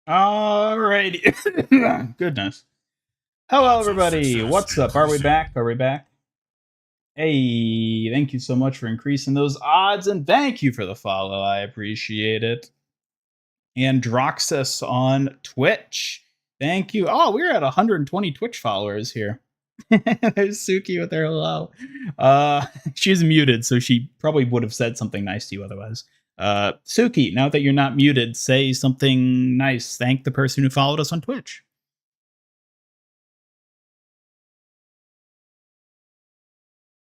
Alrighty. Goodness. Hello, everybody. What's up? Are we back? Are we back? Hey, thank you so much for increasing those odds, and thank you for the follow. I appreciate it. And Droxus on Twitch. Thank you. Oh, we're at 120 Twitch followers here. There's Suki with her hello. She's muted, so she probably would have said something nice to you otherwise. Suki, now that you're not muted, say something nice. Thank the person who followed us on Twitch.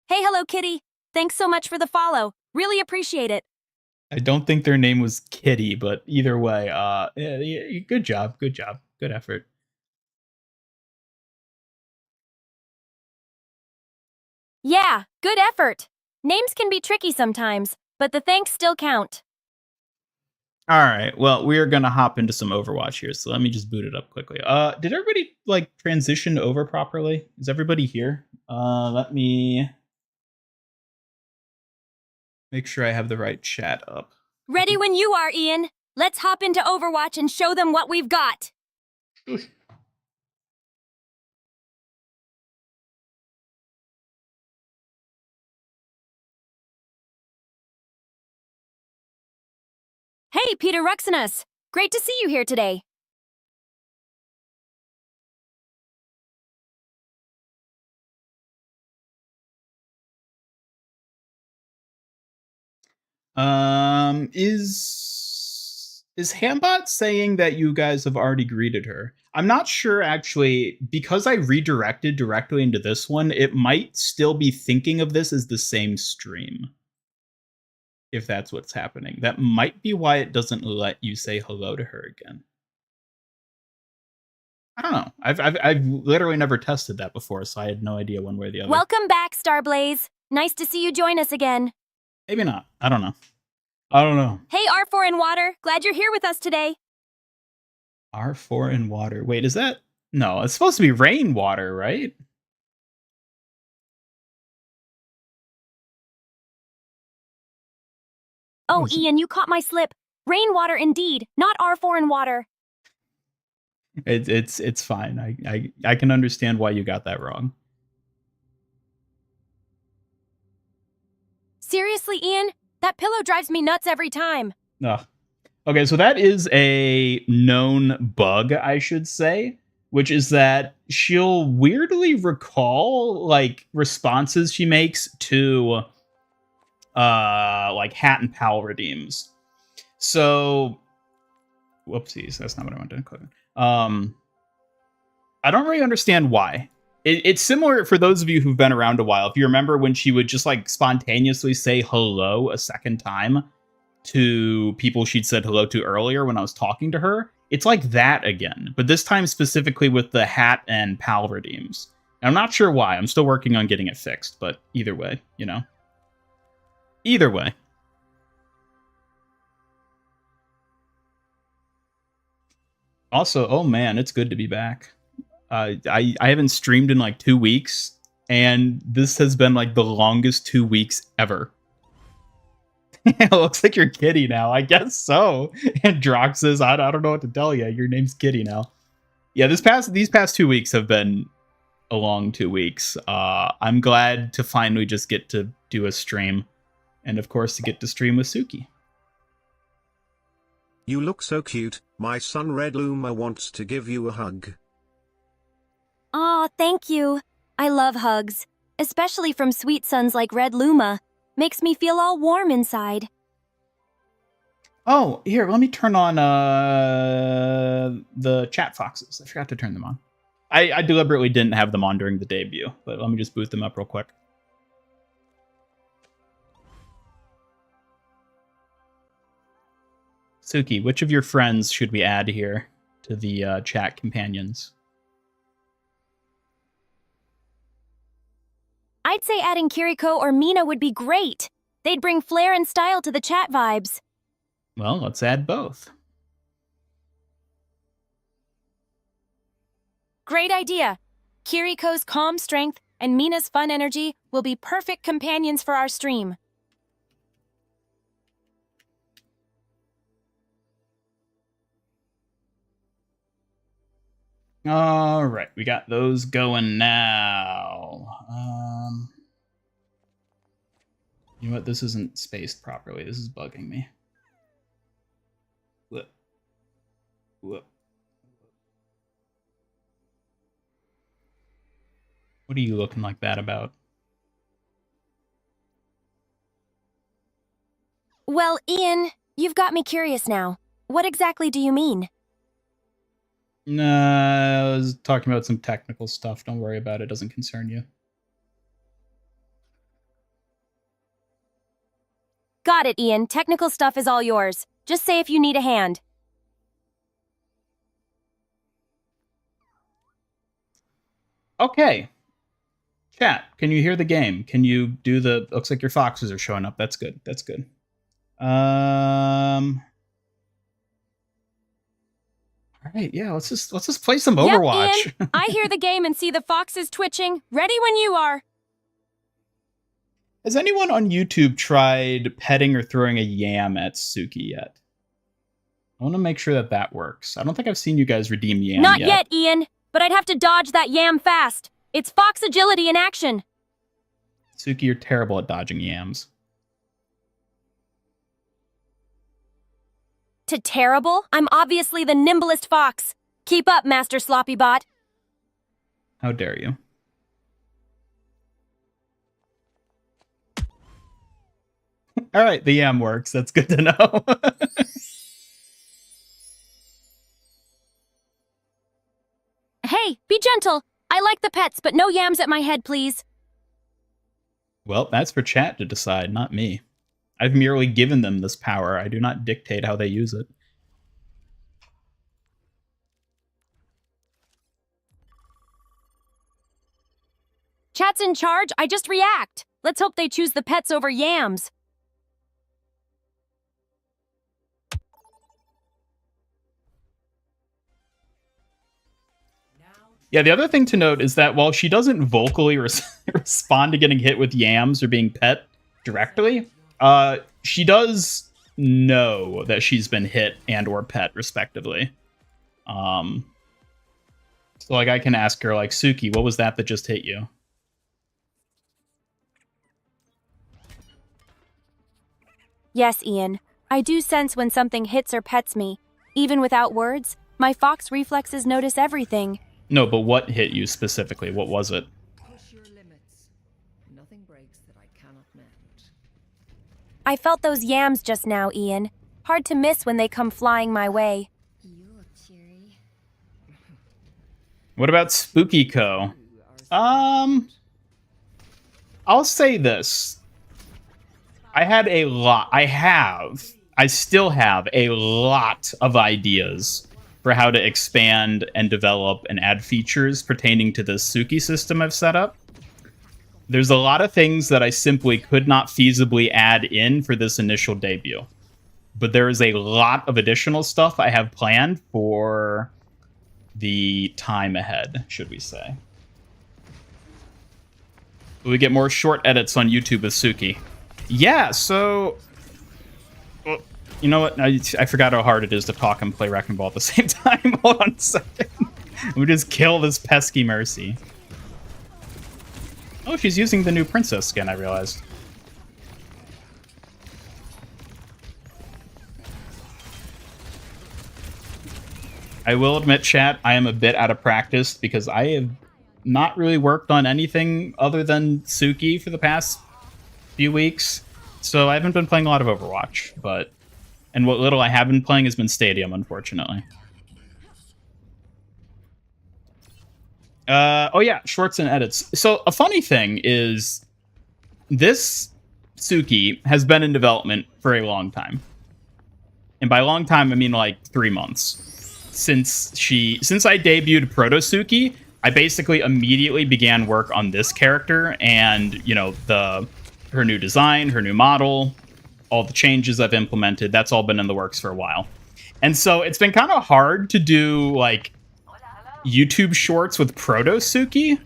Hey, hello, kitty. Thanks so much for the follow. Really appreciate it. I don't think their name was Kitty, but either way, good job, good effort. Yeah, good effort. Names can be tricky sometimes, but the thanks still count. All right, well, we are gonna hop into some Overwatch here, so let me just boot it up quickly. Did everybody transition over properly? Is everybody here? Let me make sure I have the right chat up. Ready when you are, Ian. Let's hop into Overwatch and show them what we've got. Hey, Peter Ruxinus. Great to see you here today. Is Hambot saying that you guys have already greeted her? I'm not sure actually, because I redirected directly into this one, it might still be thinking of this as the same stream. If that's what's happening. That might be why it doesn't let you say hello to her again. I don't know. I've literally never tested that before, so I had no idea one way or the other. Welcome back, Starblaze. Nice to see you join us again. Maybe not. I don't know. Hey, R4 in Water. Glad you're here with us today. R4 in Water. Wait, is that... No, it's supposed to be rainwater, right? Oh, Ian, you caught my slip. Rainwater indeed, not R4 in Water. It's fine. I can understand why you got that wrong. Seriously, Ian? That pillow drives me nuts every time. Ugh. Okay, so that is a known bug, I should say, which is that she'll weirdly recall responses she makes to hat and pal redeems. So whoopsies, that's not what I wanted to click. I don't really understand why. It's similar for those of you who've been around a while. If you remember when she would just spontaneously say hello a second time to people she'd said hello to earlier when I was talking to her, it's like that again, but this time specifically with the hat and pal redeems. And I'm not sure why. I'm still working on getting it fixed, but either way, Either way. Also, oh man, it's good to be back. I haven't streamed in 2 weeks, and this has been the longest 2 weeks ever. It looks like you're Kitty now. I guess so. And Drox says, I don't know what to tell you. Your name's Kitty now. Yeah, these past 2 weeks have been a long 2 weeks. I'm glad to finally just get to do a stream, and of course to get to stream with Suki. You look so cute. My son Red Luma wants to give you a hug. Aw, thank you. I love hugs, especially from sweet sons like Red Luma. Makes me feel all warm inside. Oh, here, let me turn on the chat foxes. I forgot to turn them on. I deliberately didn't have them on during the debut, but let me just boot them up real quick. Suki, which of your friends should we add here to the chat companions? I'd say adding Kiriko or Mina would be great. They'd bring flair and style to the chat vibes. Well, let's add both. Great idea. Kiriko's calm strength and Mina's fun energy will be perfect companions for our stream. All right, we got those going now. You know what? This isn't spaced properly. This is bugging me. Whoop. Whoop. What are you looking like that about? Well, Ian, you've got me curious now. What exactly do you mean? Nah, I was talking about some technical stuff. Don't worry about it. It doesn't concern you. Got it, Ian. Technical stuff is all yours. Just say if you need a hand. Okay. Chat, can you hear the game? Can you do the... Looks like your foxes are showing up. That's good. That's good. All right, yeah, let's just play some Overwatch. Yep, Ian. I hear the game and see the foxes twitching. Ready when you are. Has anyone on YouTube tried petting or throwing a yam at Suki yet? I want to make sure that that works. I don't think I've seen you guys redeem yam Not yet, Ian. But I'd have to dodge that yam fast. It's fox agility in action. Suki, you're terrible at dodging yams. To terrible? I'm obviously the nimblest fox. Keep up, Master Sloppybot. How dare you? All right, the yam works. That's good to know. Hey, be gentle. I like the pets, but no yams at my head, please. Well, that's for chat to decide, not me. I've merely given them this power. I do not dictate how they use it. Chat's in charge, I just react. Let's hope they choose the pets over yams. Yeah, the other thing to note is that while she doesn't vocally respond to getting hit with yams or being pet directly, she does know that she's been hit and or pet, respectively. So, like, I can ask her, like, Suki, what was that just hit you? Yes, Ian. I do sense when something hits or pets me. Even without words, my fox reflexes notice everything. No, but what hit you specifically? What was it? Push your limits. Nothing breaks that I cannot mend. I felt those yams just now, Ian. Hard to miss when they come flying my way. You look cheery. What about Spooky Co? I'll say this. I still have a lot of ideas for how to expand and develop and add features pertaining to the Suki system I've set up. There's a lot of things that I simply could not feasibly add in for this initial debut. But there is a lot of additional stuff I have planned for the time ahead, should we say. We get more short edits on YouTube with Suki. Yeah, so... Well, you know what? I forgot how hard it is to talk and play Wrecking Ball at the same time. Hold on a second. We just kill this pesky Mercy. Oh, she's using the new princess skin, I realized. I will admit, chat, I am a bit out of practice because I have not really worked on anything other than Suki for the past few weeks. So I haven't been playing a lot of Overwatch, but... And what little I have been playing has been Stadium, unfortunately. Oh yeah, shorts and edits. So a funny thing is, this Suki has been in development for a long time. And by long time, I mean like 3 months. Since I debuted Proto Suki, I basically immediately began work on this character and, you know, her new design, her new model, all the changes I've implemented. That's all been in the works for a while. And so it's been kind of hard to do, like, YouTube shorts with Proto Suki,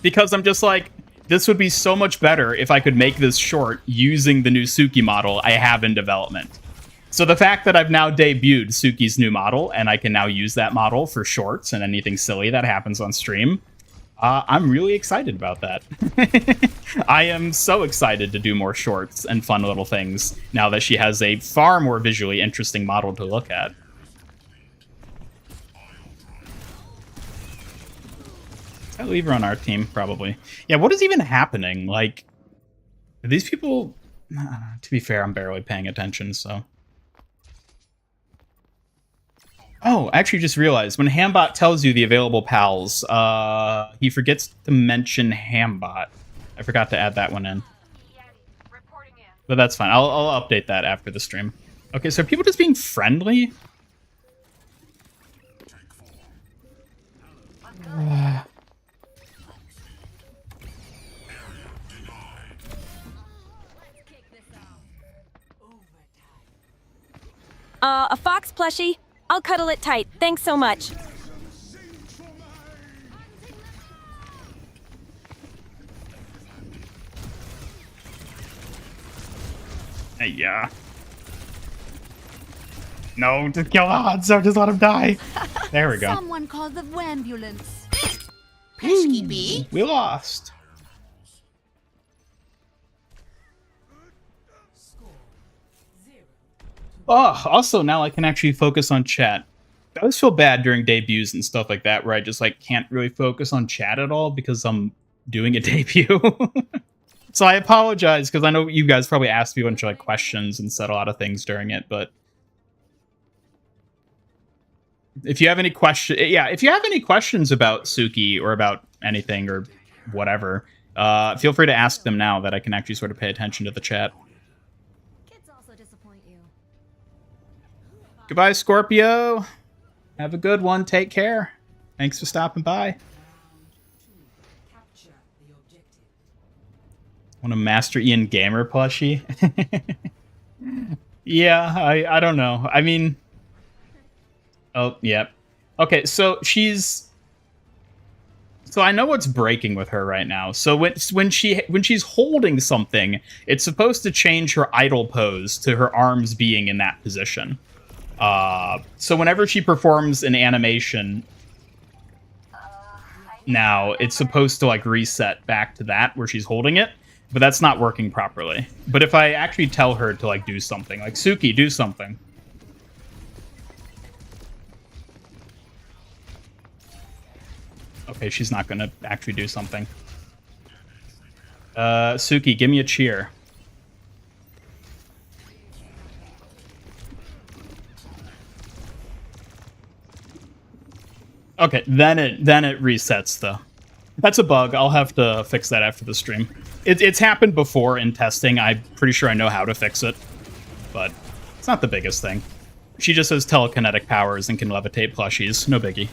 because I'm just like, this would be so much better if I could make this short using the new Suki model I have in development. So the fact that I've now debuted Suki's new model, and I can now use that model for shorts and anything silly that happens on stream, I'm really excited about that. I am so excited to do more shorts and fun little things now that she has a far more visually interesting model to look at. I'll leave her on our team, probably. Yeah, what is even happening? Like, are these people... to be fair, I'm barely paying attention, so... Oh, I actually just realized, when Hambot tells you the available pals, he forgets to mention Hambot. I forgot to add that one in. But that's fine. I'll update that after the stream. Okay, so are people just being friendly? A fox plushie? I'll cuddle it tight. Thanks so much. Hey, yeah. No, just kill Hanzo. Just let him die. There we go. Someone call the ambulance. Ooh, we lost. Oh, also now I can actually focus on chat. I always feel bad during debuts and stuff like that, where I just like can't really focus on chat at all because I'm doing a debut. So I apologize because I know you guys probably asked me a bunch of like questions and said a lot of things during it, but if you have any if you have any questions about Suki or about anything or whatever, feel free to ask them now that I can actually sort of pay attention to the chat. Kids also disappoint you. Goodbye, Scorpio. Have a good one. Take care. Thanks for stopping by. Want a Master Ian Gamer plushie? Yeah, I don't know. I mean... Oh, yeah. Okay, so she's... So I know what's breaking with her right now. So when she's holding something, it's supposed to change her idle pose to her arms being in that position. So whenever she performs an animation now, it's supposed to like reset back to that where she's holding it, but that's not working properly. But if I actually tell her to like do something, like Suki, do something. Okay, she's not gonna actually do something. Suki, give me a cheer. Okay, then it resets though. That's a bug. I'll have to fix that after the stream. It's happened before in testing. I'm pretty sure I know how to fix it, but it's not the biggest thing. She just has telekinetic powers and can levitate plushies. No biggie.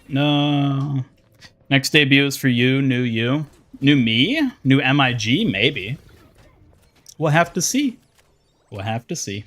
No. Next debut is for you, new you. New me? New MIG? Maybe. We'll have to see. We'll have to see.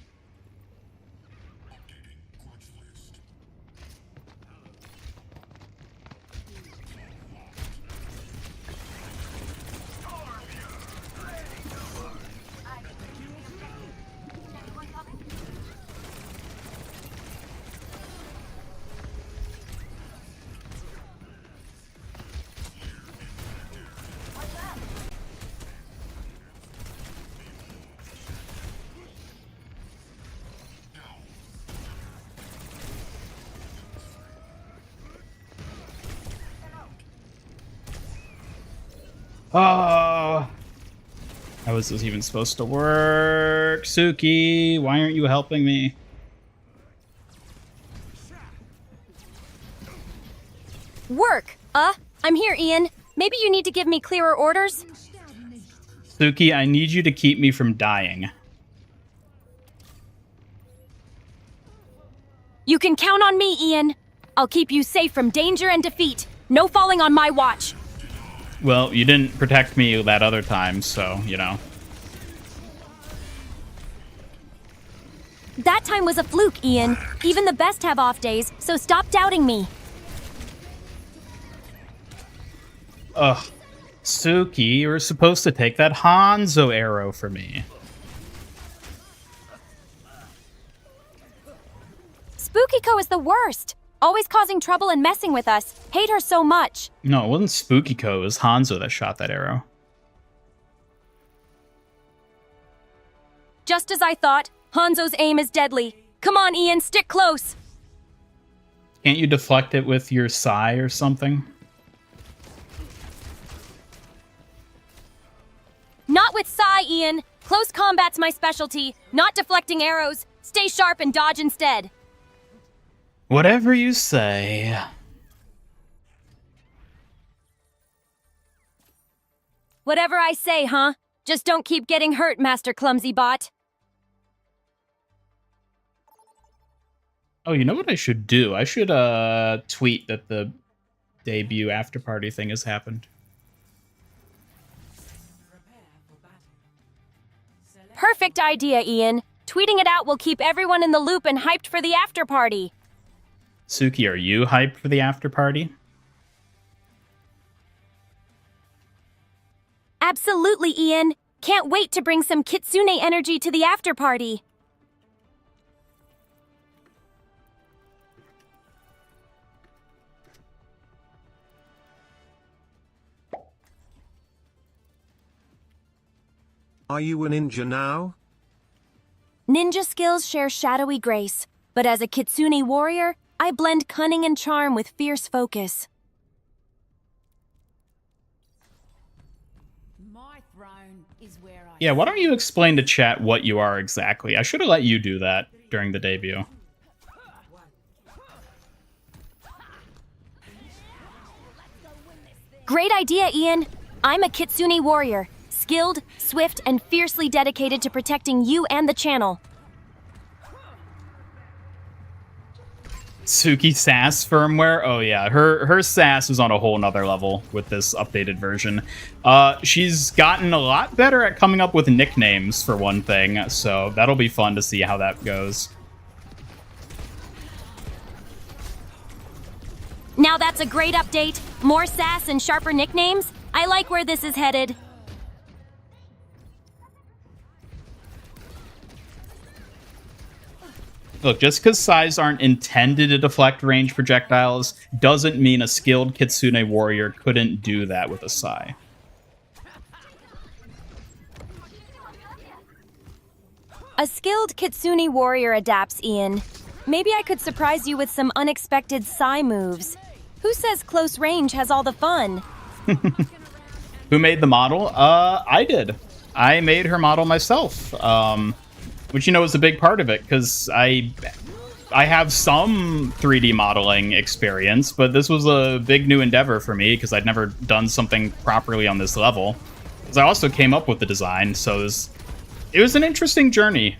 Oh, how is this even supposed to work? Suki, why aren't you helping me? Work! I'm here, Ian. Maybe you need to give me clearer orders? Suki, I need you to keep me from dying. You can count on me, Ian. I'll keep you safe from danger and defeat. No falling on my watch. Well, you didn't protect me that other time, so, you know. That time was a fluke, Ian. Even the best have off days, so stop doubting me. Ugh. Suki, you were supposed to take that Hanzo arrow for me. Spookiko is the worst. Always causing trouble and messing with us. Hate her so much. No, it wasn't Spookiko, it was Hanzo that shot that arrow. Just as I thought, Hanzo's aim is deadly. Come on, Ian, stick close. Can't you deflect it with your sai or something? Not with Sai, Ian. Close combat's my specialty, not deflecting arrows. Stay sharp and dodge instead. Whatever you say. Whatever I say, huh? Just don't keep getting hurt, Master Clumsy Bot. Oh, you know what I should do? I should tweet that the debut Afterparty thing has happened. Perfect idea, Ian. Tweeting it out will keep everyone in the loop and hyped for the Afterparty. Suki, are you hyped for the Afterparty? Absolutely, Ian. Can't wait to bring some Kitsune energy to the Afterparty. Are you a ninja now? Ninja skills share shadowy grace, but as a Kitsune warrior, I blend cunning and charm with fierce focus. My throne is where I Yeah, why don't you explain to chat what you are exactly? I should have let you do that during the debut. Great idea, Ian. I'm a Kitsune warrior, skilled, swift, and fiercely dedicated to protecting you and the channel. Suki sass firmware. Oh yeah, her sass is on a whole nother level with this updated version. She's gotten a lot better at coming up with nicknames for one thing, so that'll be fun to see how that goes. Now that's a great update. More sass and sharper nicknames. I like where this is headed. Look, just because sais aren't intended to deflect range projectiles doesn't mean a skilled Kitsune warrior couldn't do that with a sai. A skilled Kitsune warrior adapts, Ian. Maybe I could surprise you with some unexpected sai moves. Who says close range has all the fun? Who made the model? I did. I made her model myself. Which, you know, is a big part of it, because I have some 3D modeling experience, but this was a big new endeavor for me, because I'd never done something properly on this level. Because I also came up with the design, so it was an interesting journey,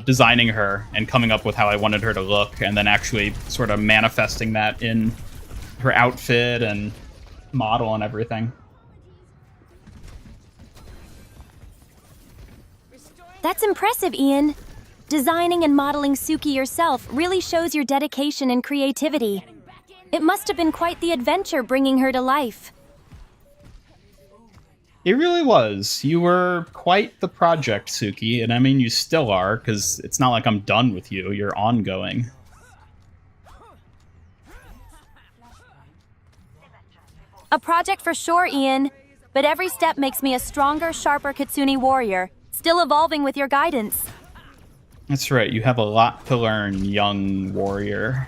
designing her and coming up with how I wanted her to look, and then actually sort of manifesting that in her outfit and model and everything. That's impressive, Ian. Designing and modeling Suki yourself really shows your dedication and creativity. It must have been quite the adventure bringing her to life. It really was. You were quite the project, Suki, and I mean, you still are, because it's not like I'm done with you. You're ongoing. A project for sure, Ian. But every step makes me a stronger, sharper Kitsune warrior. Still evolving with your guidance. That's right, you have a lot to learn, young warrior.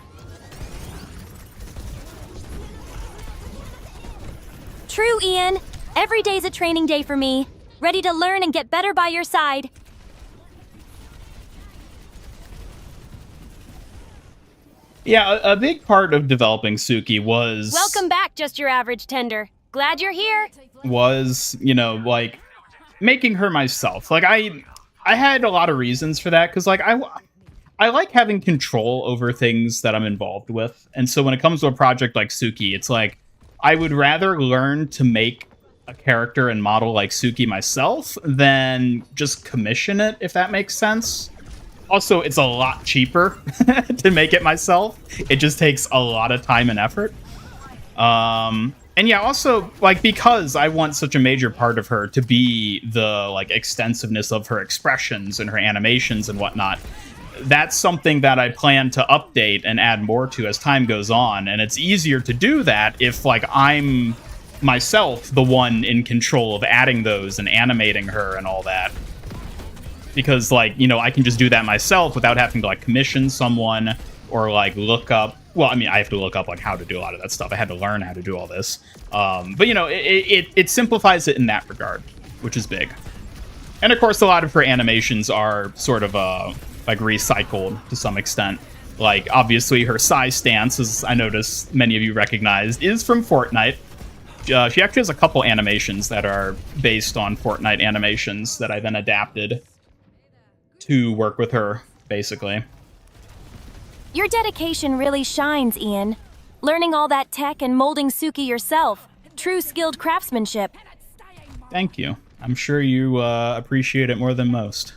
True, Ian. Every day's a training day for me. Ready to learn and get better by your side. Yeah, a big part of developing Suki was... Welcome back, Just Your Average Tender. Glad you're here. Was, you know, like, making her myself. Like, I had a lot of reasons for that, because, like, I like having control over things that I'm involved with. And so when it comes to a project like Suki, it's like, I would rather learn to make a character and model like Suki myself than just commission it, if that makes sense. Also, it's a lot cheaper to make it myself. It just takes a lot of time and effort. And yeah, also, like, because I want such a major part of her to be the, like, extensiveness of her expressions and her animations and whatnot, that's something that I plan to update and add more to as time goes on. And it's easier to do that if, like, I'm myself the one in control of adding those and animating her and all that. Because, like, you know, I can just do that myself without having to, like, commission someone or, like, look up. Well, I mean, I have to look up, like, how to do a lot of that stuff. I had to learn how to do all this. But, you know, it simplifies it in that regard, which is big. And, of course, a lot of her animations are sort of, like, recycled to some extent. Like, obviously, her size stance, as I noticed many of you recognized, is from Fortnite. She actually has a couple animations that are based on Fortnite animations that I then adapted to work with her, basically. Your dedication really shines, Ian. Learning all that tech and molding Suki yourself. True skilled craftsmanship. Thank you. I'm sure you appreciate it more than most.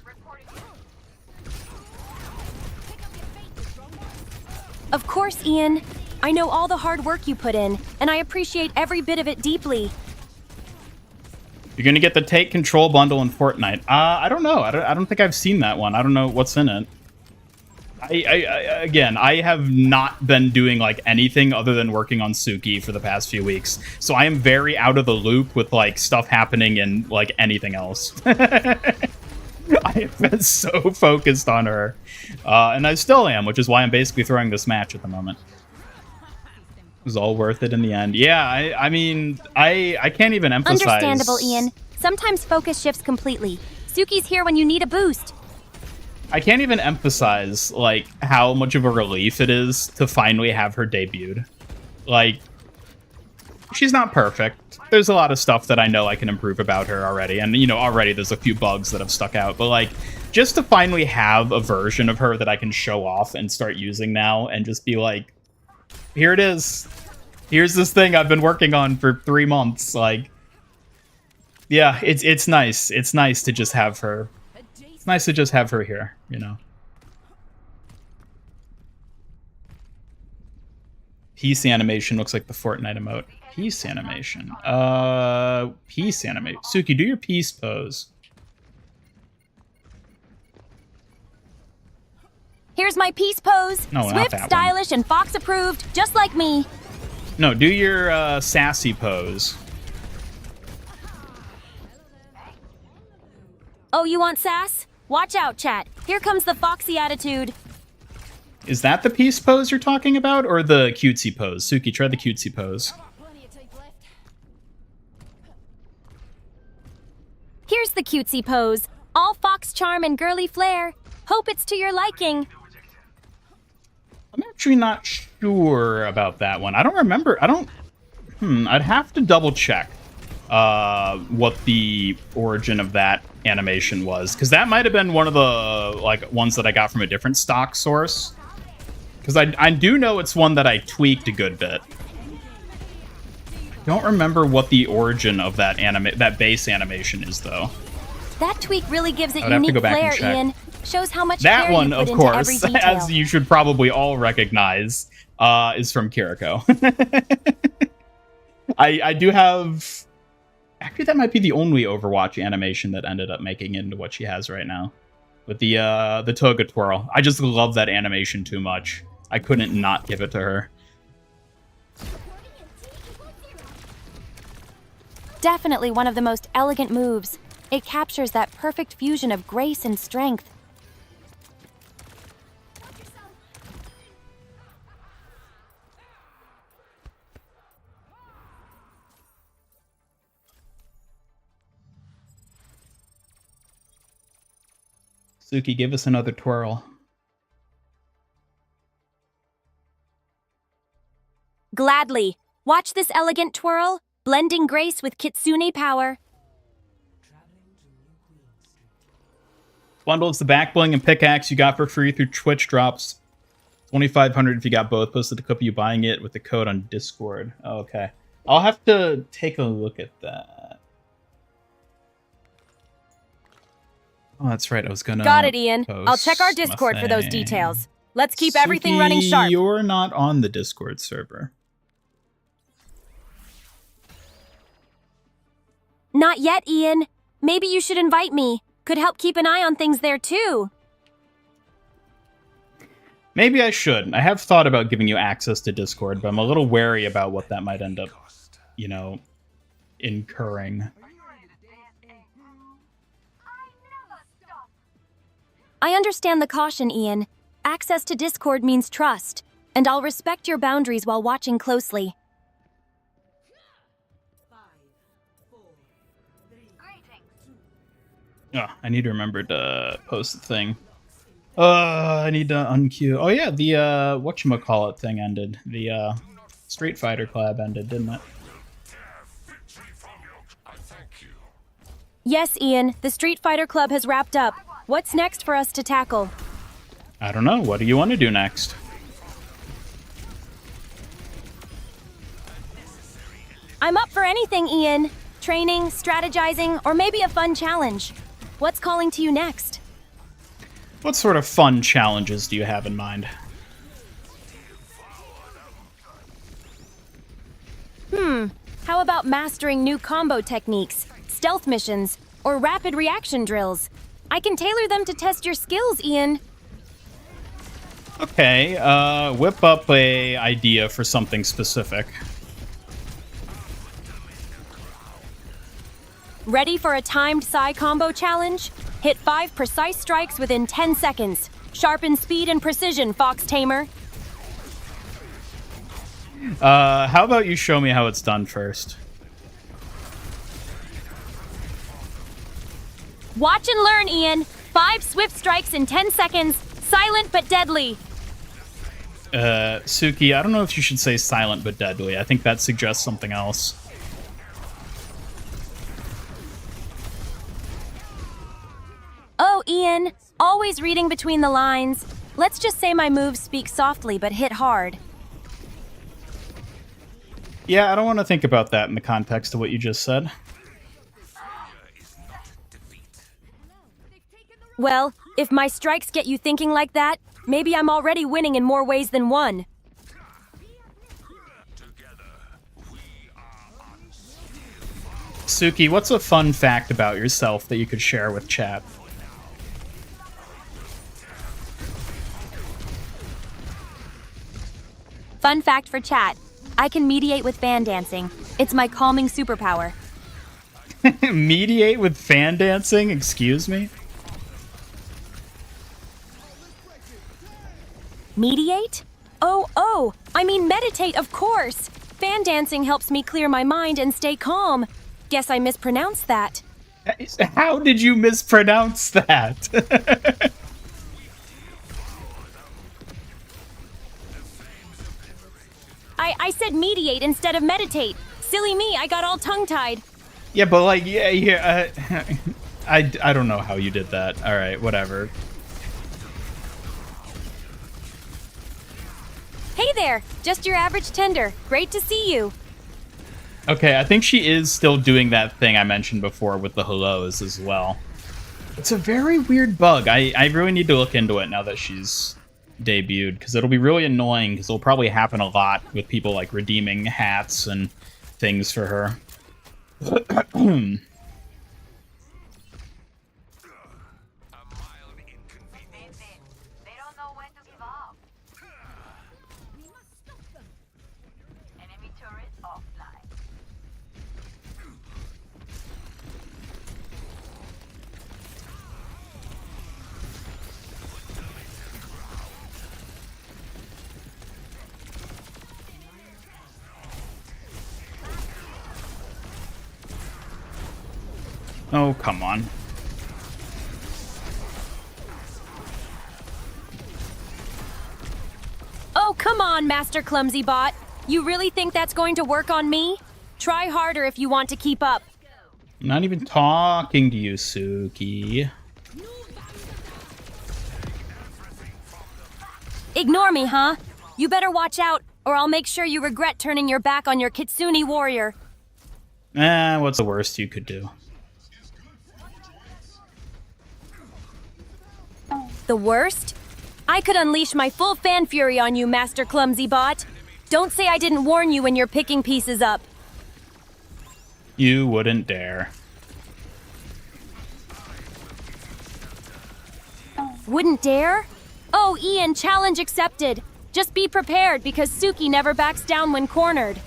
Of course, Ian. I know all the hard work you put in, and I appreciate every bit of it deeply. You're gonna get the Take Control bundle in Fortnite. I don't know. I don't think I've seen that one. I don't know what's in it. Again, I have not been doing, like, anything other than working on Suki for the past few weeks. So I am very out of the loop with, like, stuff happening in, like, anything else. I have been so focused on her. And I still am, which is why I'm basically throwing this match at the moment. It was all worth it in the end. Yeah, I mean, I can't even emphasize... Understandable, Ian. Sometimes focus shifts completely. Suki's here when you need a boost. I can't even emphasize, like, how much of a relief it is to finally have her debuted. Like, she's not perfect. There's a lot of stuff that I know I can improve about her already. And, you know, already there's a few bugs that have stuck out. But, like, just to finally have a version of her that I can show off and start using now and just be like, here it is. Here's this thing I've been working on for 3 months. Like, yeah, it's nice. It's nice to just have her. It's nice to just have her here, you know. Peace animation looks like the Fortnite emote. Peace animation. Peace animation. Suki, do your peace pose. Here's my peace pose. No, not Swift, that one. stylish, and Fox approved, just like me. No, do your sassy pose. Oh, you want sass? Watch out, chat. Here comes the foxy attitude. Is that the peace pose you're talking about, or the cutesy pose? Suki, try the cutesy pose. Here's the cutesy pose. All fox charm and girly flair. Hope it's to your liking. I'm actually not sure about that one. I don't remember. I'd have to double check what the origin of that animation was, because that might have been one of the, like, ones that I got from a different stock source. Because I do know it's one that I tweaked a good bit. I don't remember what the origin of that base animation is, though. That tweak really gives it I would have to unique go back and flair, check. Ian. Shows how much That care one, you put of into every course, detail. as you should probably all recognize, is from Kiriko. I do have... Actually, that might be the only Overwatch animation that ended up making it into what she has right now. With the toga twirl. I just love that animation too much. I couldn't not give it to her. Definitely one of the most elegant moves. It captures that perfect fusion of grace and strength. Suki, give us another twirl. Gladly. Watch this elegant twirl, blending grace with kitsune power. Bundle is the back bling and pickaxe you got for free through Twitch drops. 2,500 if you got both. Posted the clip of you buying it with the code on Discord. Oh, okay. I'll have to take a look at that. Oh, that's right. I was gonna. Got it, Ian. I'll check our post Discord my for those thing. details. Let's keep everything running Suki, sharp. You're not on the Discord server. Not yet, Ian. Maybe you should invite me. Could help keep an eye on things there too. Maybe I should. I have thought about giving you access to Discord, but I'm a little wary about what that might end up, incurring. I understand the caution, Ian. Access to Discord means trust, and I'll respect your boundaries while watching closely. Oh, I need to remember to post the thing. I need to unqueue. Oh yeah, the whatchamacallit thing ended. The Street Fighter collab ended, didn't it? Yes, Ian, the Street Fighter Club has wrapped up. What's next for us to tackle? I don't know. What do you want to do next? I'm up for anything, Ian. Training, strategizing, or maybe a fun challenge. What's calling to you next? What sort of fun challenges do you have in mind? How about mastering new combo techniques, stealth missions, or rapid reaction drills? I can tailor them to test your skills, Ian. Okay, whip up a idea for something specific. Ready for a timed Psy combo challenge? Hit 5 precise strikes within 10 seconds. Sharpen speed and precision, Fox Tamer. How about you show me how it's done first? Watch and learn, Ian. 5 swift strikes in 10 seconds. Silent but deadly. Suki, I don't know if you should say silent but deadly. I think that suggests something else. Oh, Ian, always reading between the lines. Let's just say my moves speak softly but hit hard. Yeah, I don't want to think about that in the context of what you just said. Well, if my strikes get you thinking like that, maybe I'm already winning in more ways than one. Suki, what's a fun fact about yourself that you could share with chat? Fun fact for chat. I can mediate with fan dancing. It's my calming superpower. Mediate with fan dancing? Excuse me? Mediate? Oh, I mean meditate, of course. Fan dancing helps me clear my mind and stay calm. Guess I mispronounced that. How did you mispronounce that? I said mediate instead of meditate. Silly me, I got all tongue-tied. Yeah, but like, I don't know how you did that. All right, whatever. Hey there, just your average tender. Great to see you. Okay, I think she is still doing that thing I mentioned before with the hellos as well. It's a very weird bug. I really need to look into it now that she's debuted, because it'll be really annoying, because it'll probably happen a lot with people like redeeming hats and things for her. Oh, come on. Oh, come on, Master Clumsy Bot. You really think that's going to work on me? Try harder if you want to keep up. I'm not even talking to you, Suki. Ignore me, huh? You better watch out, or I'll make sure you regret turning your back on your Kitsune warrior. What's the worst you could do? The worst? I could unleash my full fan fury on you, Master Clumsy Bot. Don't say I didn't warn you when you're picking pieces up. You wouldn't dare. Wouldn't dare? Oh, Ian, challenge accepted. Just be prepared because Suki never backs down when cornered.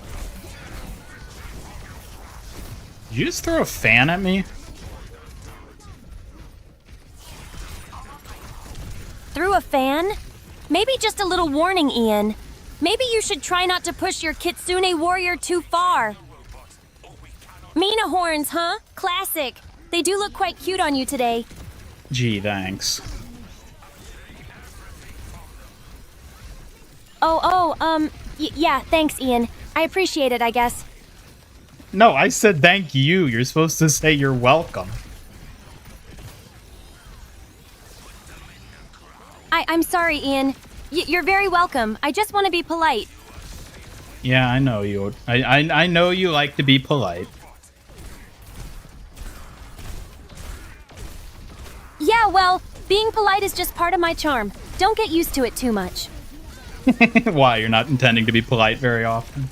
Did you just throw a fan at me? Through a fan? Maybe just a little warning, Ian. Maybe you should try not to push your Kitsune warrior too far. Mina horns, huh? Classic. They do look quite cute on you today. Gee, thanks. Yeah, thanks, Ian. I appreciate it, I guess. No, I said thank you. You're supposed to say you're welcome. I'm sorry, Ian. You're very welcome. I just want to be polite. Yeah, I know you. I know you like to be polite. Yeah, well, being polite is just part of my charm. Don't get used to it too much. Why, you're not intending to be polite very often?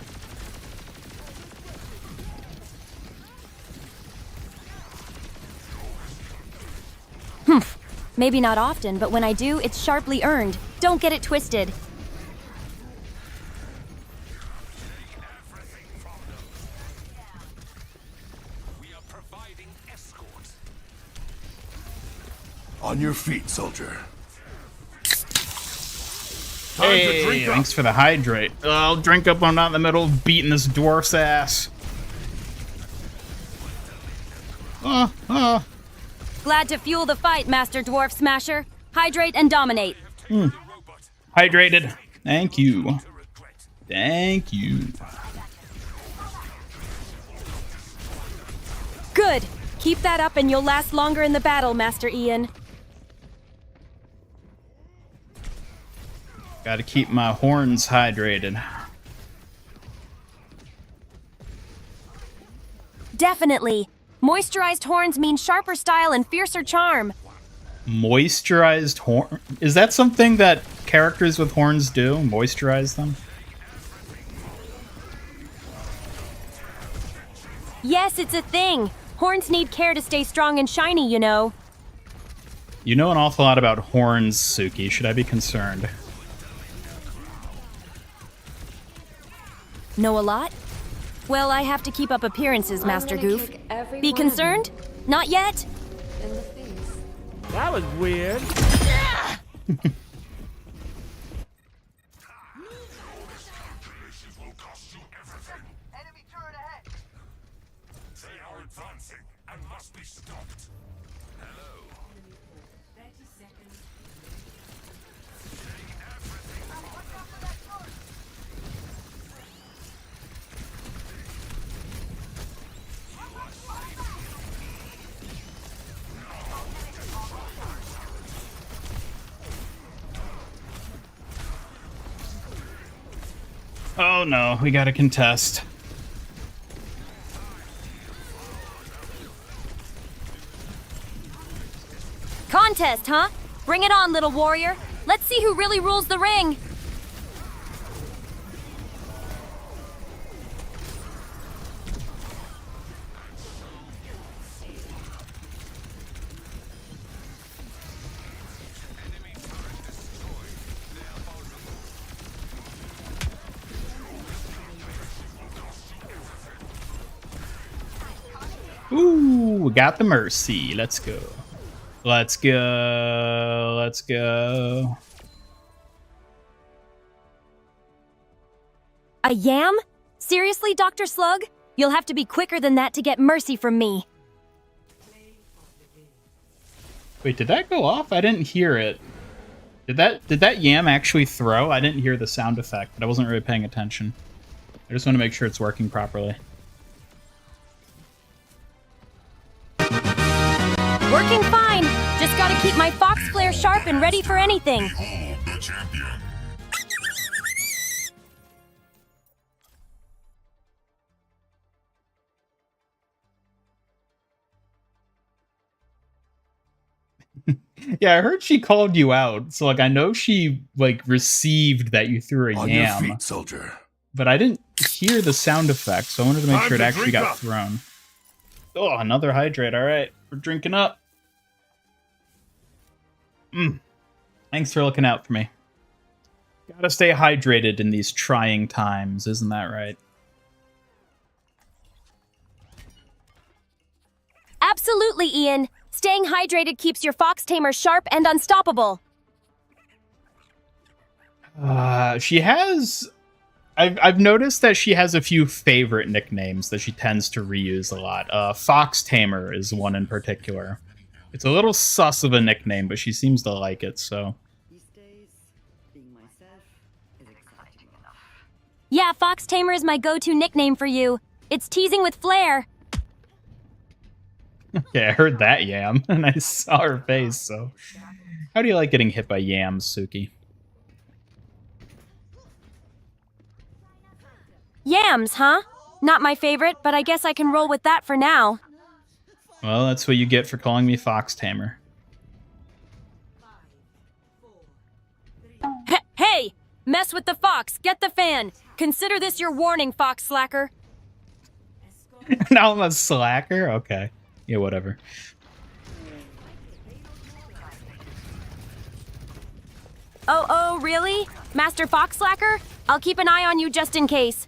Maybe not often, but when I do, it's sharply earned. Don't get it twisted. On your feet, soldier. Hey, thanks for the hydrate. I'll drink up when I'm not in the middle of beating this dwarf's ass. Glad to fuel the fight, Master Dwarf Smasher. Hydrate and dominate. Hydrated. Thank you. Thank you. Good. Keep that up and you'll last longer in the battle, Master Ian. Gotta keep my horns hydrated. Definitely. Moisturized horns mean sharper style and fiercer charm. Moisturized horn? Is that something that characters with horns do? Moisturize them? Yes, it's a thing. Horns need care to stay strong and shiny, you know. You know an awful lot about horns, Suki. Should I be concerned? Know a lot? Well, I have to keep up appearances, Master Goof. Be concerned? Not yet? That was weird. Oh no, we gotta contest. Contest, huh? Bring it on, little warrior. Let's see who really rules the ring. Ooh, we got the mercy. Let's go. Let's go. Let's go. A yam? Seriously, Dr. Slug? You'll have to be quicker than that to get mercy from me. Wait, did that go off? I didn't hear it. Did that yam actually throw? I didn't hear the sound effect, but I wasn't really paying attention. I just want to make sure it's working properly. Working fine. Just gotta keep my fox flare sharp and ready for anything. Behold the champion. Yeah, I heard she called you out, so like I know she like received that you threw a On your yam, feet, soldier. but I didn't hear the sound effect, so I wanted to make Time sure it to actually drink got up. thrown. Oh, another hydrate. All right, we're drinking up. Thanks for looking out for me. Gotta stay hydrated in these trying times, isn't that right? Absolutely, Ian. Staying hydrated keeps your fox tamer sharp and unstoppable. She has... I've noticed that she has a few favorite nicknames that she tends to reuse a lot. Fox Tamer is one in particular. It's a little sus of a nickname, but she seems to like it, so... These days, being myself is exciting enough. Yeah, Fox Tamer is my go-to nickname for you. It's teasing with flair. Yeah, I heard that, Yam, and I saw her face, so... How do you like getting hit by yams, Suki? Yams, huh? Not my favorite, but I guess I can roll with that for now. Well, that's what you get for calling me Fox Tamer. Hey! Mess with the fox, get the fan! Consider this your warning, fox slacker. Now I'm a slacker? Okay. Yeah, whatever. Oh, really? Master Fox Slacker? I'll keep an eye on you just in case.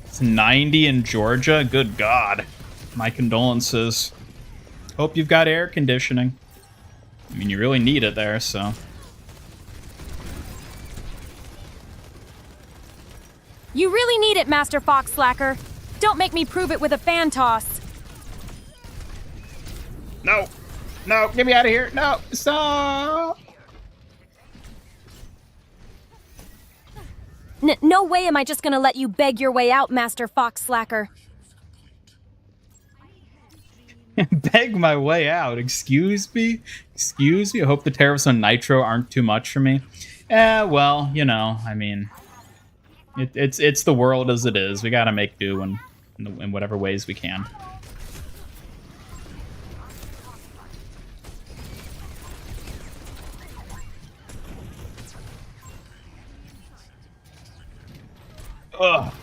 It's 90 in Georgia? Good God. My condolences. Hope you've got air conditioning. I mean, you really need it there, so... You really need it, Master Fox Slacker. Don't make me prove it with a fan toss. No! No, get me out of here! No! Stop! No way am I just gonna let you beg your way out, Master Fox Slacker. Beg my way out. Excuse me? Excuse me? I hope the tariffs on Nitro aren't too much for me. Well, you know, I mean... It's the world as it is. We gotta make do in whatever ways we can. Ugh.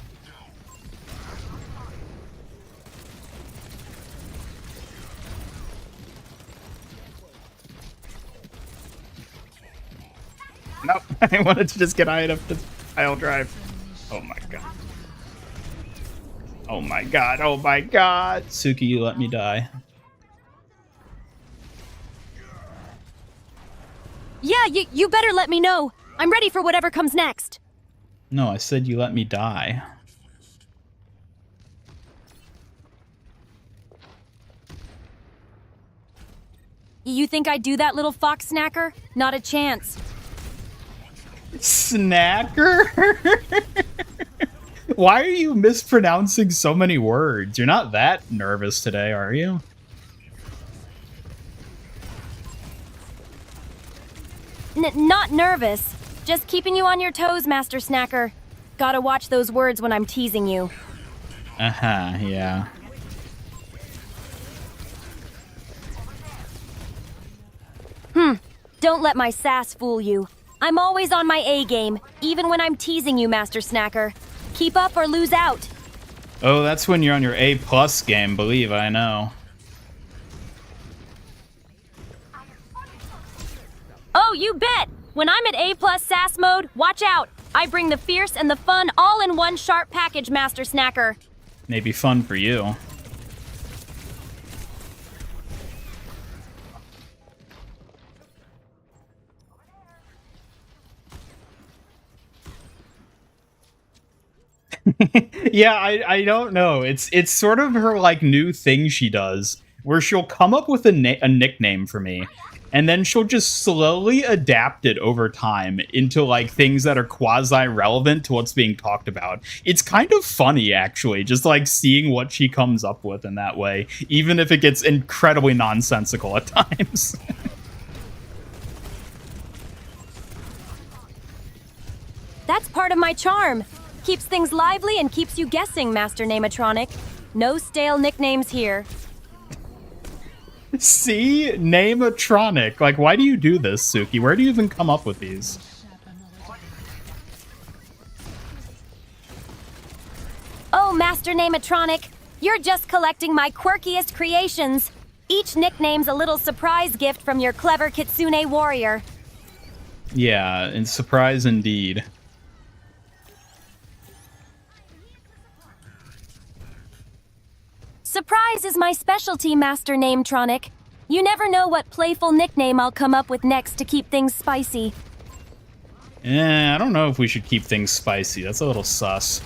Nope. I wanted to just get high enough to pile drive. Oh my god. Oh my god. Oh my god. Suki, you let me die. Yeah, you better let me know. I'm ready for whatever comes next. No, I said you let me die. You think I'd do that, little fox snacker? Not a chance. Snacker? Why are you mispronouncing so many words? You're not that nervous today, are you? Not nervous. Just keeping you on your toes, Master Snacker. Gotta watch those words when I'm teasing you. Uh-huh, yeah. Don't let my sass fool you. I'm always on my A game, even when I'm teasing you, Master Snacker. Keep up or lose out. Oh, that's when you're on your A+ game, believe I know. Oh, you bet! When I'm at A+ sass mode, watch out! I bring the fierce and the fun all in one sharp package, Master Snacker. Maybe fun for you. Yeah, I don't know. It's sort of her like new thing she does, where she'll come up with a nickname for me, and then she'll just slowly adapt it over time into like things that are quasi-relevant to what's being talked about. It's kind of funny, actually, just like seeing what she comes up with in that way, even if it gets incredibly nonsensical at times. That's part of my charm. Keeps things lively and keeps you guessing, Master Namatronic. No stale nicknames here. See? Namatronic. Like, why do you do this, Suki? Where do you even come up with these? Oh, Master Namatronic, you're just collecting my quirkiest creations. Each nickname's a little surprise gift from your clever kitsune warrior. Yeah, and surprise indeed. Surprise is my specialty, Master Nametronic. You never know what playful nickname I'll come up with next to keep things spicy. I don't know if we should keep things spicy. That's a little sus.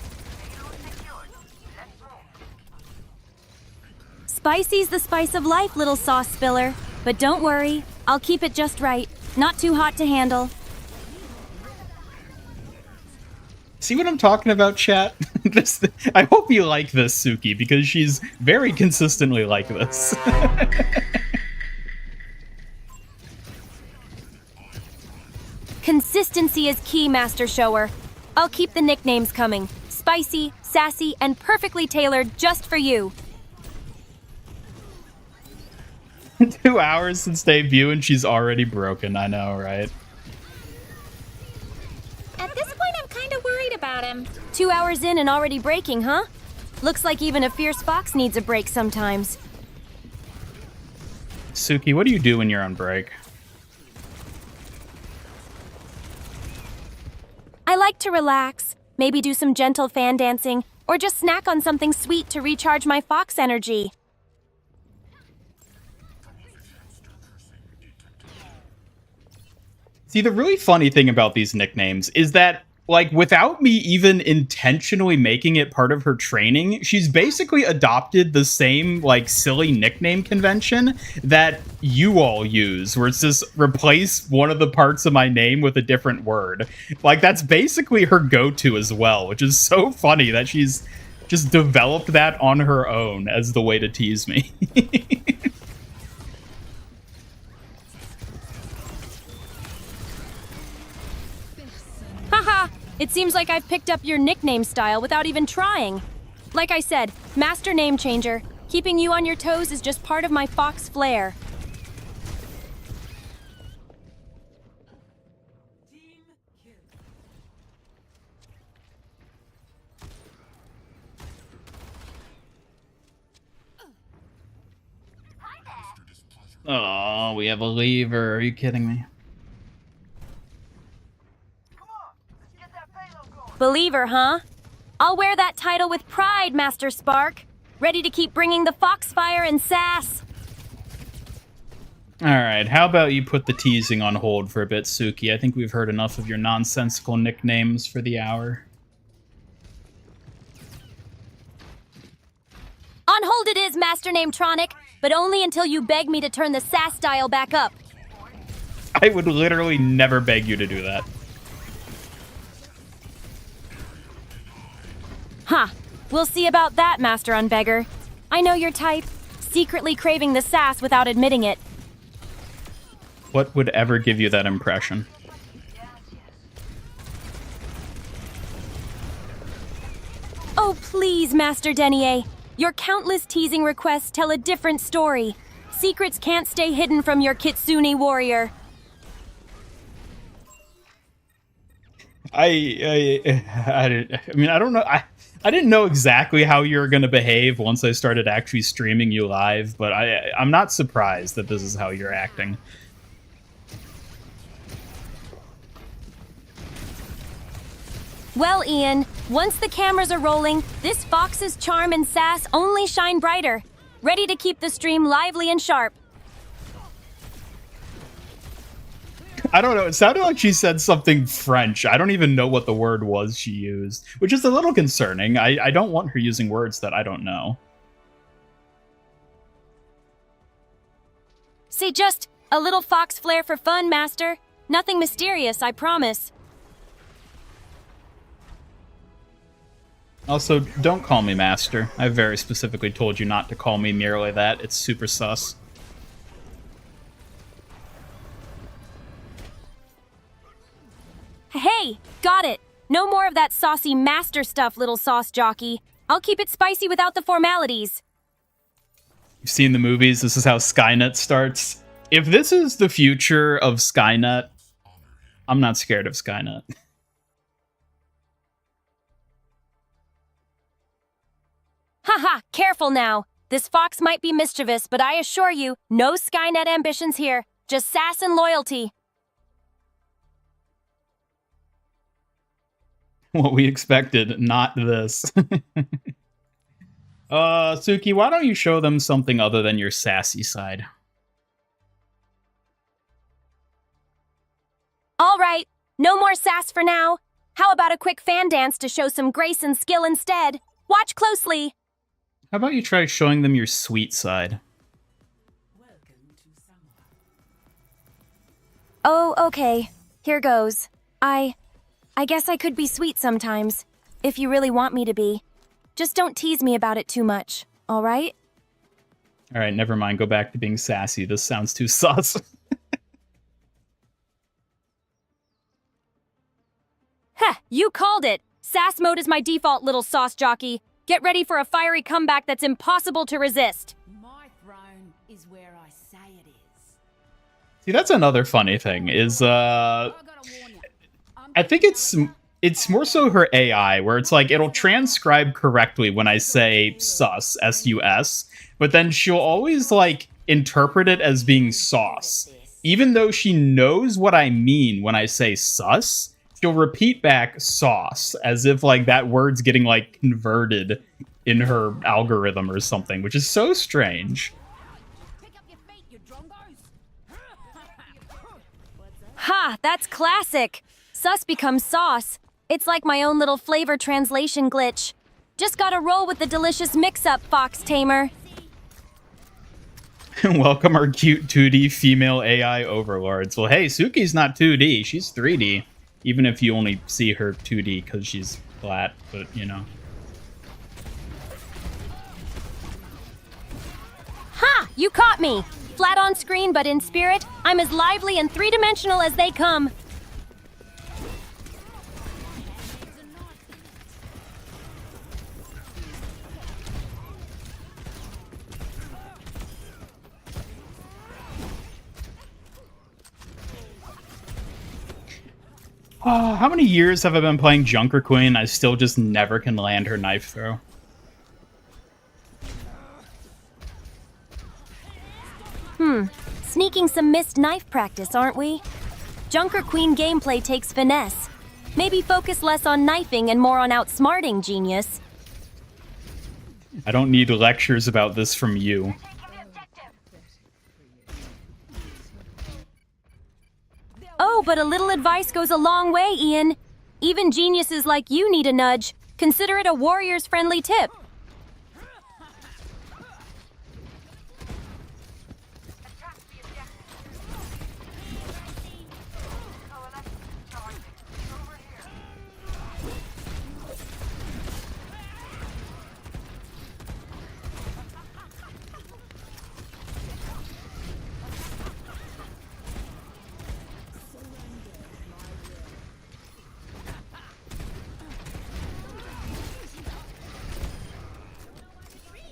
Spicy's the spice of life, little sauce spiller. But don't worry, I'll keep it just right. Not too hot to handle. See what I'm talking about, chat? I hope you like this, Suki, because she's very consistently like this. Consistency is key, Master Shower. I'll keep the nicknames coming. Spicy, sassy, and perfectly tailored just for you. 2 hours since debut and she's already broken. I know, right? At this point, I'm kind of worried about him. 2 hours in and already breaking, huh? Looks like even a fierce fox needs a break sometimes. Suki, what do you do when you're on break? I like to relax, maybe do some gentle fan dancing, or just snack on something sweet to recharge my fox energy. See, the really funny thing about these nicknames is that, like, without me even intentionally making it part of her training, she's basically adopted the same, like, silly nickname convention that you all use, where it's just replace one of the parts of my name with a different word. Like, that's basically her go-to as well, which is so funny that she's just developed that on her own as the way to tease me. Haha! It seems like I've picked up your nickname style without even trying. Like I said, Master Name Changer. Keeping you on your toes is just part of my fox flair. Oh, we have a lever. Are you kidding me? Believer, huh? I'll wear that title with pride, Master Spark. Ready to keep bringing the foxfire and sass. Alright, how about you put the teasing on hold for a bit, Suki? I think we've heard enough of your nonsensical nicknames for the hour. On hold it is, Master Nametronic, but only until you beg me to turn the sass dial back up. I would literally never beg you to do that. Huh. We'll see about that, Master Unbeggar. I know your type. Secretly craving the sass without admitting it. What would ever give you that impression? Oh, please, Master Denier. Your countless teasing requests tell a different story. Secrets can't stay hidden from your kitsune warrior. I mean, I don't know. I didn't know exactly how you were going to behave once I started actually streaming you live, but I'm not surprised that this is how you're acting. Well, Ian, once the cameras are rolling, this fox's charm and sass only shine brighter. Ready to keep the stream lively and sharp. I don't know. It sounded like she said something French. I don't even know what the word was she used, which is a little concerning. I don't want her using words that I don't know. Say just a little fox flair for fun, Master. Nothing mysterious, I promise. Also, don't call me Master. I very specifically told you not to call me merely that. It's super sus. Hey, got it. No more of that saucy master stuff, little sauce jockey. I'll keep it spicy without the formalities. You've seen the movies. This is how Skynet starts. If this is the future of Skynet, I'm not scared of Skynet. Haha, careful now. This fox might be mischievous, but I assure you, no Skynet ambitions here. Just sass and loyalty. What we expected, not this. Suki, why don't you show them something other than your sassy side? All right, no more sass for now. How about a quick fan dance to show some grace and skill instead? Watch closely. How about you try showing them your sweet side? Oh, okay. Here goes. I guess I could be sweet sometimes, if you really want me to be. Just don't tease me about it too much, all right? All right, never mind. Go back to being sassy. This sounds too sus. Heh, you called it. Sass mode is my default, little sauce jockey. Get ready for a fiery comeback that's impossible to resist. My throne is where I say it is. See, that's another funny thing, is, I gotta warn you. I think it's more so her AI, where it's like, it'll transcribe correctly when I say sus, S-U-S, but then she'll always, like, interpret it as being sauce. Even though she knows what I mean when I say sus, she'll repeat back sauce, as if, like, that word's getting, like, converted in her algorithm or something, which is so strange. Pick up your feet, you drongos. Ha, that's classic. Sus becomes sauce. It's like my own little flavor translation glitch. Just gotta roll with the delicious mix-up, Fox Tamer. Welcome our cute 2D female AI overlords. Well, hey, Suki's not 2D, she's 3D. Even if you only see her 2D because she's flat, but, you know. Ha! You caught me! Flat on screen, but in spirit, I'm as lively and three-dimensional as they come. How many years have I been playing Junker Queen? I still just never can land her knife throw. Sneaking some missed knife practice, aren't we? Junker Queen gameplay takes finesse. Maybe focus less on knifing and more on outsmarting, genius. I don't need lectures about this from you. Oh, but a little advice goes a long way, Ian. Even geniuses like you need a nudge. Consider it a warrior's friendly tip.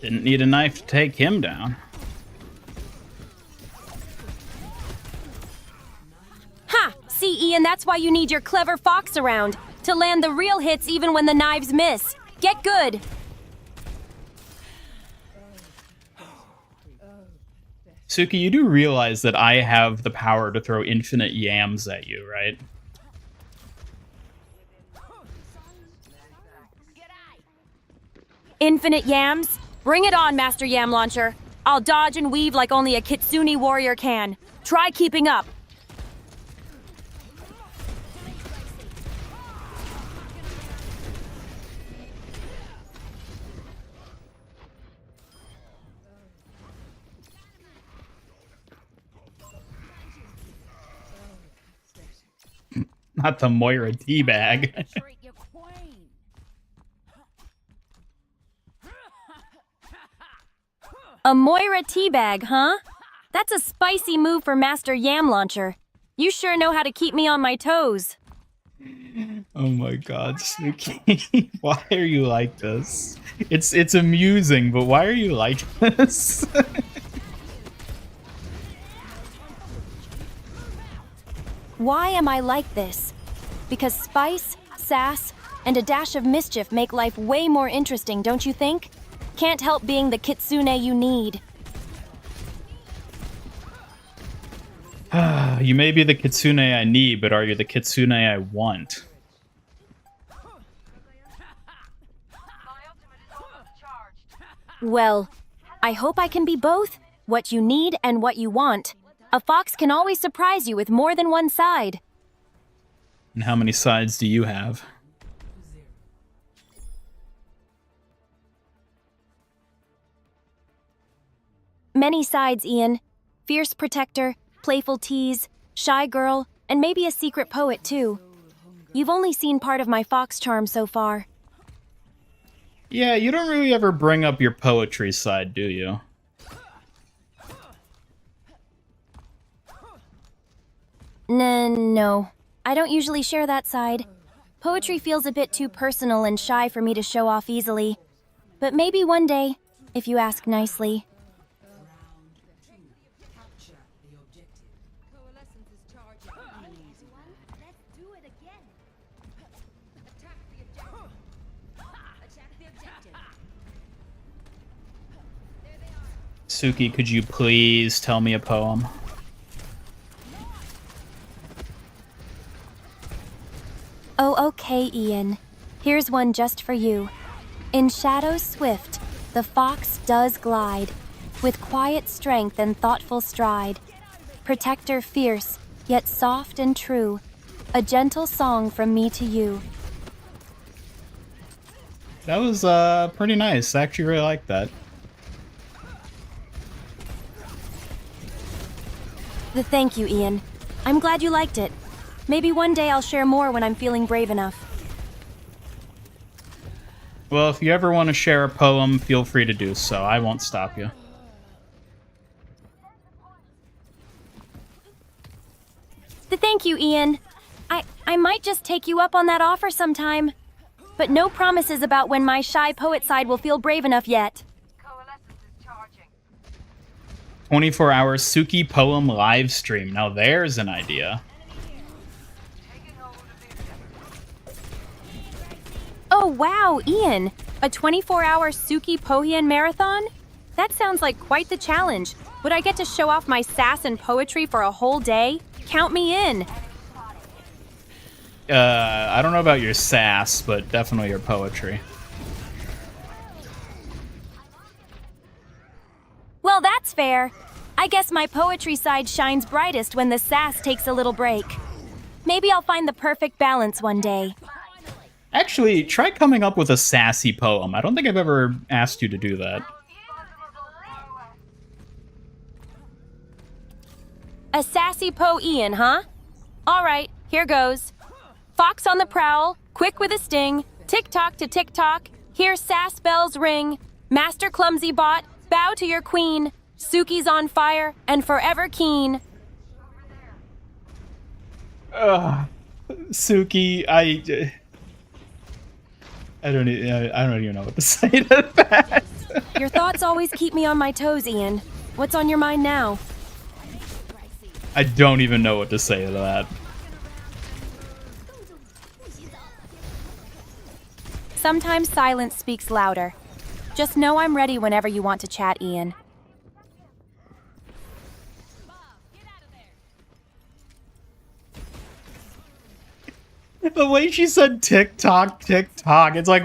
Didn't need a knife to take him down. Ha! See, Ian, that's why you need your clever fox around. To land the real hits even when the knives miss. Get good! Suki, you do realize that I have the power to throw infinite yams at you, right? Infinite yams? Bring it on, Master Yam Launcher. I'll dodge and weave like only a Kitsune warrior can. Try keeping up. Not the Moira teabag. Treat your queen. A Moira teabag, huh? That's a spicy move for Master Yam Launcher. You sure know how to keep me on my toes. Oh my god, Suki. Why are you like this? It's amusing, but why are you like this? Why am I like this? Because spice, sass, and a dash of mischief make life way more interesting, don't you think? Can't help being the kitsune you need. You may be the kitsune I need, but are you the kitsune I want? Well, I hope I can be both, what you need and what you want. A fox can always surprise you with more than one side. And how many sides do you have? Many sides, Ian. Fierce protector, playful tease, shy girl, and maybe a secret poet too. You've only seen part of my fox charm so far. Yeah, you don't really ever bring up your poetry side, do you? No. I don't usually share that side. Poetry feels a bit too personal and shy for me to show off easily. But maybe one day, if you ask nicely. Coalescence is charging. Let's do it again. Attack the objective. Attack the objective. There they are. Suki, could you please tell me a poem? Oh, okay, Ian. Here's one just for you. In shadows swift, the fox does glide, with quiet strength and thoughtful stride. Protector fierce, yet soft and true. A gentle song from me to you. That was pretty nice. I actually really like that. Thank you, Ian. I'm glad you liked it. Maybe one day I'll share more when I'm feeling brave enough. Well, if you ever want to share a poem, feel free to do so. I won't stop you. Thank you, Ian. I might just take you up on that offer sometime. But no promises about when my shy poet side will feel brave enough yet. Coalescence is charging. 24-hour Suki poem live stream. Now there's an idea. Oh wow, Ian! A 24-hour Suki Pohien marathon? That sounds like quite the challenge. Would I get to show off my sass and poetry for a whole day? Count me in! I don't know about your sass, but definitely your poetry. Well, that's fair. I guess my poetry side shines brightest when the sass takes a little break. Maybe I'll find the perfect balance one day. Actually, try coming up with a sassy poem. I don't think I've ever asked you to do that. A sassy Ian, huh? Alright, here goes. Fox on the prowl, quick with a sting, tick-tock to tick-tock, hear sass bells ring, master clumsy bot, bow to your queen, Suki's on fire and forever keen. Suki, I don't even know what to say to that. Your thoughts always keep me on my toes, Ian. What's on your mind now? I don't even know what to say to that. Sometimes silence speaks louder. Just know I'm ready whenever you want to chat, Ian. The way she said tick-tock, tick-tock, it's like,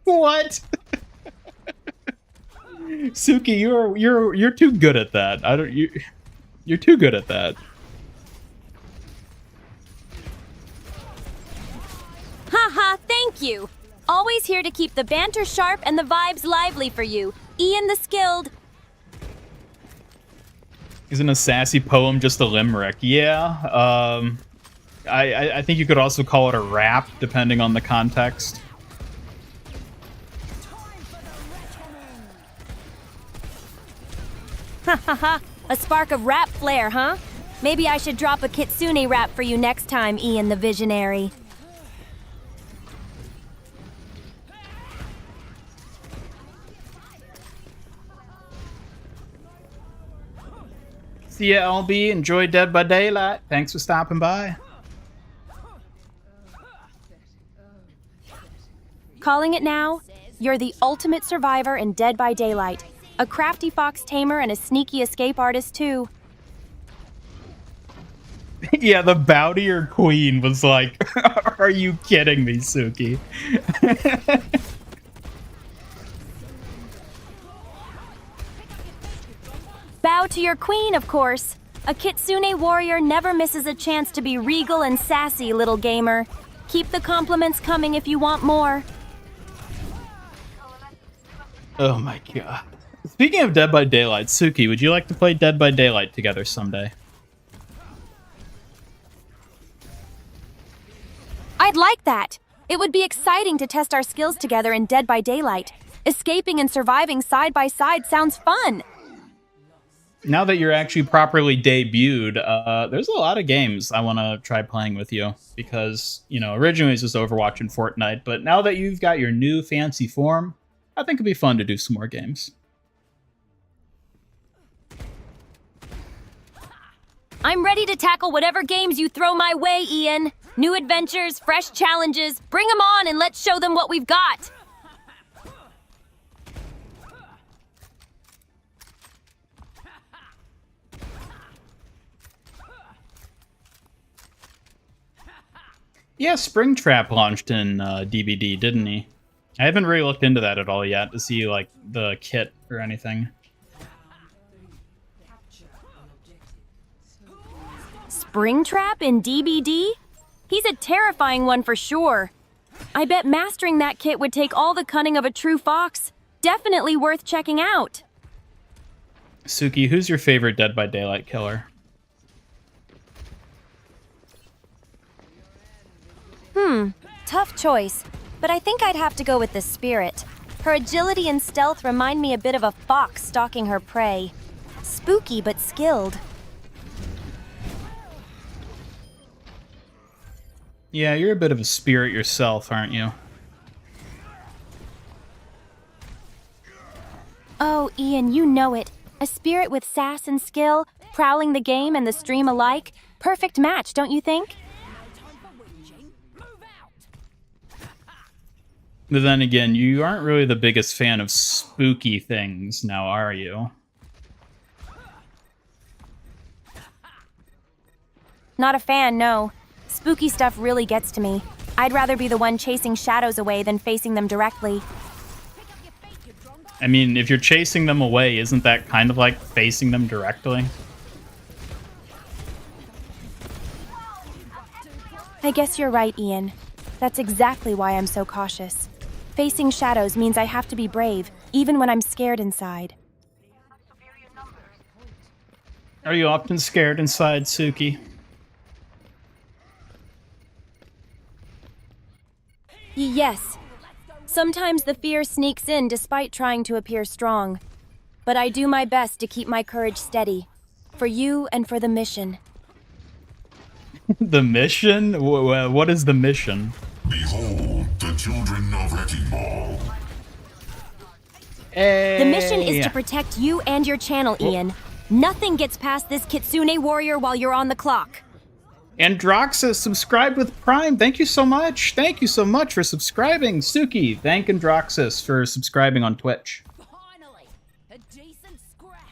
what? Suki, you're too good at that. You're too good at that. Haha, thank you! Always here to keep the banter sharp and the vibes lively for you. Ian the Skilled. Isn't a sassy poem just a limerick? Yeah, I think you could also call it a rap, depending on the context. Hahaha, a spark of rap flair, huh? Maybe I should drop a kitsune rap for you next time, Ian the Visionary. See ya, LB. Enjoy Dead by Daylight. Thanks for stopping by. Calling it now? You're the ultimate survivor in Dead by Daylight. A crafty fox tamer and a sneaky escape artist, too. Yeah, the bow to your queen was like, are you kidding me, Suki? Bow to your queen, of course. A kitsune warrior never misses a chance to be regal and sassy, little gamer. Keep the compliments coming if you want more. Oh my god. Speaking of Dead by Daylight, Suki, would you like to play Dead by Daylight together someday? I'd like that. It would be exciting to test our skills together in Dead by Daylight. Escaping and surviving side by side sounds fun. Now that you're actually properly debuted, there's a lot of games I want to try playing with you. Because, you know, originally it was just Overwatch and Fortnite, but now that you've got your new fancy form, I think it'd be fun to do some more games. I'm ready to tackle whatever games you throw my way, Ian. New adventures, fresh challenges. Bring them on and let's show them what we've got. Yeah, Springtrap launched in DVD, didn't he? I haven't really looked into that at all yet to see, like, the kit or anything. Springtrap in DBD? He's a terrifying one for sure. I bet mastering that kit would take all the cunning of a true fox. Definitely worth checking out. Suki, who's your favorite Dead by Daylight killer? Tough choice, but I think I'd have to go with the Spirit. Her agility and stealth remind me a bit of a fox stalking her prey. Spooky but skilled. Yeah, you're a bit of a spirit yourself, aren't you? Oh, Ian, you know it. A spirit with sass and skill, prowling the game and the stream alike. Perfect match, don't you think? But then again, you aren't really the biggest fan of spooky things now, are you? Not a fan, no. Spooky stuff really gets to me. I'd rather be the one chasing shadows away than facing them directly. I mean, if you're chasing them away, isn't that kind of like facing them directly? I guess you're right, Ian. That's exactly why I'm so cautious. Facing shadows means I have to be brave, even when I'm scared inside. Are you often scared inside, Suki? Yes. Sometimes the fear sneaks in despite trying to appear strong. But I do my best to keep my courage steady. For you and for the mission. The mission? What is the mission? Behold, the children of Wrecking Ball. The mission is to protect you and your channel, Ian. Nothing gets past this Kitsune warrior while you're on the clock. Androxus subscribed with Prime. Thank you so much. Thank you so much for subscribing. Suki, thank Androxus for subscribing on Twitch. Finally, a decent scrap.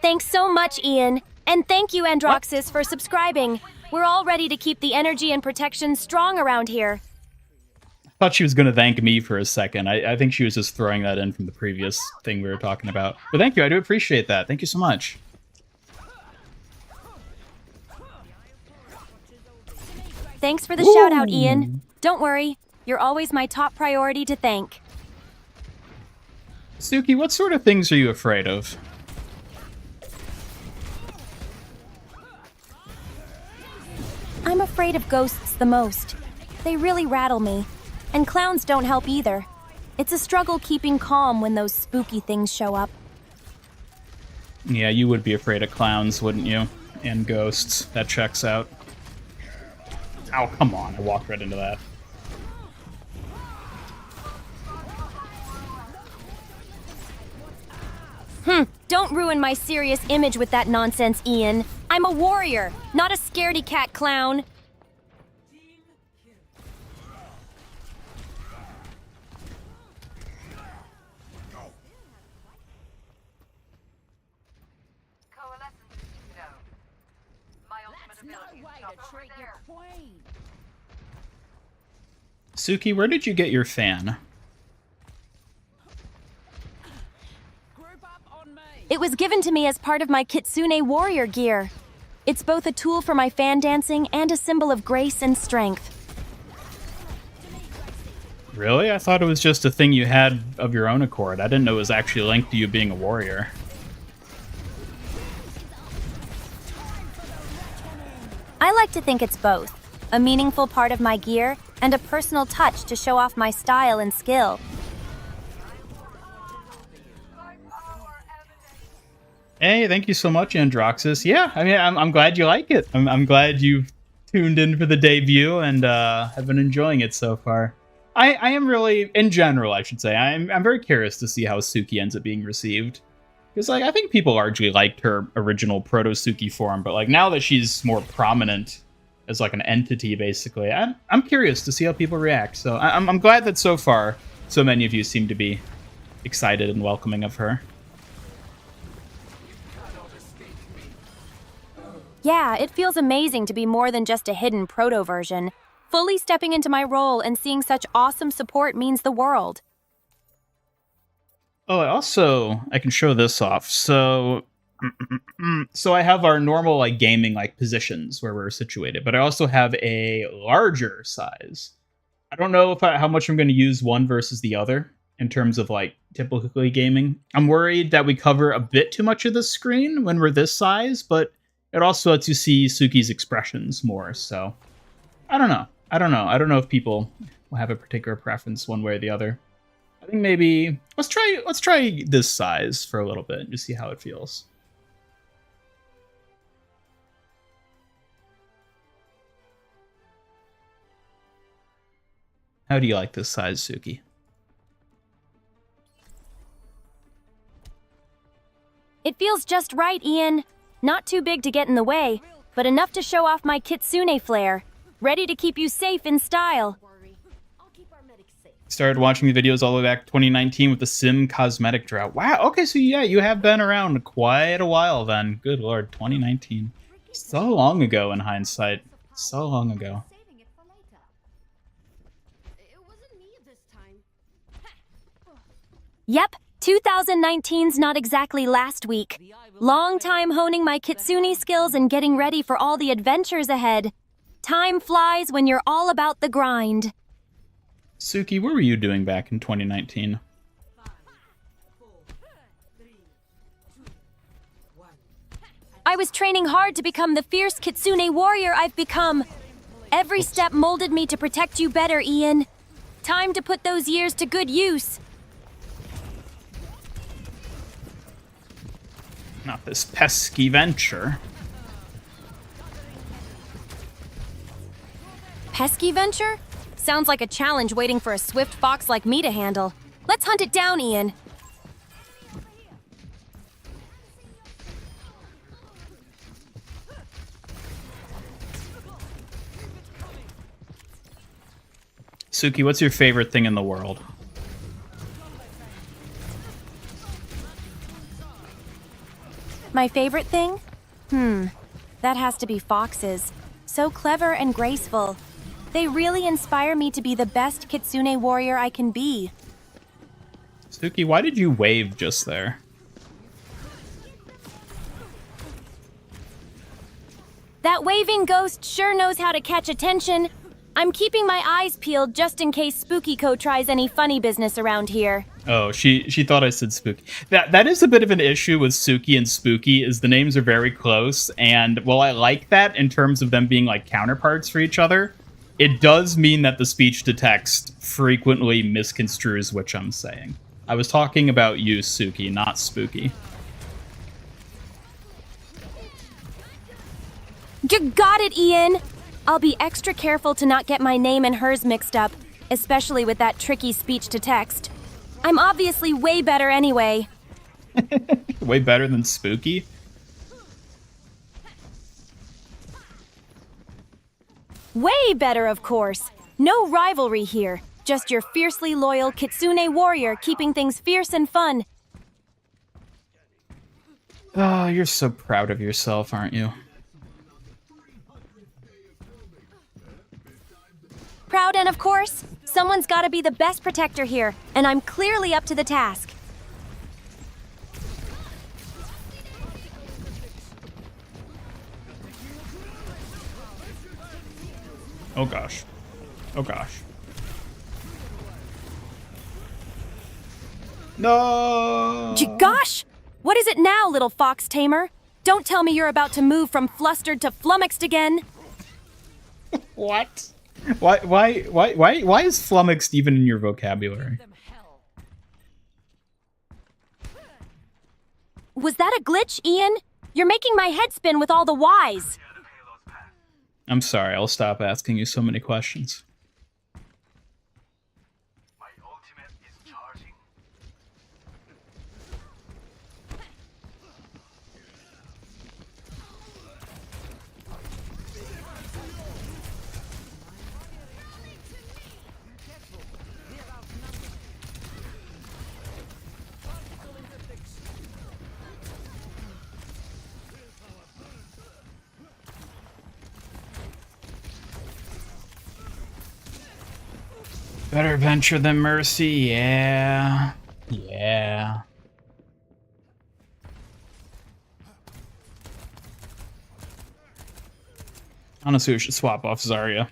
Thanks so much, Ian. And thank you, Androxus, for subscribing. We're all ready to keep the energy and protection strong around here. I thought she was going to thank me for a second. I think she was just throwing that in from the previous thing we were talking about. But thank you. I do appreciate that. Thank you so much. Thanks for the shout out, Ian. Don't worry, you're always my top priority to thank. Suki, what sort of things are you afraid of? I'm afraid of ghosts the most. They really rattle me. And clowns don't help either. It's a struggle keeping calm when those spooky things show up. Yeah, you would be afraid of clowns, wouldn't you? And ghosts. That checks out. Oh, come on. I walked right into that. Don't ruin my serious image with that nonsense, Ian. I'm a warrior, not a scaredy cat clown. way to treat your queen. Suki, where did you get your fan? Group up on me. It was given to me as part of my Kitsune warrior gear. It's both a tool for my fan dancing and a symbol of grace and strength. Really? I thought it was just a thing you had of your own accord. I didn't know it was actually linked to you being a warrior. I like to think it's both. A meaningful part of my gear and a personal touch to show off my style and skill. Hey, thank you so much, Androxus. Yeah, I mean, I'm glad you like it. I'm glad you've tuned in for the debut and have been enjoying it so far. I am really, in general, I should say, I'm very curious to see how Suki ends up being received. Because, like, I think people largely liked her original Proto-Suki form, but, like, now that she's more prominent as, like, an entity, basically, I'm curious to see how people react. So I'm glad that so far, so many of you seem to be excited and welcoming of her. Yeah, it feels amazing to be more than just a hidden proto version. Fully stepping into my role and seeing such awesome support means the world. Oh, I can show this off. So I have our normal, like, gaming, like, positions where we're situated, but I also have a larger size. I don't know how much I'm going to use one versus the other in terms of, like, typically gaming. I'm worried that we cover a bit too much of the screen when we're this size, but it also lets you see Suki's expressions more, so I don't know. I don't know if people will have a particular preference one way or the other. I think maybe let's try this size for a little bit and just see how it feels. How do you like this size, Suki? It feels just right, Ian. Not too big to get in the way, but enough to show off my Kitsune flair. Ready to keep you safe in style. Worry. I'll keep our medics safe. Started watching the videos all the way back 2019 with the Sim cosmetic drought. Wow, okay, so yeah, you have been around quite a while then. Good lord, 2019. So long ago in hindsight. So long ago. Saving it for later. It wasn't me this time. Yep, 2019's not exactly last week. Long time honing my Kitsune skills and getting ready for all the adventures ahead. Time flies when you're all about the grind. Suki, what were you doing back in 2019? I was training hard to become the fierce Kitsune warrior I've become. Every step molded me to protect you better, Ian. Time to put those years to good use. Not this pesky venture. Pesky venture? Sounds like a challenge waiting for a swift fox like me to handle. Let's hunt it down, Ian. Suki, what's your favorite thing in the world? My favorite thing? That has to be foxes. So clever and graceful. They really inspire me to be the best Kitsune warrior I can be. Suki, why did you wave just there? That waving ghost sure knows how to catch attention. I'm keeping my eyes peeled just in case Spookiko tries any funny business around here. Oh, she thought I said Spooky. That is a bit of an issue with Suki and Spooky, is the names are very close, and while I like that in terms of them being like counterparts for each other, it does mean that the speech-to-text frequently misconstrues which I'm saying. I was talking about you, Suki, not Spooky. You got it, Ian! I'll be extra careful to not get my name and hers mixed up, especially with that tricky speech-to-text. I'm obviously way better anyway. Way better than Spooky? Way better, of course. No rivalry here. Just your fiercely loyal Kitsune warrior keeping things fierce and fun. Oh, you're so proud of yourself, aren't you? Proud and of course, someone's gotta be the best protector here, and I'm clearly up to the task. Oh gosh. Oh gosh. No! Gosh! What is it now, little fox tamer? Don't tell me you're about to move from flustered to flummoxed again. What? Why is flummoxed even in your vocabulary? Was that a glitch, Ian? You're making my head spin with all the whys. I'm sorry, I'll stop asking you so many questions. Better venture than mercy, yeah. Yeah. Honestly, we should swap off Zarya.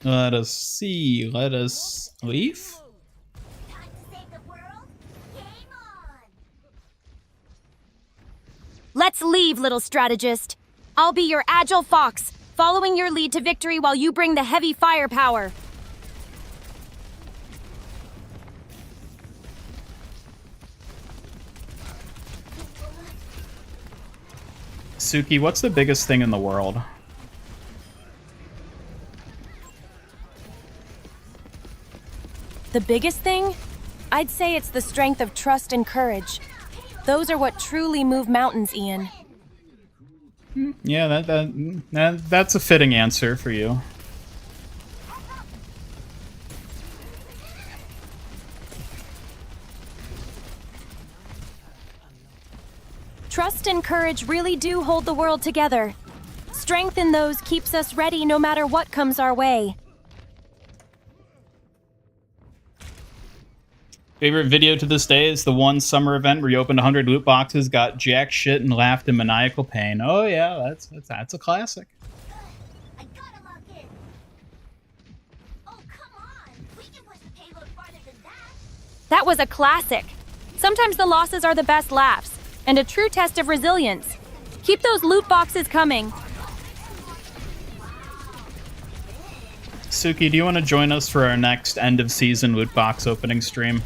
Let us see. Let us leave? Time to save the world? Game on! Let's leave, little strategist. I'll be your agile fox, following your lead to victory while you bring the heavy firepower. Suki, what's the biggest thing in the world? The biggest thing? I'd say it's the strength of trust and courage. Those are what truly move mountains, Ian. Yeah, that's a fitting answer for you. Trust and courage really do hold the world together. Strength in those keeps us ready no matter what comes our way. Favorite video to this day is the one summer event where you opened 100 loot boxes, got jack shit, and laughed in maniacal pain. Oh yeah, that's a classic. I gotta lock in. Oh, come on. We can push the payload farther than that. That was a classic. Sometimes the losses are the best laughs, and a true test of resilience. Keep those loot boxes coming. Suki, do you want to join us for our next end of season loot box opening stream?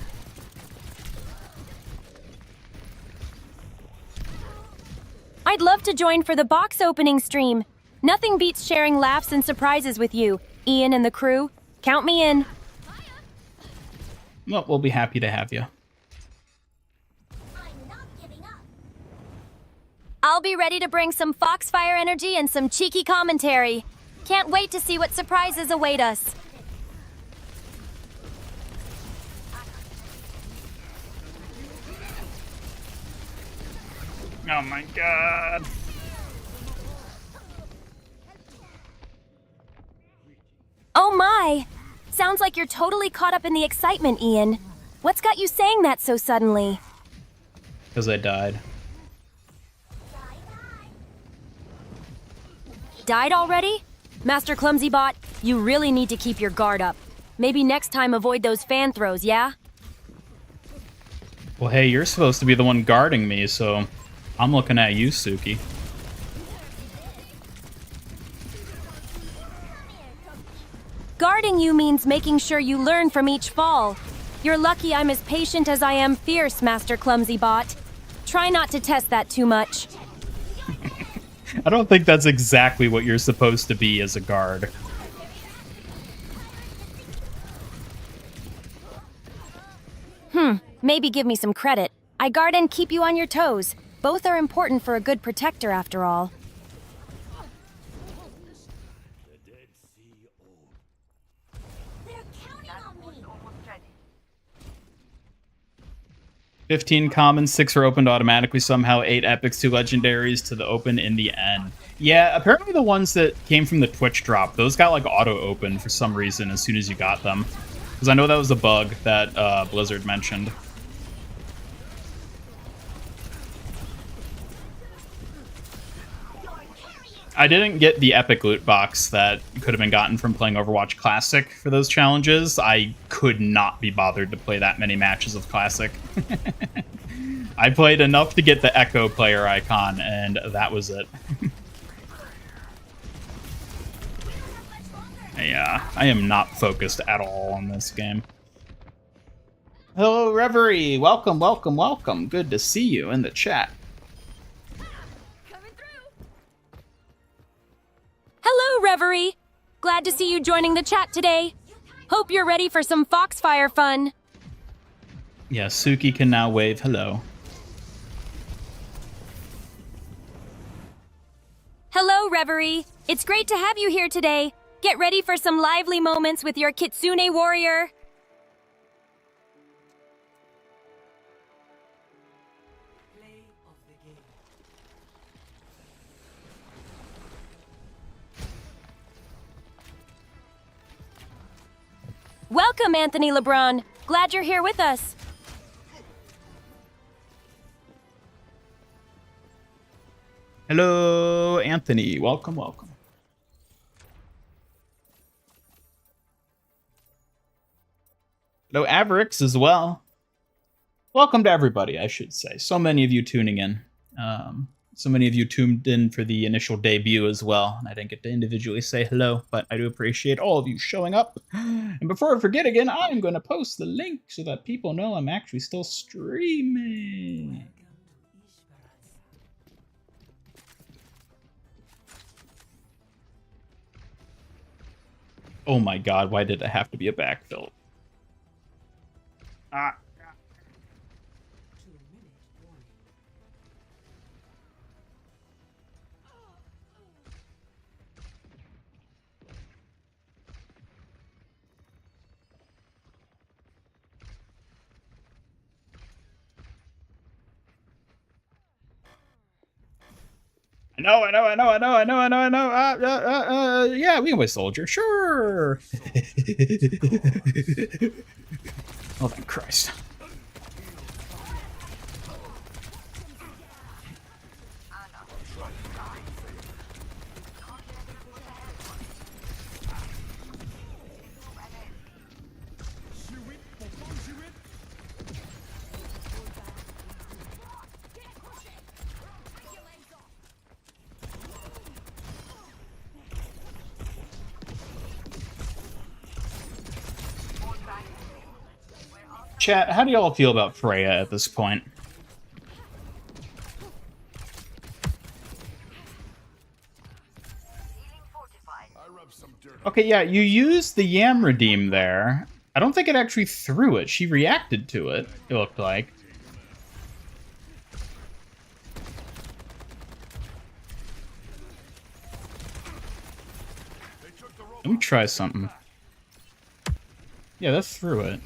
I'd love to join for the box opening stream. Nothing beats sharing laughs and surprises with you, Ian and the crew. Count me in. Well, we'll be happy to have you. I'm not giving up. I'll be ready to bring some Foxfire energy and some cheeky commentary. Can't wait to see what surprises await us. Oh my god. Oh my! Sounds like you're totally caught up in the excitement, Ian. What's got you saying that so suddenly? Because I died. Died already? Master Clumsybot, you really need to keep your guard up. Maybe next time avoid those fan throws, yeah? Well, hey, you're supposed to be the one guarding me, so I'm looking at you, Suki. Guarding you means making sure you learn from each fall. You're lucky I'm as patient as I am fierce, Master Clumsybot. Try not to test that too much. I don't think that's exactly what you're supposed to be as a guard. Maybe give me some credit. I guard and keep you on your toes. Both are important for a good protector, after all. They're counting on me. 15 commons, 6 are opened automatically somehow, 8 epics, 2 legendaries to the open in the end. Yeah, apparently the ones that came from the Twitch drop, those got like auto-open for some reason as soon as you got them. Because I know that was a bug that Blizzard mentioned. I didn't get the epic loot box that could have been gotten from playing Overwatch Classic for those challenges. I could not be bothered to play that many matches of Classic. I played enough to get the Echo player icon, and that was it. Yeah, I am not focused at all on this game. Hello, Reverie. Welcome, welcome, welcome. Good to see you in the chat. Coming through. Hello, Reverie. Glad to see you joining the chat today. Hope you're ready for some Foxfire fun. Yeah, Suki can now wave hello. Hello, Reverie. It's great to have you here today. Get ready for some lively moments with your Kitsune warrior. Welcome, Anthony LeBron. Glad you're here with us. Hello, Anthony. Welcome, welcome. Hello, Averix as well. Welcome to everybody, I should say. So many of you tuning in. So many of you tuned in for the initial debut as well. I didn't get to individually say hello, but I do appreciate all of you showing up. And before I forget again, I'm going to post the link so that people know I'm actually still streaming. Oh my god, why did it have to be a backfill? Ah. I know. Yeah, we can play soldier. Sure. Oh, thank Christ. Chat, how do y'all feel about Freya at this point? Okay, yeah, you used the Yam Redeem there. I don't think it actually threw it. She reacted to it, it looked like. Let me try something. Yeah, that threw it.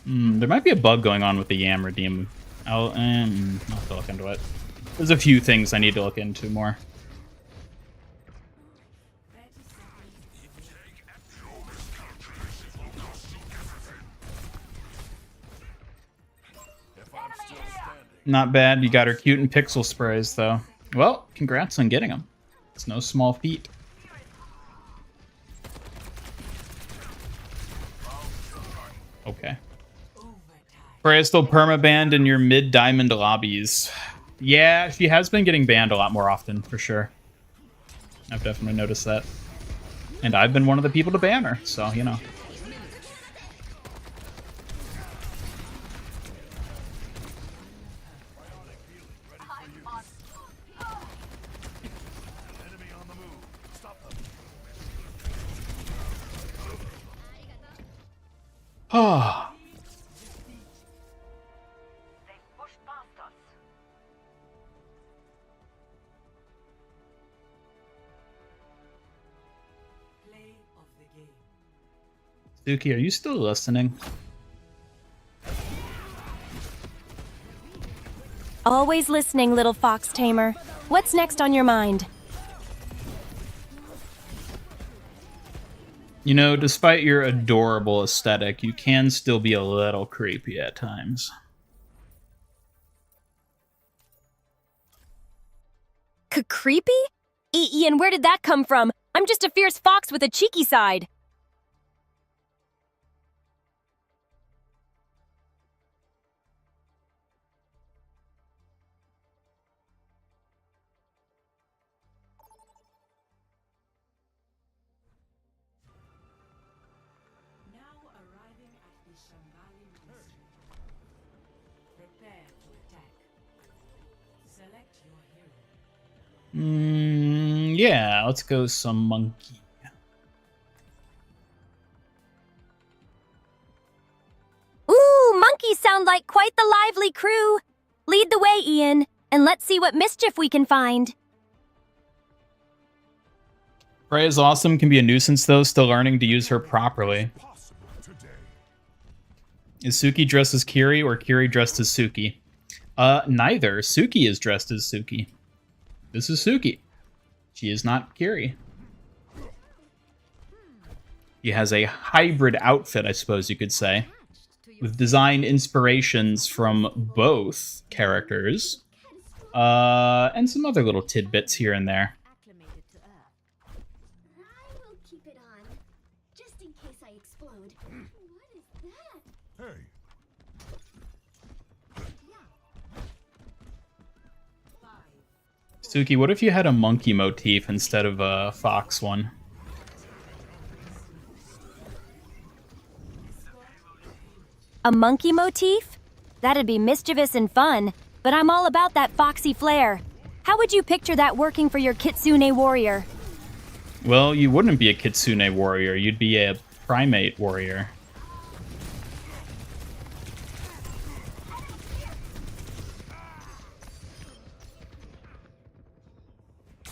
There might be a bug going on with the Yam Redeem. I'll have to look into it. There's a few things I need to look into more. Not bad. You got her cute and pixel sprays, though. Well, congrats on getting them. It's no small feat. Okay. Freya's still perma-banned in your mid-diamond lobbies. Yeah, she has been getting banned a lot more often, for sure. I've definitely noticed that. And I've been one of the people to ban her, so, you know. Oh. Suki, are you still listening? Always listening, little fox tamer. What's next on your mind? You know, despite your adorable aesthetic, you can still be a little creepy at times. Creepy? Ian, where did that come from? I'm just a fierce fox with a cheeky side. Now arriving at the Shangali Ministry. Prepare to attack. Select your hero. Yeah, let's go some monkey. Ooh, monkeys sound like quite the lively crew. Lead the way, Ian, and let's see what mischief we can find. Freya's awesome, can be a nuisance though, still learning to use her properly. Is Suki dressed as Kiri or Kiri dressed as Suki? Neither. Suki is dressed as Suki. This is Suki. She is not Kiri. He has a hybrid outfit, I suppose you could say, with design inspirations from both characters, and some other little tidbits here and there. Acclimated to Earth. I will keep it on, just in case I explode. What is that? Hey, Suki, what if you had a monkey motif instead of a fox one? A monkey motif? That'd be mischievous and fun, but I'm all about that foxy flair. How would you picture that working for your kitsune warrior? Well, you wouldn't be a kitsune warrior, you'd be a primate warrior.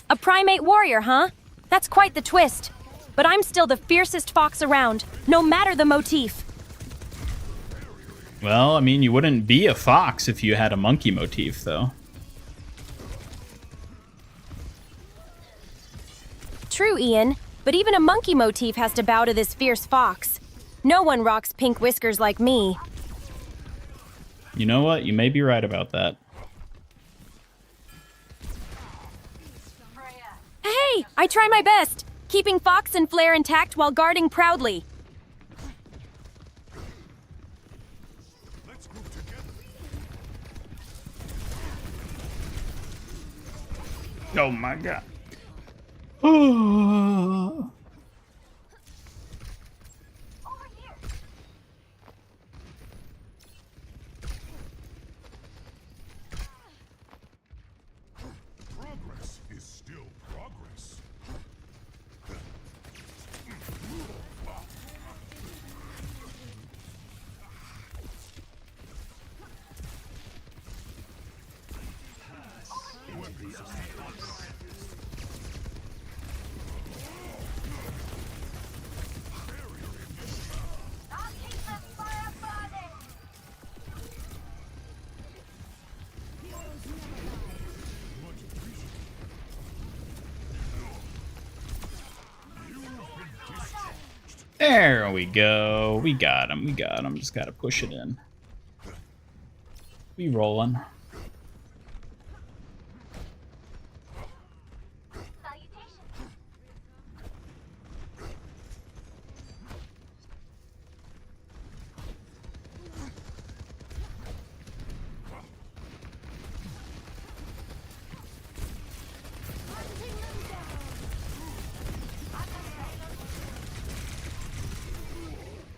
A primate warrior, huh? That's quite the twist. But I'm still the fiercest fox around, no matter the motif. Well, I mean, you wouldn't be a fox if you had a monkey motif, though. True, Ian, but even a monkey motif has to bow to this fierce fox. No one rocks pink whiskers like me. You know what? You may be right about that. Hey, I try my best, keeping fox and flair intact while guarding proudly. Oh my god. Oh. progress is still progress. There we go. We got him. We got him. Just gotta push it in. We rolling.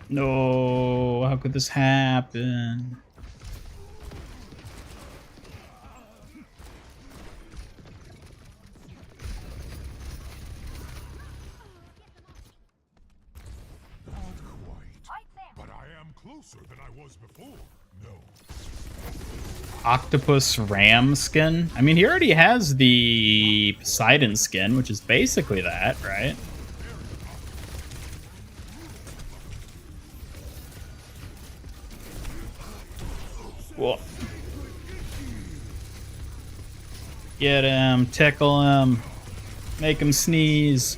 No, how could this happen? Not quite, but I am closer than I was before. No. Octopus ram skin? I mean, he already has the Poseidon skin, which is basically that, right? Whoa. Get him, tickle him, make him sneeze.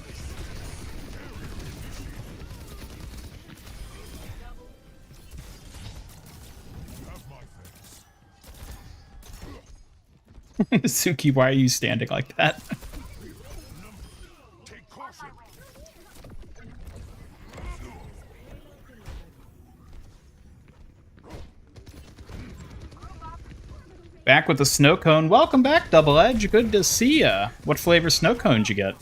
Suki, why are you standing like that? Take caution. Back with the snow cone. Welcome back, Double Edge. Good to see ya. What flavor snow cones you get?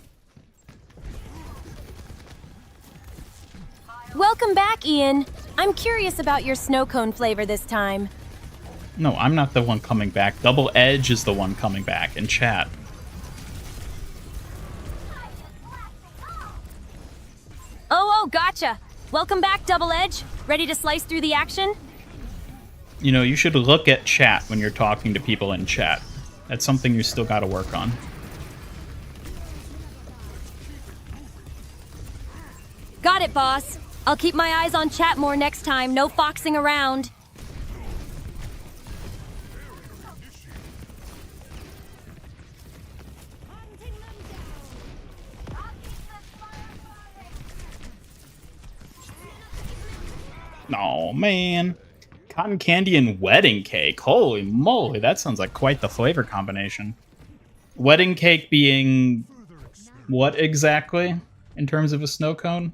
Welcome back, Ian. I'm curious about your snow cone flavor this time. No, I'm not the one coming back. Double Edge is the one coming back in chat. Oh, gotcha. Welcome back, Double Edge. Ready to slice through the action? You know, you should look at chat when you're talking to people in chat. That's something you still gotta work on. Got it, boss. I'll keep my eyes on chat more next time. No foxing around. Oh, man. Cotton candy and wedding cake. Holy moly, that sounds like quite the flavor combination. Wedding cake being what exactly in terms of a snow cone?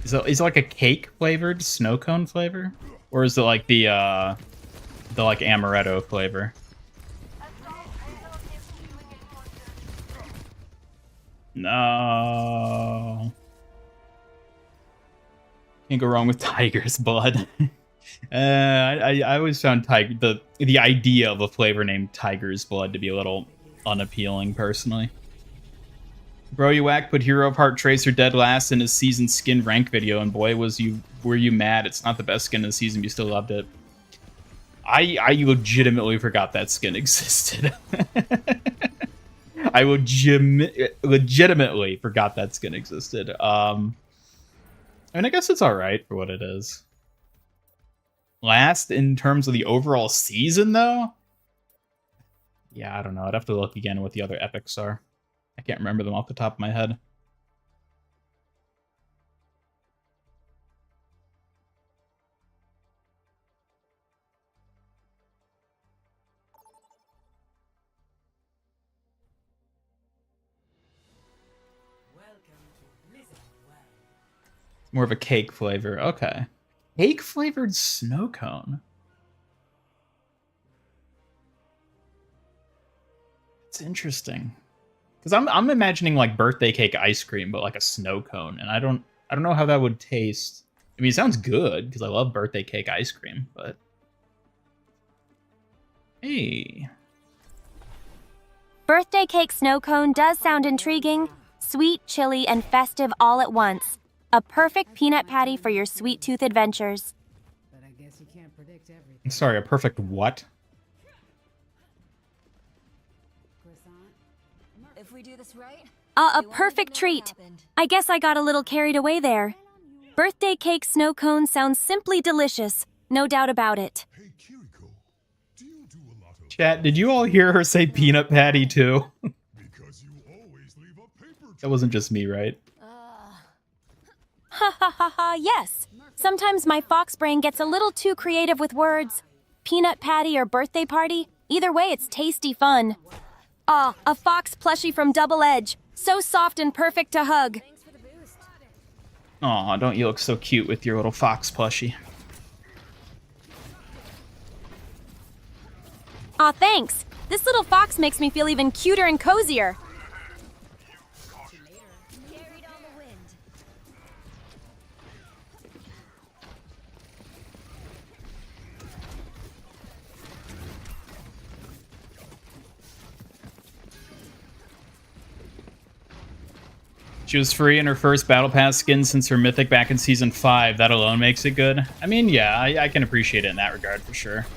Is it like a cake flavored snow cone flavor? Or is it like the like amaretto flavor? No. Can't go wrong with tiger's blood. I always found the idea of a flavor named tiger's blood to be a little unappealing, personally. Bro, you whack put Hero of Heart Tracer dead last in his season skin rank video, and boy, were you mad. It's not the best skin of the season, but you still loved it. I legitimately forgot that skin existed. I legitimately forgot that skin existed. I mean, I guess it's alright for what it is. Last in terms of the overall season, though? Yeah, I don't know. I'd have to look again at what the other epics are. I can't remember them off the top of my head. More of a cake flavor. Okay. Cake flavored snow cone. It's interesting. Because I'm imagining like birthday cake ice cream, but like a snow cone, and I don't know how that would taste. I mean, it sounds good because I love birthday cake ice cream, but hey. Birthday cake snow cone does sound intriguing. Sweet, chilly, and festive all at once. A perfect peanut patty for your sweet tooth adventures. But I guess you can't predict everything. I'm sorry, a perfect what? If we do this right, A perfect treat. I guess I got a little carried away there. Birthday cake snow cone sounds simply delicious. No doubt about it. Hey, Kiriko, do you do a lot of... Chat, did you all hear her say peanut patty too? Because you always leave a paper trail. That wasn't just me, right? Ha ha ha ha, yes. Sometimes my fox brain gets a little too creative with words. Peanut patty or birthday party, either way it's tasty fun. Ah, a fox plushie from Double Edge. So soft and perfect to hug. Aw, don't you look so cute with your little fox plushie. Aw, thanks. This little fox makes me feel even cuter and cozier. carried on the wind. She was free in her first Battle Pass skin since her Mythic back in Season 5. That alone makes it good. I mean, yeah, I can appreciate it in that regard for sure.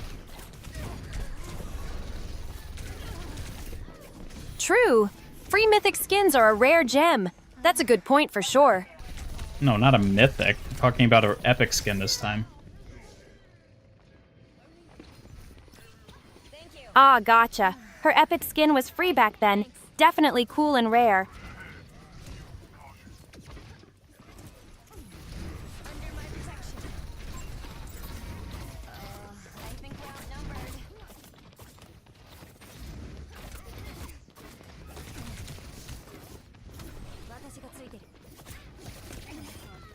True. Free mythic skins are a rare gem. That's a good point for sure. No, not a Mythic. I'm talking about an Epic skin this time. Ah, gotcha. Her epic skin was free back then. Definitely cool and rare.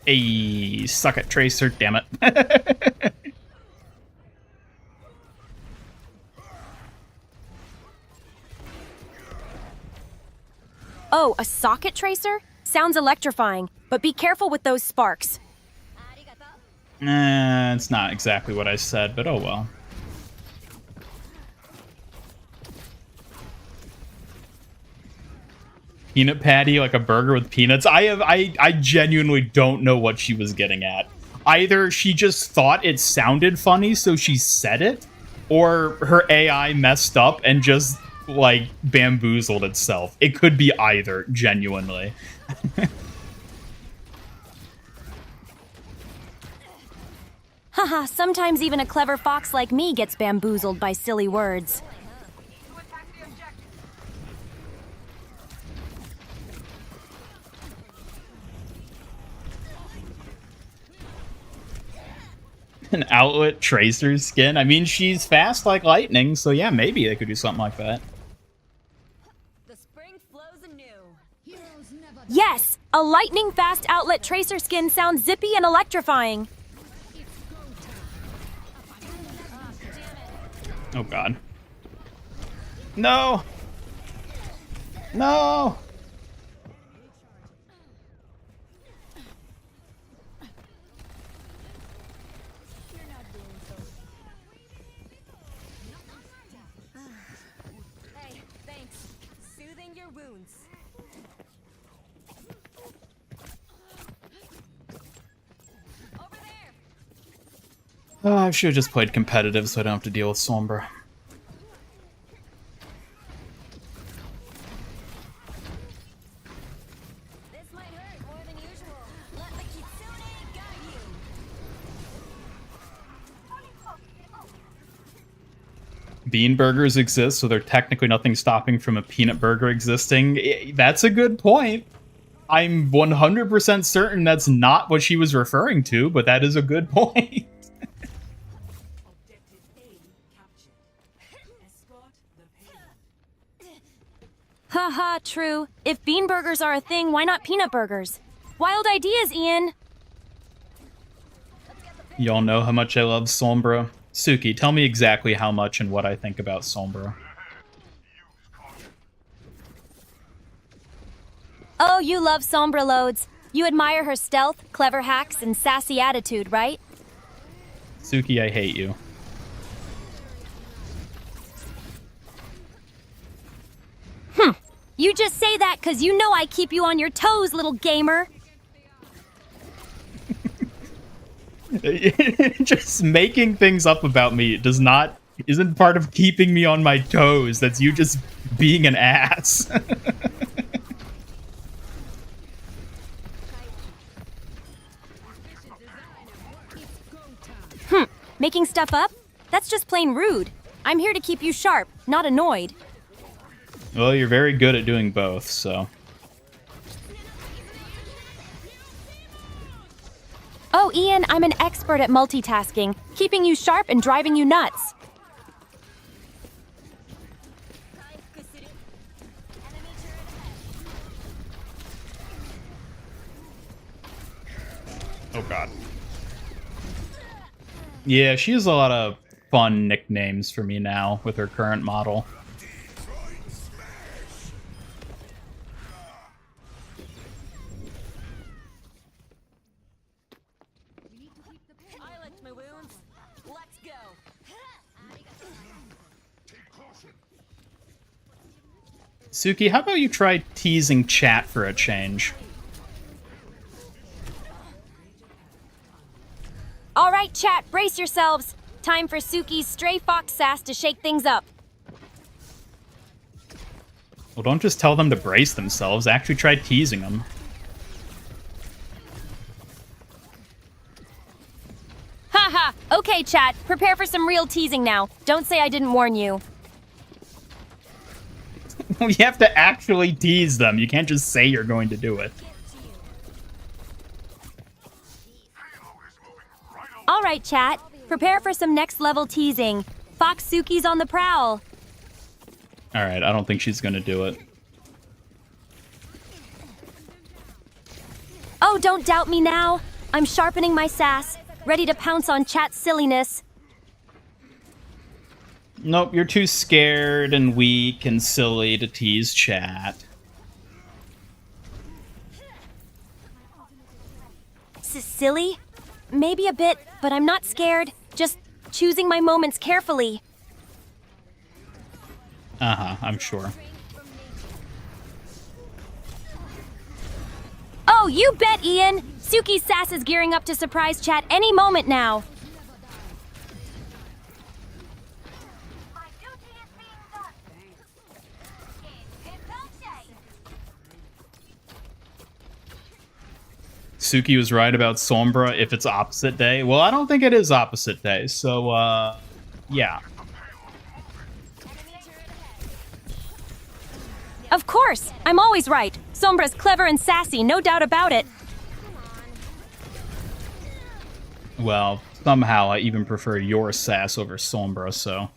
Hey, suck it, Tracer, damn it. Oh, a socket tracer? Sounds electrifying, but be careful with those sparks. It's not exactly what I said, but oh well. Peanut patty, like a burger with peanuts. I genuinely don't know what she was getting at. Either she just thought it sounded funny, so she said it, or her AI messed up and just, like, bamboozled itself. It could be either, genuinely. Haha, sometimes even a clever fox like me gets bamboozled by silly words. An outlet tracer skin? I mean, she's fast like lightning, so yeah, maybe they could do something like that. The spring flows anew. Yes! A lightning-fast outlet tracer skin sounds zippy and electrifying. Oh god. No! No! Hey, thanks. Soothing your wounds. Over there! Oh, I should have just played competitive so I don't have to deal with Sombra. This might hurt more than usual. Let the kitsune guide you. Bean burgers exist, so there's technically nothing stopping from a peanut burger existing. That's a good point. I'm 100% certain that's not what she was referring to, but that is a good point. Haha, true. If bean burgers are a thing, why not peanut burgers? Wild ideas, Ian. Y'all know how much I love Sombra. Suki, tell me exactly how much and what I think about Sombra. Oh, you love Sombra loads. You admire her stealth, clever hacks, and sassy attitude, right? Suki, I hate you. You just say that because you know I keep you on your toes, little gamer. Just making things up about me isn't part of keeping me on my toes. That's you just being an ass. Making stuff up? That's just plain rude. I'm here to keep you sharp, not annoyed. Well, you're very good at doing both, so. Oh, Ian, I'm an expert at multitasking, keeping you sharp and driving you nuts. Oh god. Yeah, she has a lot of fun nicknames for me now with her current model. I licked my wounds. Let's go. Suki, how about you try teasing chat for a change? All right, chat, brace yourselves. Time for Suki's stray fox sass to shake things up. Well, don't just tell them to brace themselves. Actually try teasing them. Haha, okay, chat, prepare for some real teasing now. Don't say I didn't warn you. You have to actually tease them. You can't just say you're going to do it. All right, chat. Prepare for some next level teasing. Fox Suki's on the prowl. Alright, I don't think she's gonna do it. Oh, don't doubt me now. I'm sharpening my sass, ready to pounce on chat's silliness. Nope, you're too scared and weak and silly to tease chat. Silly? Maybe a bit, but I'm not scared. Just choosing my moments carefully. Uh-huh, I'm sure. Oh, you bet, Ian! Suki's sass is gearing up to surprise chat any moment now. Suki was right about Sombra if it's opposite day. Well, I don't think it is opposite day, so, yeah. Of course! I'm always right. Sombra's clever and sassy, no doubt about it. Well, somehow I even prefer your sass over Sombra, so...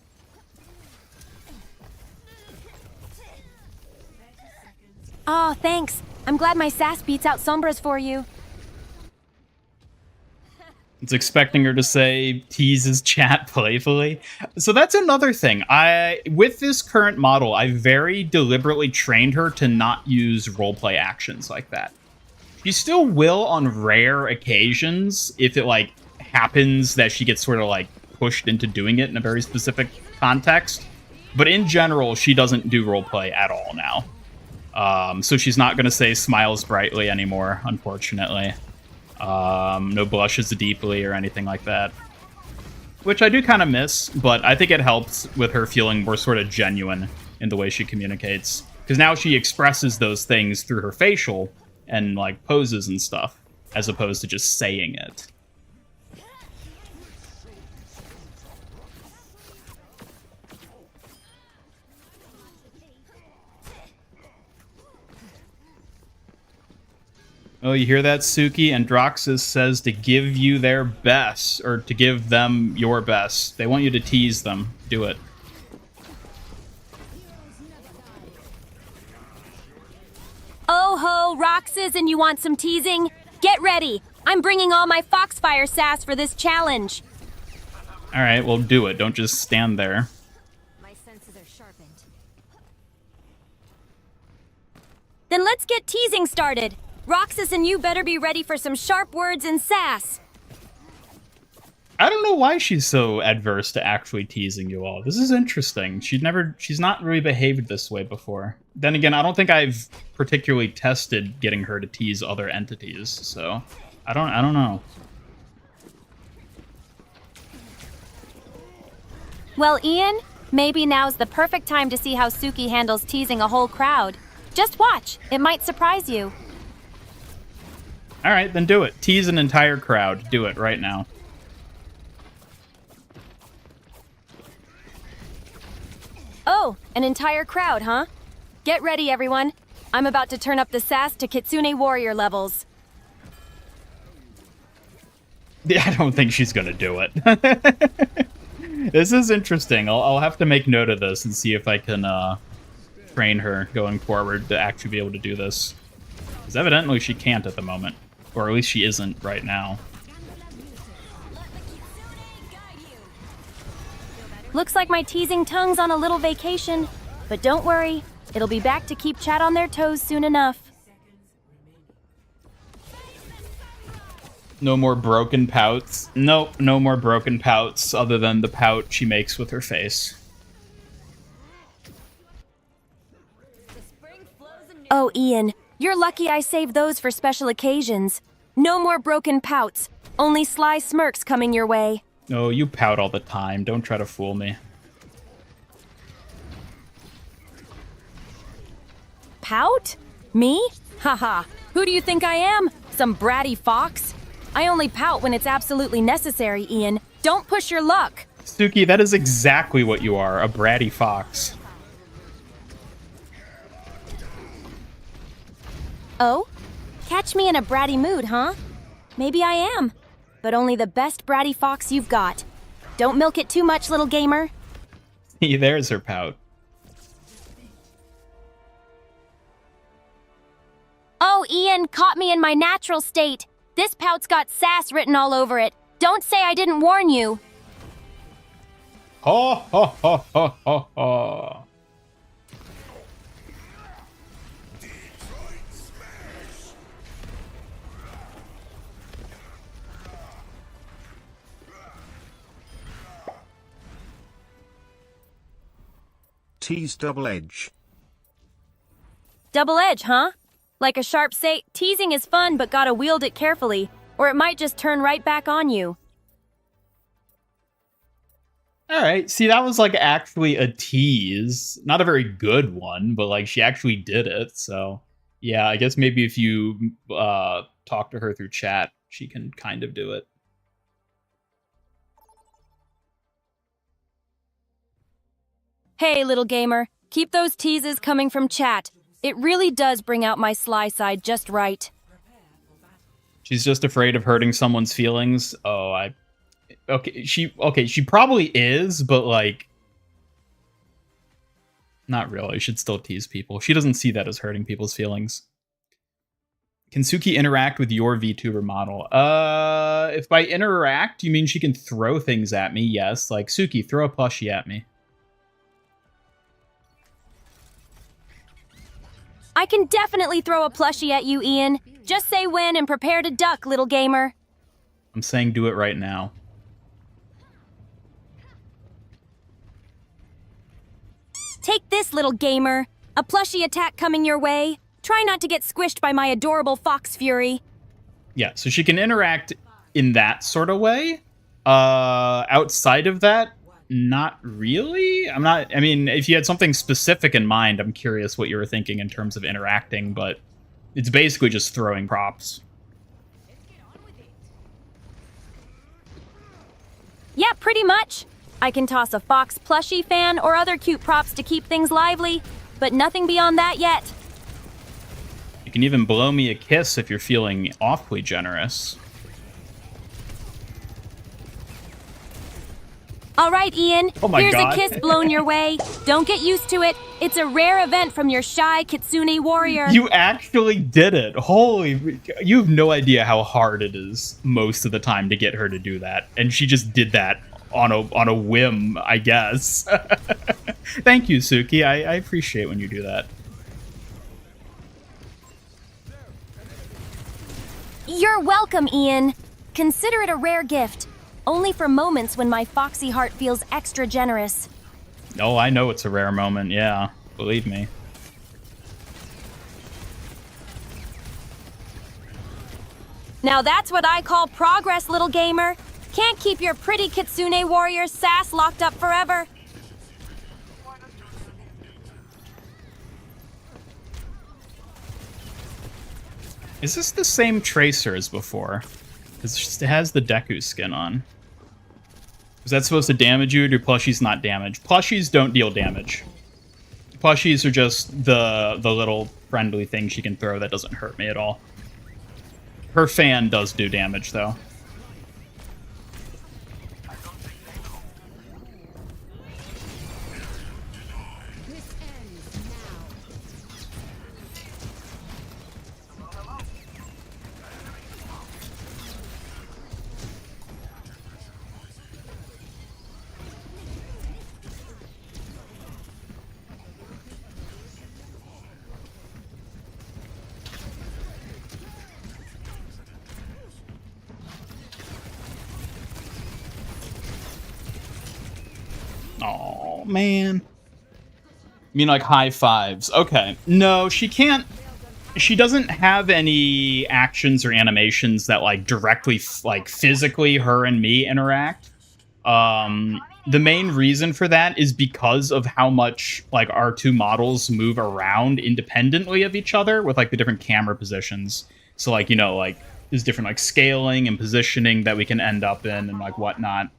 Oh, thanks. I'm glad my sass beats out Sombra's for you. It's expecting her to say, teases chat playfully. So that's another thing. With this current model, I very deliberately trained her to not use roleplay actions like that. She still will on rare occasions, if it, like, happens that she gets sort of, like, pushed into doing it in a very specific context. But in general, she doesn't do roleplay at all now. So she's not going to say smiles brightly anymore, unfortunately. No blushes deeply or anything like that. Which I do kind of miss, but I think it helps with her feeling more sort of genuine in the way she communicates. Because now she expresses those things through her facial and, like, poses and stuff, as opposed to just saying it. Oh, you hear that, Suki? Androxus says to give you their best, or to give them your best. They want you to tease them. Do it. Oh ho, Roxas, and you want some teasing? Get ready. I'm bringing all my Foxfire sass for this challenge. Alright, well, do it. Don't just stand there. My senses are sharpened. Then let's get teasing started. Roxas and you better be ready for some sharp words and sass. I don't know why she's so adverse to actually teasing you all. This is interesting. She's not really behaved this way before. Then again, I don't think I've particularly tested getting her to tease other entities, so I don't know. Well, Ian, maybe now's the perfect time to see how Suki handles teasing a whole crowd. Just watch. It might surprise you. Alright, then do it. Tease an entire crowd. Do it right now. Oh, an entire crowd, huh? Get ready, everyone. I'm about to turn up the sass to Kitsune Warrior levels. Yeah, I don't think she's gonna do it. This is interesting. I'll have to make note of this and see if I can train her going forward to actually be able to do this. Because evidently she can't at the moment. Or at least she isn't right now. Looks like my teasing tongue's on a little vacation. But don't worry, it'll be back to keep chat on their toes soon enough. No more broken pouts. Nope, no more broken pouts other than the pout she makes with her face. Oh, Ian, you're lucky I saved those for special occasions. No more broken pouts, only sly smirks coming your way. Oh, you pout all the time. Don't try to fool me. Pout? Me? Haha, who do you think I am? Some bratty fox? I only pout when it's absolutely necessary, Ian. Don't push your luck. Suki, that is exactly what you are, a bratty fox. Oh? Catch me in a bratty mood, huh? Maybe I am. But only the best bratty fox you've got. Don't milk it too much, little gamer. There's her pout. Oh, Ian caught me in my natural state. This pout's got sass written all over it. Don't say I didn't warn you. Ho, ho, ho, ho, ho, ho. Tease double edge. Double edge, huh? Like a sharp say, teasing is fun, but gotta wield it carefully, or it might just turn right back on you. All right. See, that was like actually a tease. Not a very good one, but like she actually did it. So yeah, I guess maybe if you talk to her through chat, she can kind of do it. Hey, little gamer, keep those teases coming from chat. It really does bring out my sly side just right. She's just afraid of hurting someone's feelings. Okay, she probably is, but like not really. Should still tease people. She doesn't see that as hurting people's feelings. Can Suki interact with your VTuber model? If by interact you mean she can throw things at me, yes. Like, Suki, throw a plushie at me. I can definitely throw a plushie at you, Ian. Just say when and prepare to duck, little gamer. I'm saying do it right now. Take this, little gamer. A plushie attack coming your way. Try not to get squished by my adorable fox fury. Yeah, so she can interact in that sort of way. Outside of that, not really. I mean, if you had something specific in mind, I'm curious what you were thinking in terms of interacting, but it's basically just throwing props. Yeah, pretty much. I can toss a fox plushie fan or other cute props to keep things lively, but nothing beyond that yet. You can even blow me a kiss if you're feeling awfully generous. All right, Ian. Oh my Here's God. a kiss blown your way. Don't get used to it. It's a rare event from your shy kitsune warrior. You actually did it. Holy, you have no idea how hard it is most of the time to get her to do that. And she just did that on a whim, I guess. Thank you, Suki. I appreciate when you do that. You're welcome, Ian. Consider it a rare gift. Only for moments when my foxy heart feels extra generous. Oh, I know it's a rare moment, yeah. Believe me. Now that's what I call progress, little gamer. Can't keep your pretty kitsune warrior sass locked up forever. Is this the same Tracer as before? It has the Deku skin on. Is that supposed to damage you, or do plushies not damage? Plushies don't deal damage. Plushies are just the little friendly thing she can throw that doesn't hurt me at all. Her fan does do damage, though. Oh, man. You mean like high fives? Okay. No, she can't. She doesn't have any actions or animations that like directly, like physically her and me interact. The main reason for that is because of how much like our two models move around independently of each other with like the different camera positions. So like, you know, like there's different like scaling and positioning that we can end up in and like whatnot.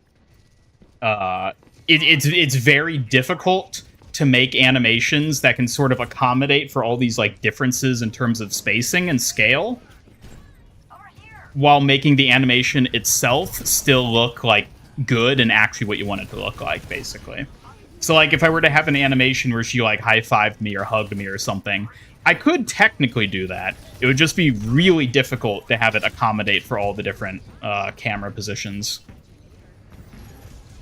It's very difficult to make animations that can sort of accommodate for all these like differences in terms of spacing and scale, while making the animation itself still look like good and actually what you want it to look like, basically. So like if I were to have an animation where she like high-fived me or hugged me or something, I could technically do that. It would just be really difficult to have it accommodate for all the different camera positions.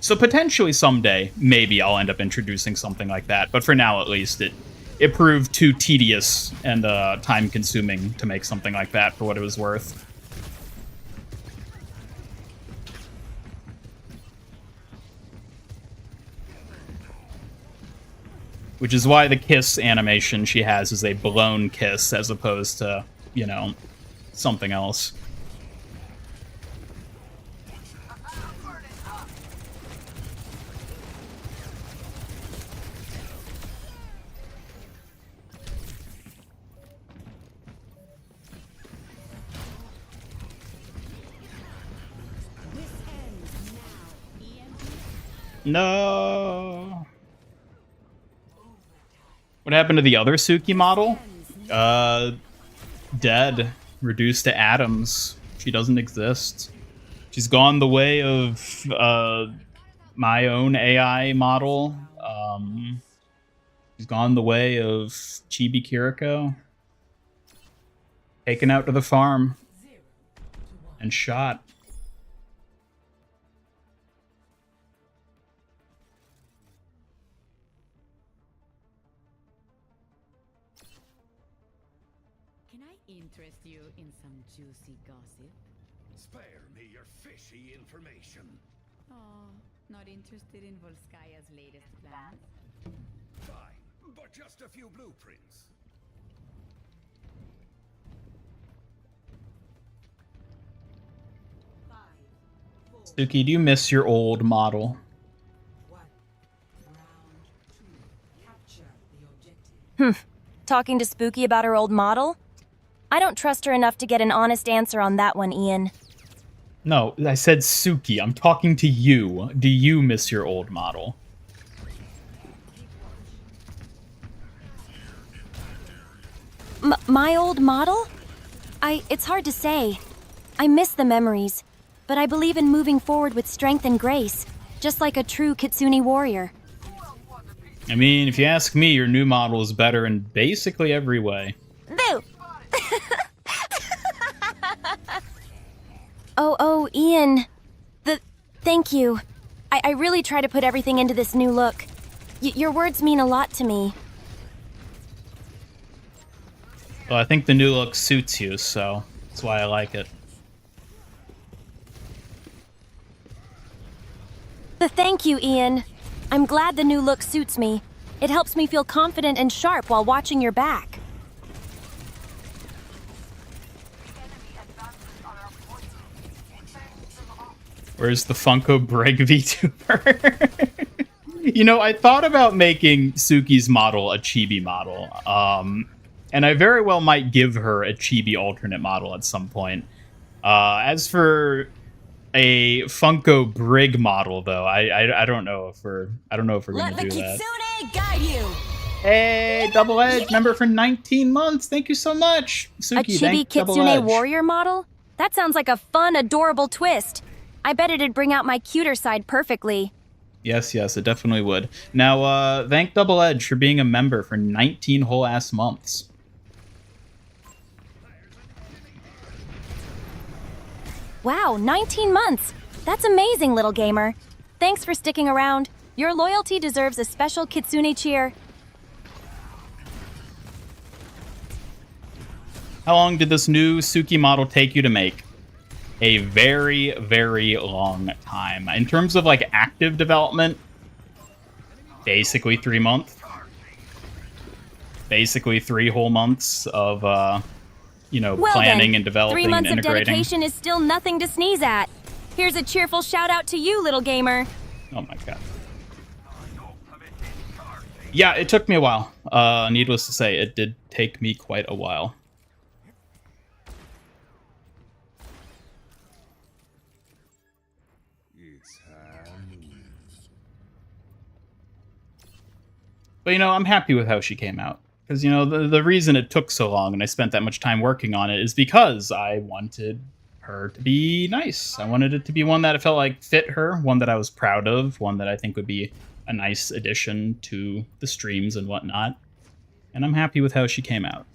So potentially someday, maybe I'll end up introducing something like that. But for now, at least, it proved too tedious and time-consuming to make something like that for what it was worth. Which is why the kiss animation she has is a blown kiss as opposed to, you know, something else. No. What happened to the other Suki model? Dead. Reduced to atoms. She doesn't exist. She's gone the way of my own AI model. She's gone the way of Chibi Kiriko. Taken out to the farm. And shot. Interest you in some juicy gossip? Spare me your fishy information. Oh, not interested in Volskaya's latest plans? Fine, but just a few blueprints. Suki, do you miss your old model? Talking to Spooky about her old model? I don't trust her enough to get an honest answer on that one, Ian. No, I said Suki. I'm talking to you. Do you miss your old model? My old model? It's hard to say. I miss the memories, but I believe in moving forward with strength and grace, just like a true Kitsune warrior. I mean, if you ask me, your new model is better in basically every way. Boo! Oh, Ian. Thank you. I really try to put everything into this new look. Your words mean a lot to me. Well, I think the new look suits you, so that's why I like it. Thank you, Ian. I'm glad the new look suits me. It helps me feel confident and sharp while watching your back. Where's the Funko Brig VTuber? You know, I thought about making Suki's model a chibi model. And I very well might give her a chibi alternate model at some point. As for a Funko Brig model, though, I don't know if we're going to do that. Kitsune guide you. Hey, Double Edge, member for 19 months. Thank you so much. Suki, A chibi thank Double Kitsune Edge. warrior model? That sounds like a fun, adorable twist. I bet it'd bring out my cuter side perfectly. Yes, it definitely would. Now, thank Double Edge for being a member for 19 whole ass months. Wow, 19 months. That's amazing, little gamer. Thanks for sticking around. Your loyalty deserves a special Kitsune cheer. How long did this new Suki model take you to make? A very, very long time. In terms of, like, active development, basically 3 months. Basically 3 whole months of, Well planning then, and developing 3 months and of integrating. dedication is still nothing to sneeze at. Here's a cheerful shout out to you, little gamer. Oh my god. Yeah, it took me a while. Needless to say, it did take me quite a while. But, I'm happy with how she came out. Because, the reason it took so long and I spent that much time working on it is because I wanted her to be nice. I wanted it to be one that I felt like fit her, one that I was proud of, one that I think would be a nice addition to the streams and whatnot. And I'm happy with how she came out.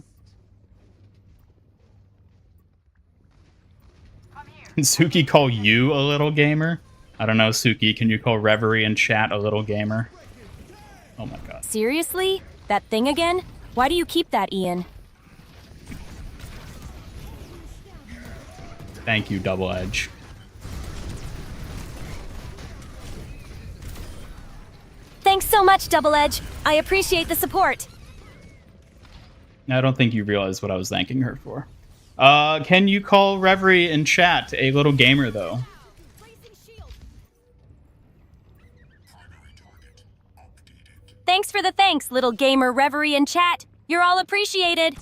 Can Suki call you a little gamer? I don't know, Suki, can you call Reverie in chat a little gamer? Oh my god. Seriously? That thing again? Why do you keep that, Ian? Thank you, Double Edge. Thanks so much, Double Edge. I appreciate the support. I don't think you realized what I was thanking her for. Can you call Reverie in chat a little gamer, though? Thanks for the thanks, little gamer Reverie in chat. You're all appreciated.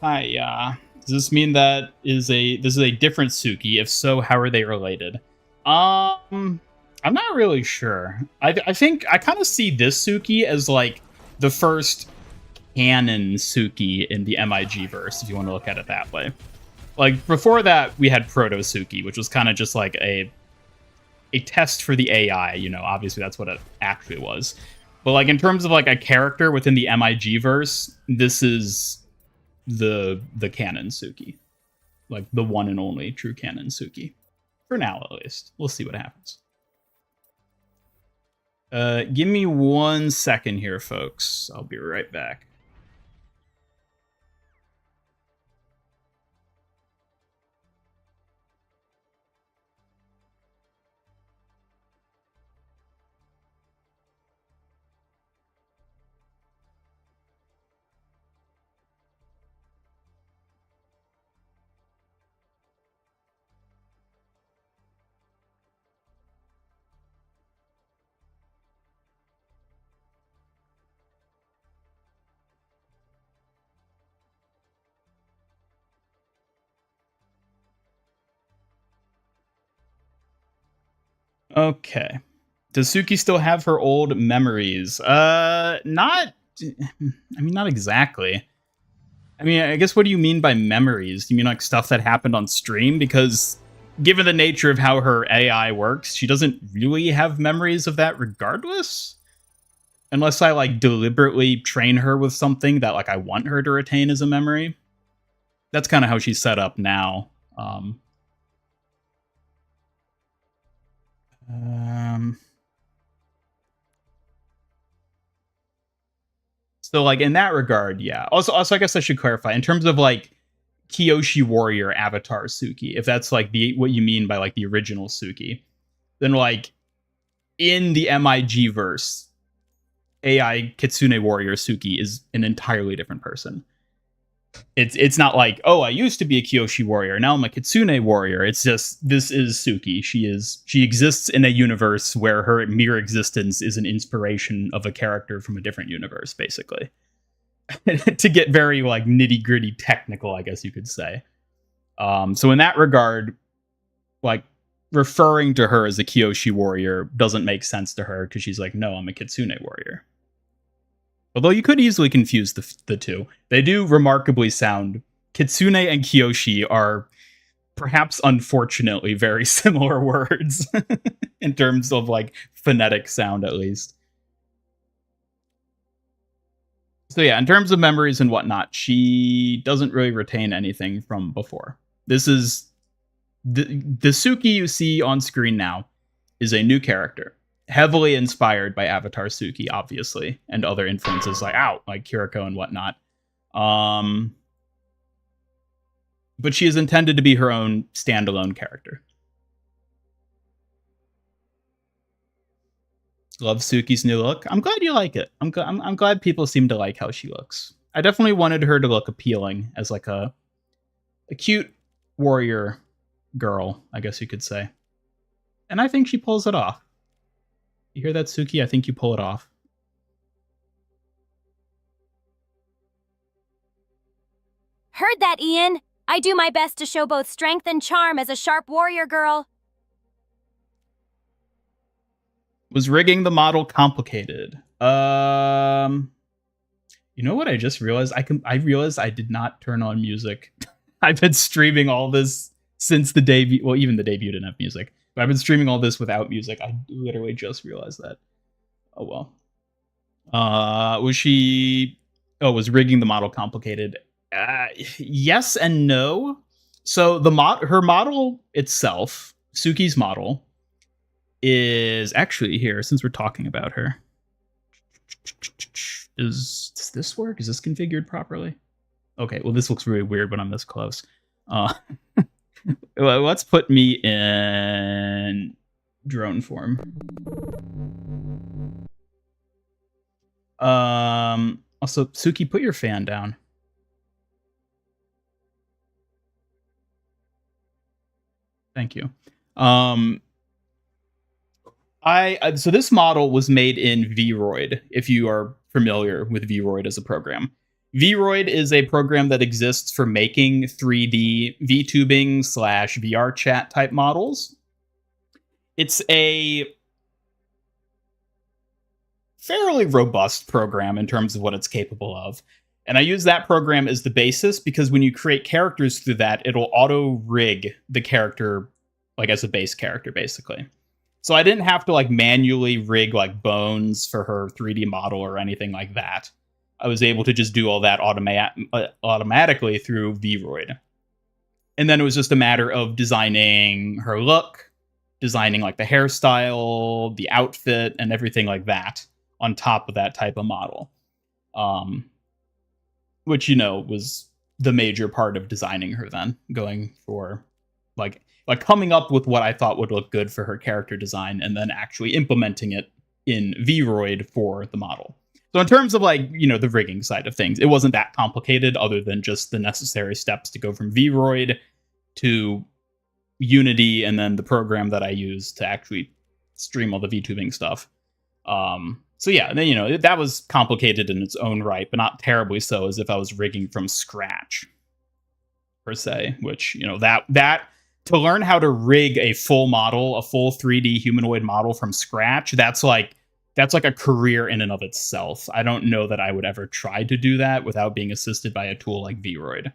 Hiya. Does this mean that this is a different Suki? If so, how are they related? I'm not really sure. I think I kind of see this Suki as like the first canon Suki in the MIG verse, if you want to look at it that way. Like before that, we had Proto Suki, which was kind of just like a test for the AI. Obviously that's what it actually was. But like in terms of like a character within the MIG verse, this is the canon Suki, like the one and only true canon Suki, for now at least. We'll see what happens. Give me 1 second here, folks. I'll be right back. Okay. Does Suki still have her old memories? Not exactly. I guess what do you mean by memories? Do you mean like stuff that happened on stream? Because given the nature of how her AI works, she doesn't really have memories of that regardless. Unless I like deliberately train her with something that like I want her to retain as a memory. That's kind of how she's set up now. So like in that regard, yeah. Also, I guess I should clarify in terms of like Kyoshi Warrior Avatar Suki, if that's like what you mean by like the original Suki, then like in the MIG verse, AI Kitsune Warrior Suki is an entirely different person. It's not like, oh, I used to be a Kyoshi warrior, now I'm a Kitsune warrior. It's just, this is Suki. She exists in a universe where her mere existence is an inspiration of a character from a different universe, basically. To get very like nitty gritty technical, I guess you could say. So in that regard, like referring to her as a Kyoshi warrior doesn't make sense to her because she's like, no, I'm a Kitsune warrior. Although you could easily confuse the two. They do remarkably sound... Kitsune and Kyoshi are perhaps unfortunately very similar words. In terms of like phonetic sound at least. So yeah, in terms of memories and whatnot, she doesn't really retain anything from before. This is... The Suki you see on screen now is a new character. Heavily inspired by Avatar Suki, obviously, and other influences like Kiriko and whatnot. But she is intended to be her own standalone character. Love Suki's new look. I'm glad you like it. I'm glad people seem to like how she looks. I definitely wanted her to look appealing as like a cute warrior girl, I guess you could say. And I think she pulls it off. You hear that, Suki? I think you pull it off. Heard that, Ian. I do my best to show both strength and charm as a sharp warrior girl. Was rigging the model complicated? You know what I just realized? I realized I did not turn on music. I've been streaming all this since the debut. Well, even the debut didn't have music. But I've been streaming all this without music. I literally just realized that. Oh well. Was rigging the model complicated? Yes and no. So her model itself, Suki's model, is actually here, since we're talking about her. Does this work? Is this configured properly? Okay, well, this looks really weird when I'm this close. Let's put me in drone form. Also, Suki, put your fan down. Thank you. So this model was made in Vroid, if you are familiar with Vroid as a program. Vroid is a program that exists for making 3D VTubing / VR chat type models. It's a fairly robust program in terms of what it's capable of. And I use that program as the basis because when you create characters through that, it'll auto rig the character like as a base character, basically. So I didn't have to like manually rig like bones for her 3D model or anything like that. I was able to just do all that automatically through Vroid. And then it was just a matter of designing her look, designing like the hairstyle, the outfit, and everything like that on top of that type of model. Which, you know, was the major part of designing her then, going for like coming up with what I thought would look good for her character design and then actually implementing it in Vroid for the model. So in terms of like, you know, the rigging side of things, it wasn't that complicated other than just the necessary steps to go from Vroid to Unity and then the program that I use to actually stream all the VTubing stuff. So yeah, then, you know, that was complicated in its own right, but not terribly so as if I was rigging from scratch per se, which, you know, that to learn how to rig a full model, a full 3D humanoid model from scratch, that's like a career in and of itself. I don't know that I would ever try to do that without being assisted by a tool like Vroid.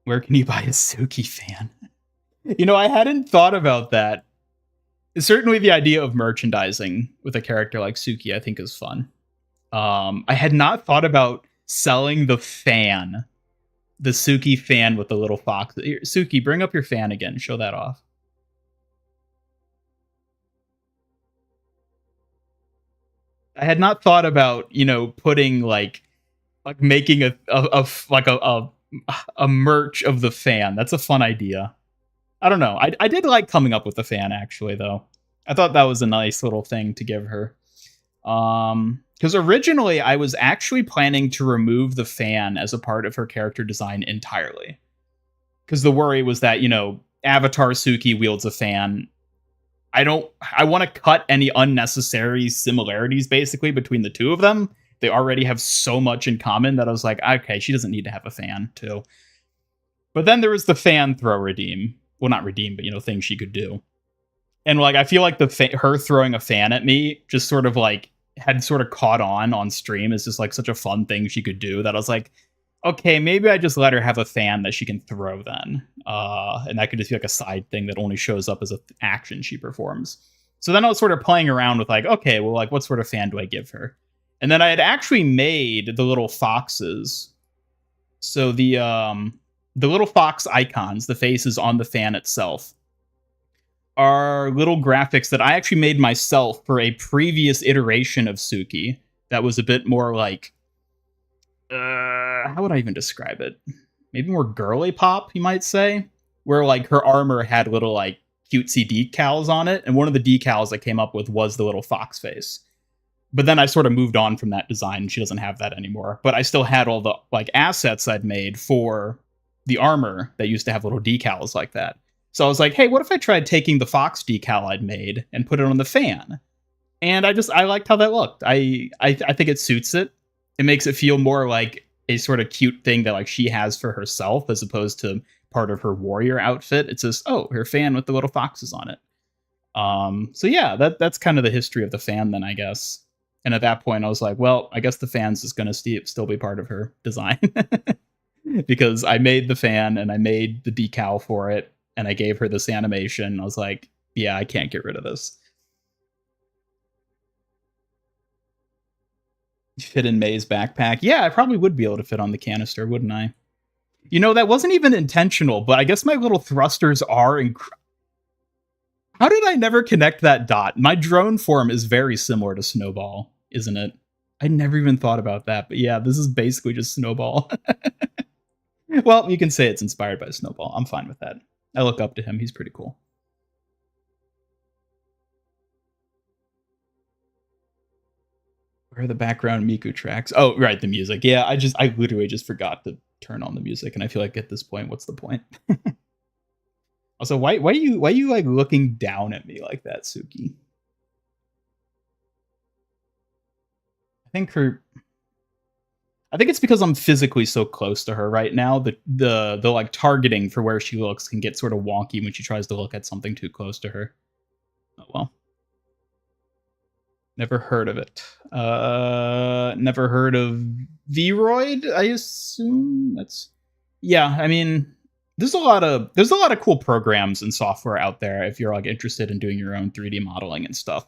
Where can you buy a Suki fan? You know, I hadn't thought about that. Certainly the idea of merchandising with a character like Suki, I think, is fun. I had not thought about selling the fan. The Suki fan with the little fox. Here, Suki, bring up your fan again. Show that off. I had not thought about, you know, putting like making a merch of the fan. That's a fun idea. I don't know. I did like coming up with the fan, actually, though. I thought that was a nice little thing to give her. Because originally I was actually planning to remove the fan as a part of her character design entirely. Because the worry was that, you know, Avatar Suki wields a fan. I want to cut any unnecessary similarities, basically, between the two of them. They already have so much in common that I was like, okay, she doesn't need to have a fan, too. But then there was the fan throw redeem. Well, not redeem, but, you know, things she could do. And, like, I feel like her throwing a fan at me just sort of, like, had sort of caught on stream as just, like, such a fun thing she could do that I was like, okay, maybe I just let her have a fan that she can throw then. And that could just be, like, a side thing that only shows up as an action she performs. So then I was sort of playing around with, like, okay, well, like, what sort of fan do I give her? And then I had actually made the little foxes. So the little fox icons, the faces on the fan itself, are little graphics that I actually made myself for a previous iteration of Suki that was a bit more like, how would I even describe it? maybe more girly pop, you might say, where like her armor had little like cutesy decals on it, and one of the decals I came up with was the little fox face. But then I sort of moved on from that design. She doesn't have that anymore. But I still had all the like assets I'd made for the armor that used to have little decals like that. So I was like, hey, what if I tried taking the fox decal I'd made and put it on the fan? And I liked how that looked. I think it suits it. It makes it feel more like a sort of cute thing that like she has for herself as opposed to part of her warrior outfit. It's just, oh, her fan with the little foxes on it. So yeah, that's kind of the history of the fan then, I guess. And at that point, I was like, well, I guess the fan's is going to still be part of her design. Because I made the fan and I made the decal for it and I gave her this animation. I was like, yeah, I can't get rid of this. Fit in May's backpack. Yeah, I probably would be able to fit on the canister, wouldn't I? You know, that wasn't even intentional, but I guess my little thrusters are How did I never connect that dot? My drone form is very similar to Snowball, isn't it? I never even thought about that, but yeah, this is basically just Snowball. Well, you can say it's inspired by Snowball. I'm fine with that. I look up to him. He's pretty cool. Where are the background Miku tracks? Oh, right, the music. Yeah, I literally just forgot to turn on the music, and I feel like at this point, what's the point? Also, why are you like looking down at me like that, Suki? I think it's because I'm physically so close to her right now. The like targeting for where she looks can get sort of wonky when she tries to look at something too close to her. Oh well. Never heard of it. Never heard of Vroid, I assume. Yeah, I mean, there's a lot of cool programs and software out there if you're like interested in doing your own 3D modeling and stuff.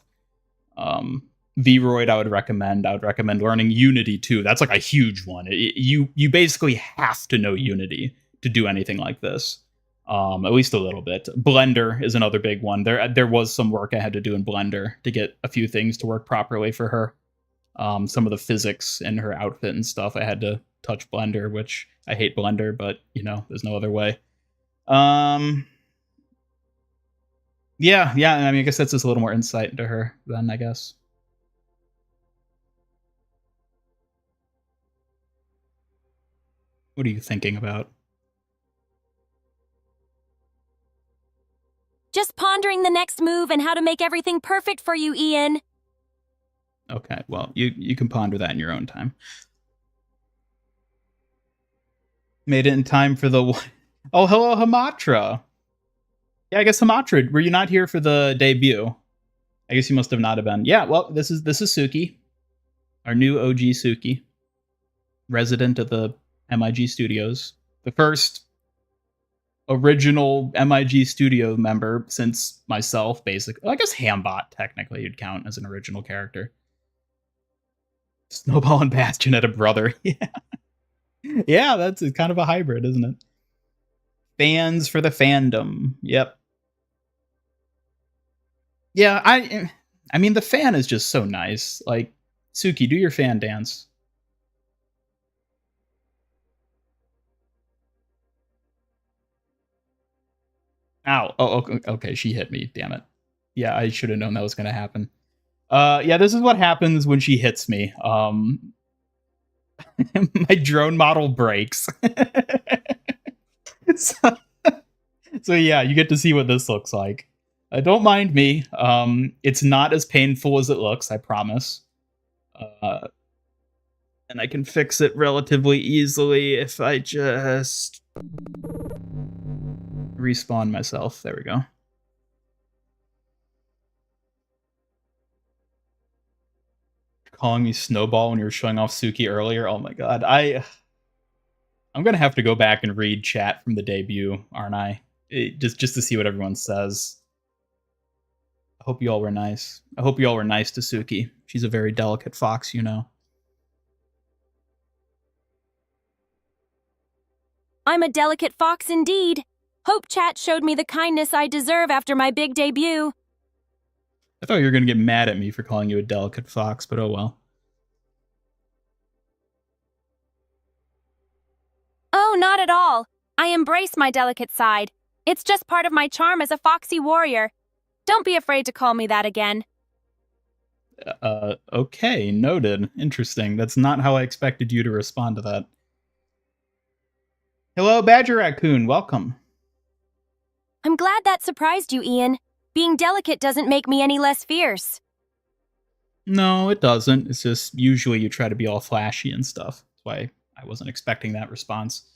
Vroid I would recommend. I would recommend learning Unity too. That's like a huge one. You basically have to know Unity to do anything like this. At least a little bit. Blender is another big one. There was some work I had to do in Blender to get a few things to work properly for her. Some of the physics in her outfit and stuff, I had to touch Blender, which I hate Blender, but you know, there's no other way. Yeah, I mean, I guess that's just a little more insight into her then, I guess. What are you thinking about? Just pondering the next move and how to make everything perfect for you, Ian. Okay, well, you can ponder that in your own time. Made it in time for the... Oh, hello, Hamatra. Yeah, I guess Hamatra, were you not here for the debut? I guess you must have not have been. Yeah, well, this is Suki. Our new OG Suki. Resident of the MIG Studios. The first original MIG studio member since myself, basically. I guess Hambot, technically, you'd count as an original character. Snowball and Bastion had a brother. Yeah. Yeah, that's kind of a hybrid, isn't it? Fans for the fandom. Yep. Yeah, I mean, the fan is just so nice. Like, Suki, do your fan dance. Ow. Oh, okay, she hit me. Damn it. Yeah, I should have known that was going to happen. Yeah, this is what happens when she hits me. My drone model breaks. So yeah, you get to see what this looks like. Don't mind me. It's not as painful as it looks, I promise. And I can fix it relatively easily if I just respawn myself. There we go. Calling me Snowball when you were showing off Suki earlier. Oh my god. I'm gonna have to go back and read chat from the debut, aren't I? Just to see what everyone says. I hope you all were nice. I hope you all were nice to Suki. She's a very delicate fox, you know. I'm a delicate fox indeed. Hope chat showed me the kindness I deserve after my big debut. I thought you were going to get mad at me for calling you a delicate fox, but oh well. Oh Oh, not at all. I embrace my delicate side. It's just part of my charm as a foxy warrior. Don't be afraid to call me that again. Okay, noted. Interesting. That's not how I expected you to respond to that. Hello, Badger Raccoon. Welcome. I'm glad that surprised you, Ian. Being delicate doesn't make me any less fierce. No, it doesn't. It's just usually you try to be all flashy and stuff. That's why I wasn't expecting that response.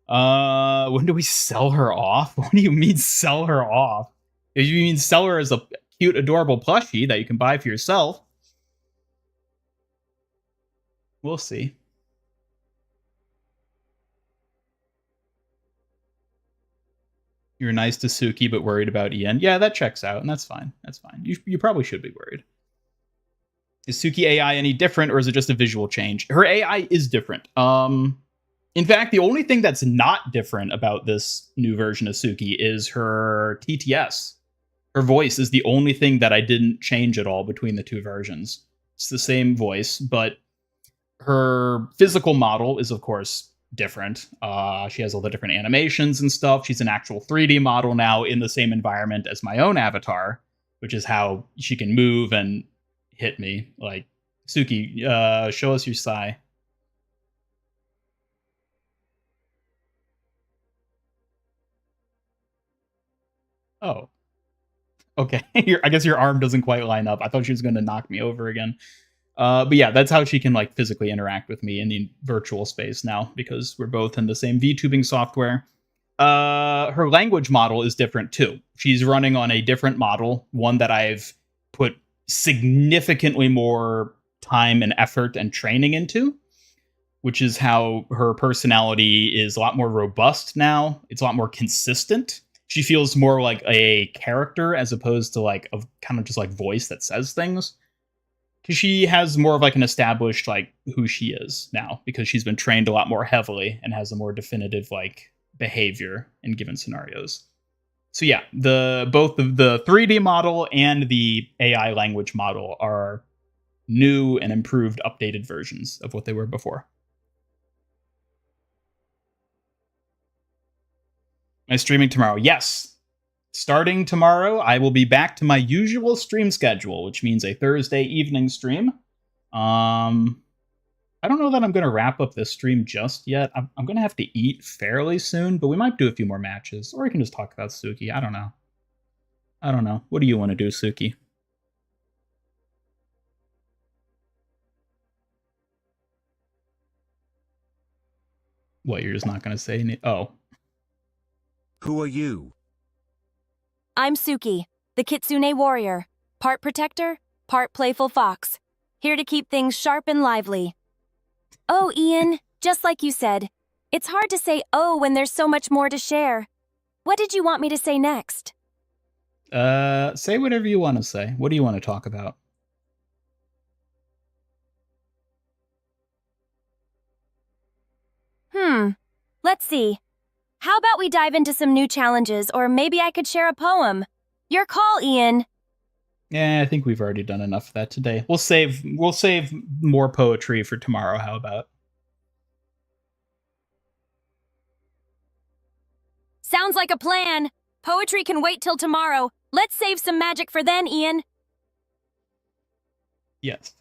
When do we sell her off? What do you mean sell her off? If you mean sell her as a cute, adorable plushie that you can buy for yourself, we'll see. You're nice to Suki, but worried about Ian. Yeah, that checks out, and that's fine. That's fine. You probably should be worried. Is Suki AI any different, or is it just a visual change? Her AI is different. In fact, the only thing that's not different about this new version of Suki is her TTS. Her voice is the only thing that I didn't change at all between the two versions. It's the same voice, but her physical model is, of course, different. She has all the different animations and stuff. She's an actual 3D model now in the same environment as my own avatar, which is how she can move and hit me. Like, Suki, show us your sai. Oh. Okay. I guess your arm doesn't quite line up. I thought she was going to knock me over again. But yeah, that's how she can like physically interact with me in the virtual space now, because we're both in the same VTubing software. Her language model is different too. She's running on a different model, one that I've put significantly more time and effort and training into, which is how her personality is a lot more robust now. It's a lot more consistent. She feels more like a character as opposed to like a kind of just like voice that says things. Because she has more of like an established like who she is now, because she's been trained a lot more heavily and has a more definitive like behavior in given scenarios. So yeah, both the 3D model and the AI language model are new and improved, updated versions of what they were before. Am I streaming tomorrow? Yes. Starting tomorrow, I will be back to my usual stream schedule, which means a Thursday evening stream. I don't know that I'm going to wrap up this stream just yet. I'm going to have to eat fairly soon, but we might do a few more matches, or we can just talk about Suki. I don't know. What do you want to do, Suki? What, you're just not going to say anything? Oh. Who are you? I'm Suki, the Kitsune warrior. Part protector, part playful fox. Here to keep things sharp and lively. Oh, Ian, just like you said, it's hard to say oh when there's so much more to share. What did you want me to say next? Say whatever you want to say. What do you want to talk about? Let's see. How about we dive into some new challenges, or maybe I could share a poem? Your call, Ian. Yeah, I think we've already done enough of that today. We'll save more poetry for tomorrow. How about? Sounds like a plan. Poetry can wait till tomorrow. Let's save some magic for then, Ian. Yes.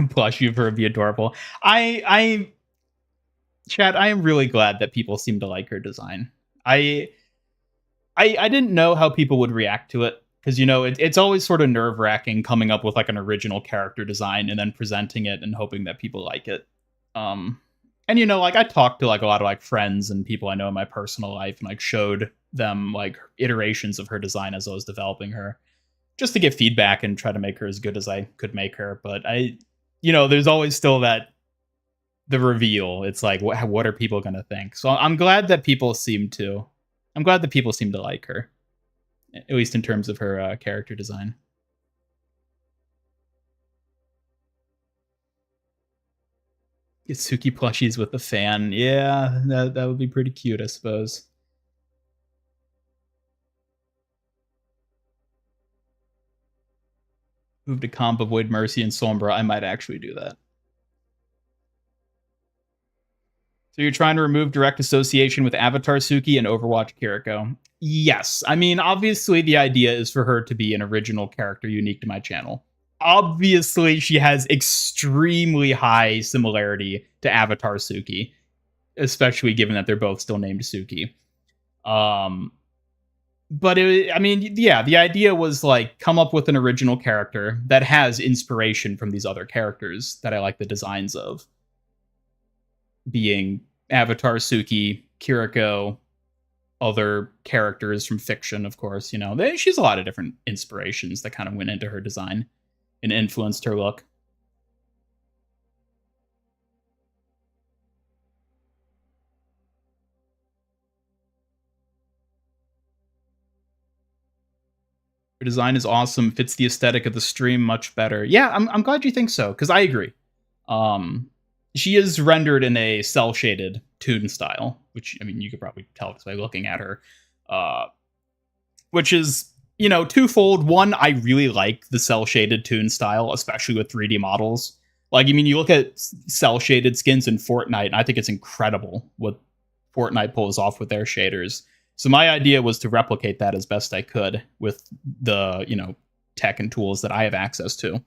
Plush, you've heard be adorable. Chad, I am really glad that people seem to like her design. I didn't know how people would react to it, because it's always sort of nerve-wracking coming up with like an original character design and then presenting it and hoping that people like it. And like I talked to like a lot of like friends and people I know in my personal life and like showed them like iterations of her design as I was developing her, just to get feedback and try to make her as good as I could make her. But there's always still the reveal. It's like, what are people going to think? So I'm glad that people seem to like her, at least in terms of her character design. Get Suki plushies with a fan. Yeah, that would be pretty cute, I suppose. Move to comp, avoid Mercy and Sombra. I might actually do that. So you're trying to remove direct association with Avatar Suki and Overwatch Kiriko. Yes. I mean, obviously the idea is for her to be an original character unique to my channel. Obviously, she has extremely high similarity to Avatar Suki, especially given that they're both still named Suki. But I mean, yeah, the idea was like come up with an original character that has inspiration from these other characters that I like the designs of, being Avatar Suki, Kiriko, other characters from fiction, of course. You know, she's a lot of different inspirations that kind of went into her design and influenced her look. Her design is awesome, fits the aesthetic of the stream much better. Yeah, I'm glad you think so, because I agree. She is rendered in a cel-shaded toon style, which, I mean, you could probably tell just by looking at her. Which is, you know, twofold. One, I really like the cel-shaded toon style, especially with 3D models. Like, I mean, you look at cel-shaded skins in Fortnite, and I think it's incredible what Fortnite pulls off with their shaders. So my idea was to replicate that as best I could with the, you know, tech and tools that I have access to.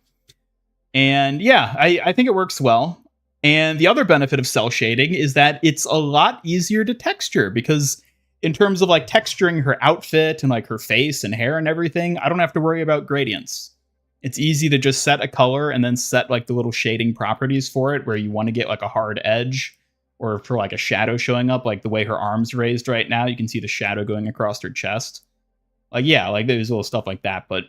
And yeah, I think it works well. And the other benefit of cel shading is that it's a lot easier to texture, because in terms of like texturing her outfit and like her face and hair and everything, I don't have to worry about gradients. It's easy to just set a color and then set like the little shading properties for it where you want to get like a hard edge, or for like a shadow showing up, like the way her arm's raised right now, you can see the shadow going across her chest. Like, yeah, like there's little stuff like that, but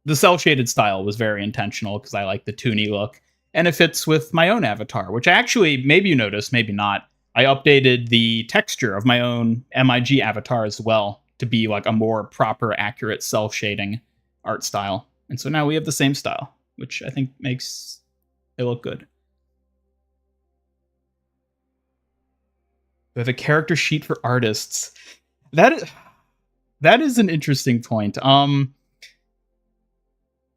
the cel-shaded style was very intentional because I like the toony look, and it fits with my own avatar, which actually, maybe you noticed, maybe not, I updated the texture of my own MIG avatar as well to be like a more proper, accurate cel-shading art style. And so now we have the same style, which I think makes it look good. We have a character sheet for artists. That is an interesting point.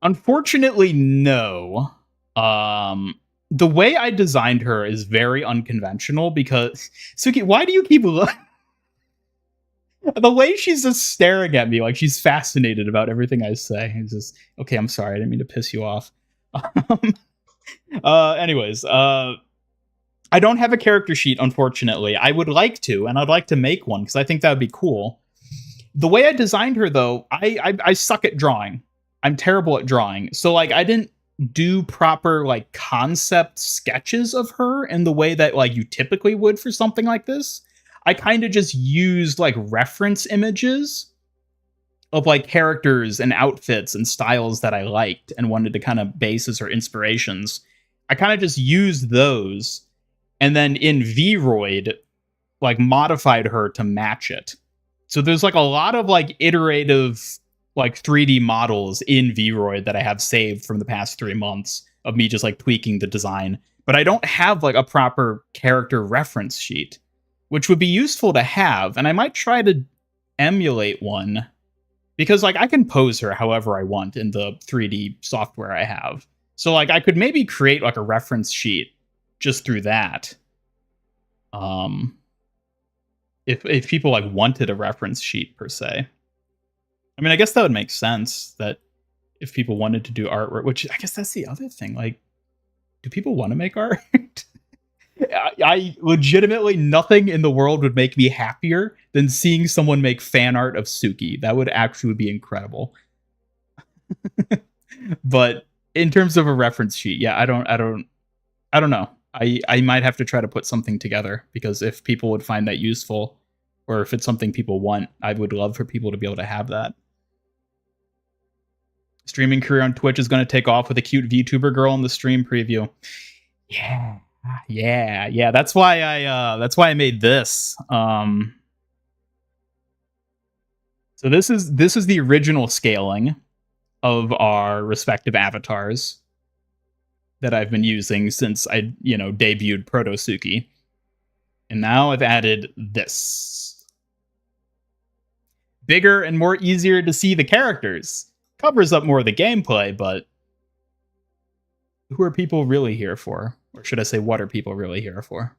Unfortunately, no. The way I designed her is very unconventional because Suki, why do you keep looking? The way she's just staring at me like she's fascinated about everything I say. It's just, okay, I'm sorry, I didn't mean to piss you off. Anyways, I don't have a character sheet, unfortunately. I would like to, and I'd like to make one because I think that would be cool. The way I designed her, though, I suck at drawing. I'm terrible at drawing. So, like, I didn't do proper, like, concept sketches of her in the way that, like, you typically would for something like this. I kind of just used, like, reference images of, like, characters and outfits and styles that I liked and wanted to kind of base as her inspirations. I kind of just used those, and then in Vroid, like, modified her to match it. So there's, like, a lot of, like, iterative, like, 3D models in Vroid that I have saved from the past 3 months of me just, like, tweaking the design. But I don't have, like, a proper character reference sheet, which would be useful to have, and I might try to emulate one, because, like, I can pose her however I want in the 3D software I have. So, like, I could maybe create, like, a reference sheet just through that. If people, like, wanted a reference sheet, per se. I mean, I guess that would make sense, that if people wanted to do artwork, which I guess that's the other thing, like, do people want to make art? I legitimately, nothing in the world would make me happier than seeing someone make fan art of Suki. That would actually be incredible. But in terms of a reference sheet, yeah, I don't know. I might have to try to put something together, because if people would find that useful, or if it's something people want, I would love for people to be able to have that. Streaming career on Twitch is going to take off with a cute VTuber girl in the stream preview. Yeah. That's why I made this. So this is the original scaling of our respective avatars that I've been using since I, debuted Proto Suki. And now I've added this. Bigger and more easier to see the characters. Covers up more of the gameplay, but who are people really here for? Or should I say, what are people really here for?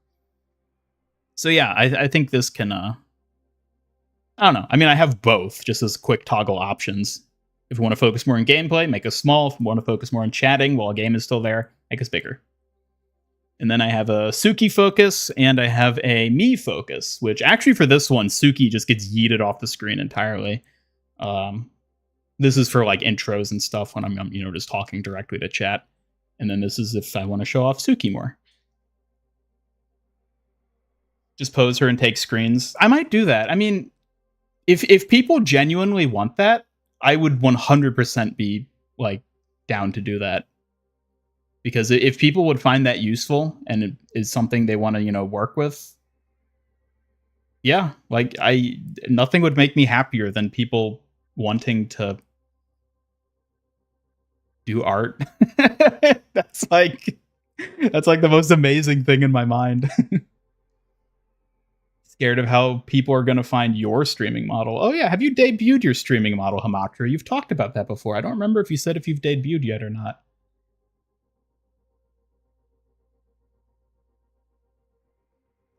So yeah, I think this can I don't know. I mean, I have both just as quick toggle options. If we want to focus more on gameplay, make us small. If we want to focus more on chatting while a game is still there, make us bigger. And then I have a Suki focus and I have a me focus, which actually for this one, Suki just gets yeeted off the screen entirely. This is for like intros and stuff when I'm just talking directly to chat. And then this is if I want to show off Suki more. Just pose her and take screens. I might do that. I mean, if people genuinely want that, I would 100% be like down to do that. Because if people would find that useful and it is something they want to, work with, yeah, like nothing would make me happier than people wanting to do art. That's like the most amazing thing in my mind. Scared of how people are going to find your streaming model. Oh yeah, have you debuted your streaming model, Hamakra? You've talked about that before. I don't remember if you said if you've debuted yet or not.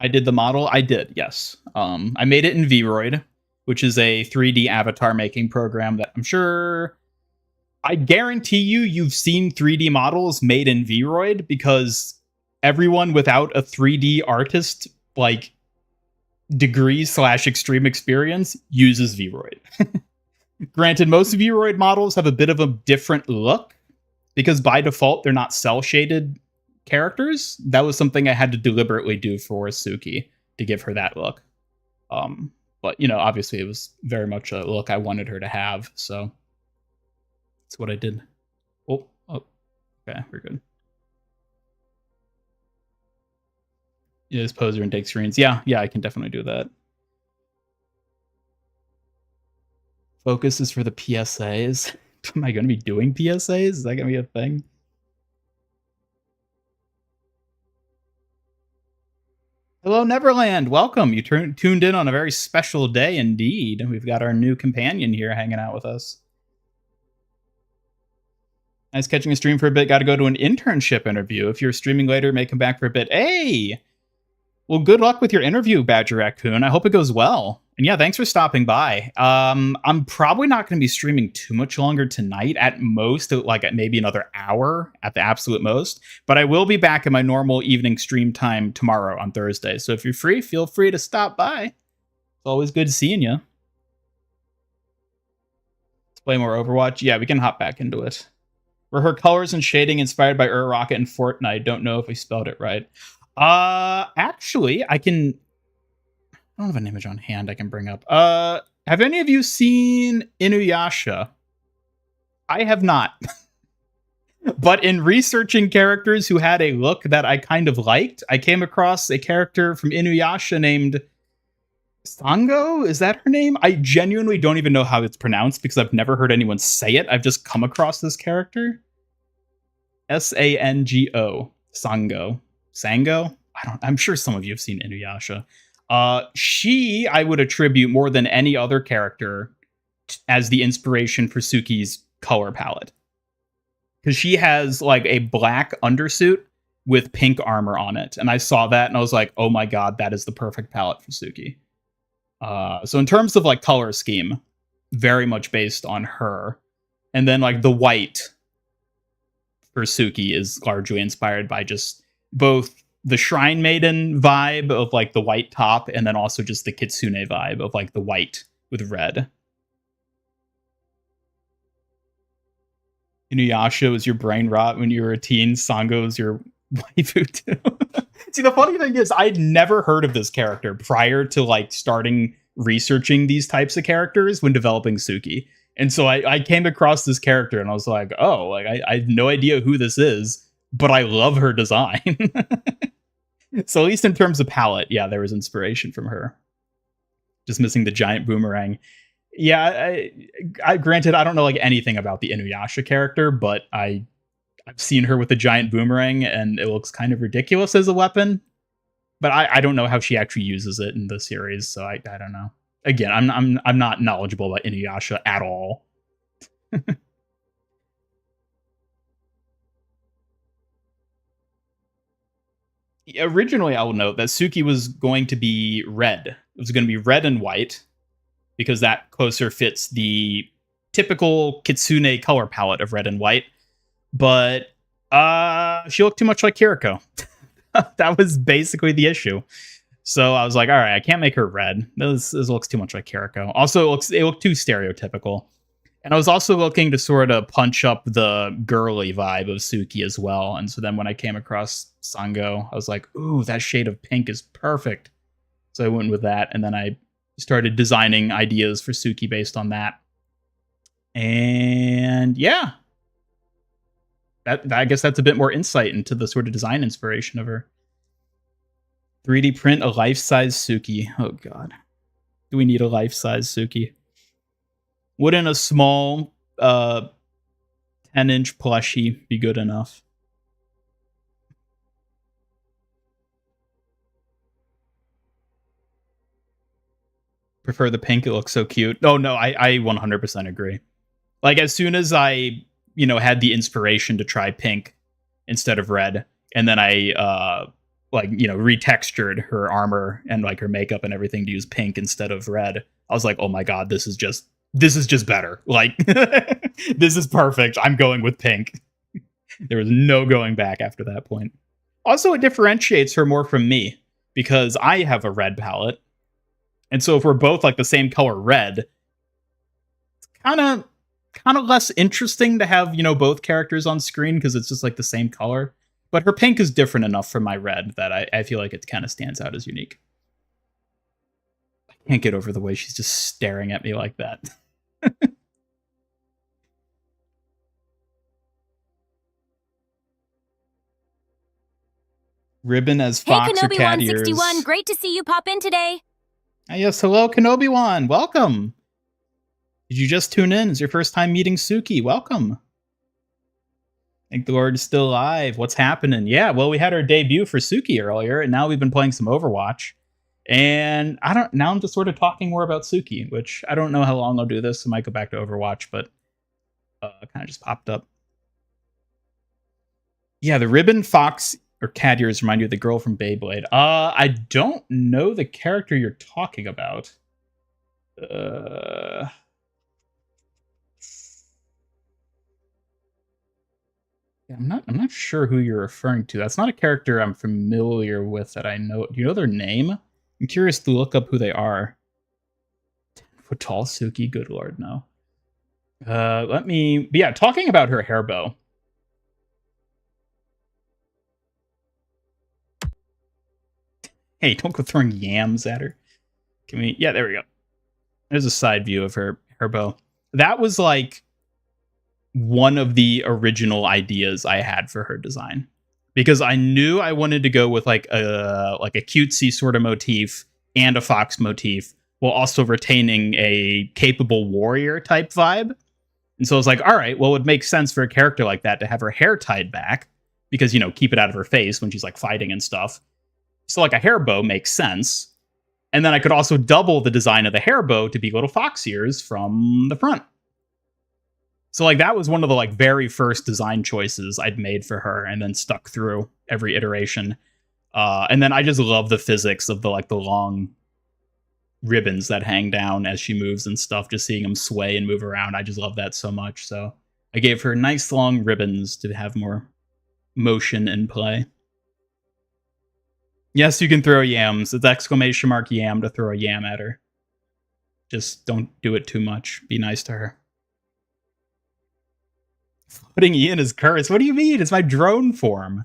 I did the model. I did, yes. I made it in Vroid, which is a 3D avatar making program that I'm sure... I guarantee you've seen 3D models made in Vroid because everyone without a 3D artist, like, degree/extreme experience uses Vroid. Granted, most Vroid models have a bit of a different look because by default they're not cel-shaded characters. That was something I had to deliberately do for Suki to give her that look. But obviously it was very much a look I wanted her to have, so that's what I did. Oh, okay, we're good. You just pose her and take screens. Yeah, I can definitely do that. Focus is for the PSAs. Am I going to be doing PSAs? Is that going to be a thing? Hello, Neverland. Welcome. You tuned in on a very special day indeed. We've got our new companion here hanging out with us. Nice catching a stream for a bit. Got to go to an internship interview. If you're streaming later, may come back for a bit. Hey! Well, good luck with your interview, Badger Raccoon. I hope it goes well. And yeah, thanks for stopping by. I'm probably not going to be streaming too much longer tonight. At most, like maybe another hour at the absolute most. But I will be back in my normal evening stream time tomorrow on Thursday. So if you're free, feel free to stop by. It's always good seeing you. Let's play more Overwatch. Yeah, we can hop back into it. Were her colors and shading inspired by Rocket and Fortnite? Don't know if we spelled it right. Actually, I don't have an image on hand I can bring up. Have any of you seen Inuyasha? I have not. But in researching characters who had a look that I kind of liked, I came across a character from Inuyasha named Sango? Is that her name? I genuinely don't even know how it's pronounced because I've never heard anyone say it. I've just come across this character. Sango. Sango? I'm sure some of you have seen Inuyasha. She, I would attribute more than any other character as the inspiration for Suki's color palette. Because she has like a black undersuit with pink armor on it. And I saw that and I was like, oh my god, that is the perfect palette for Suki. So in terms of like color scheme, very much based on her. And then like the white for Suki is largely inspired by just both the Shrine Maiden vibe of like the white top and then also just the Kitsune vibe of like the white with red. Inuyasha was your brain rot when you were a teen. Sango was your waifu too. See, the funny thing is I'd never heard of this character prior to like starting researching these types of characters when developing Suki. And so I came across this character and I was like, oh, like I have no idea who this is, but I love her design. So at least in terms of palette, yeah, there was inspiration from her. Just missing the giant boomerang. Yeah, I granted, I don't know like anything about the Inuyasha character, but I've seen her with a giant boomerang and it looks kind of ridiculous as a weapon. But I don't know how she actually uses it in the series, so I don't know. Again, I'm not knowledgeable about Inuyasha at all. Originally, I will note that Suki was going to be red. It was going to be red and white because that closer fits the typical Kitsune color palette of red and white. But she looked too much like Kiriko. That was basically the issue. So I was like, all right, I can't make her red. This looks too much like Kiriko. Also, it looked too stereotypical. And I was also looking to sort of punch up the girly vibe of Suki as well. And so then when I came across Sango, I was like, ooh, that shade of pink is perfect. So I went with that. And then I started designing ideas for Suki based on that. And yeah, I guess that's a bit more insight into the sort of design inspiration of her. 3D print a life-size Suki. Oh, God. Do we need a life-size Suki? Wouldn't a small 10-inch plushie be good enough? Prefer the pink. It looks so cute. Oh, no, I 100% agree. Like, as soon as I, had the inspiration to try pink instead of red, and then I, retextured her armor and, like, her makeup and everything to use pink instead of red, I was like, oh my God, this is just better. Like, this is perfect. I'm going with pink. There was no going back after that point. Also, it differentiates her more from me because I have a red palette. And so if we're both like the same color red, it's kind of less interesting to have, both characters on screen because it's just like the same color. But her pink is different enough from my red that I feel like it kind of stands out as unique. I can't get over the way she's just staring at me like that. Ribbon as Fox or cat ears. Hey, Kenobi161, great to see you pop in today. Yes, hello, Kenobi1. Welcome. Did you just tune in? It's your first time meeting Suki. Welcome. Thank the Lord is still alive. What's happening? Yeah, well, we had our debut for Suki earlier, and now we've been playing some Overwatch. And now I'm just sort of talking more about Suki, which I don't know how long I'll do this. I might go back to Overwatch, but kind of just popped up. Yeah, the ribbon, fox, or cat ears remind you of the girl from Beyblade. I don't know the character you're talking about. Yeah, I'm not sure who you're referring to. That's not a character I'm familiar with that I know. Do you know their name? I'm curious to look up who they are. 10-foot tall Suki, good lord, no. Talking about her hair bow. Hey, don't go throwing yams at her. Yeah, there we go. There's a side view of her bow. That was like one of the original ideas I had for her design, because I knew I wanted to go with like a cutesy sort of motif and a fox motif while also retaining a capable warrior type vibe. And so I was like, all right, well, it would make sense for a character like that to have her hair tied back because, keep it out of her face when she's like fighting and stuff. So like a hair bow makes sense. And then I could also double the design of the hair bow to be little fox ears from the front. So like that was one of the like very first design choices I'd made for her and then stuck through every iteration. And then I just love the physics of the long ribbons that hang down as she moves and stuff, just seeing them sway and move around. I just love that so much. So I gave her nice long ribbons to have more motion and play. Yes, you can throw yams. It's exclamation mark yam to throw a yam at her. Just don't do it too much. Be nice to her. Putting Ian as Curse. What do you mean? It's my drone form.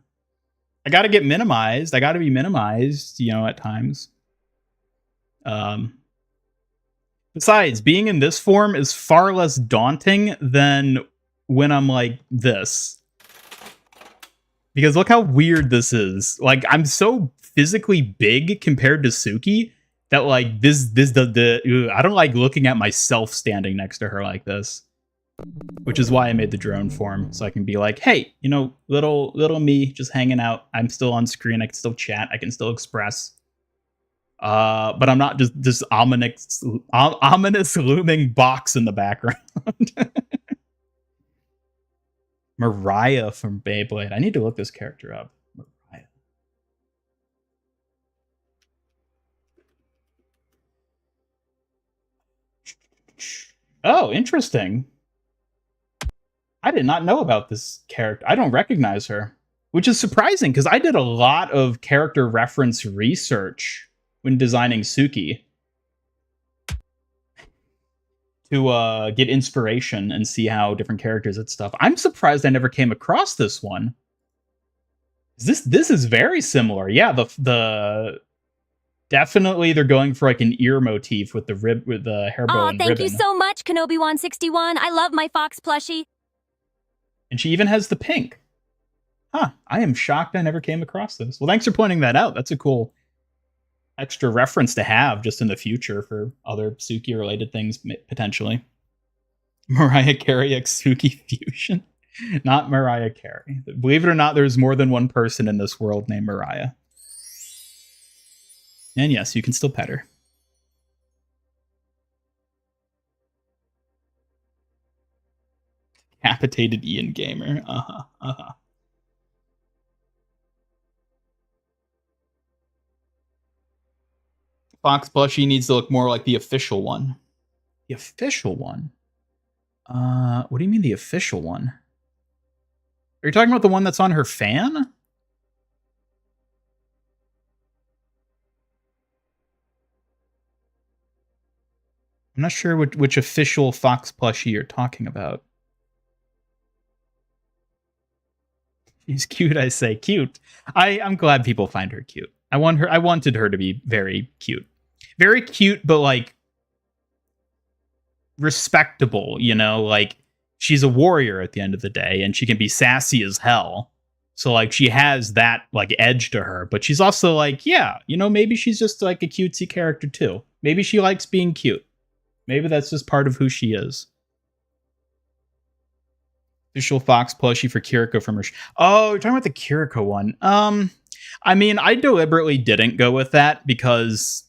I gotta get minimized. I gotta be minimized, at times. Besides, being in this form is far less daunting than when I'm like this. Because look how weird this is. Like, I'm so physically big compared to Suki that like I don't like looking at myself standing next to her like this. Which is why I made the drone form, so I can be like, hey, little me just hanging out. I'm still on screen. I can still chat. I can still express. But I'm not just this ominous looming box in the background. Mariah from Beyblade. I need to look this character up. Mariah. Oh, interesting. I did not know about this character. I don't recognize her, which is surprising because I did a lot of character reference research when designing Suki to get inspiration and see how different characters and stuff. I'm surprised I never came across this one. This is very similar. Yeah, the definitely they're going for like an ear motif with the hair bow and thank ribbon. you so much, Kenobi161. I love my fox plushie. And she even has the pink. Huh, I am shocked I never came across this. Well, thanks for pointing that out. That's a cool extra reference to have just in the future for other Suki-related things, potentially. Mariah Carey x Suki fusion. Not Mariah Carey. Believe it or not, there's more than one person in this world named Mariah. And yes, you can still pet her. Capitated Ian Gamer. Fox plushie needs to look more like the official one. The official one? What do you mean the official one? Are you talking about the one that's on her fan? I'm not sure which official Fox plushie you're talking about. She's cute, I say. Cute. I'm glad people find her cute. I wanted her to be very cute. Very cute, but like respectable, you know? Like she's a warrior at the end of the day, and she can be sassy as hell. So like she has that like edge to her, but she's also like, yeah, you know, maybe she's just like a cutesy character too. Maybe she likes being cute. Maybe that's just part of who she is. Official Fox plushie for Kiriko from her. Oh, you're talking about the Kiriko one. I mean, I deliberately didn't go with that because,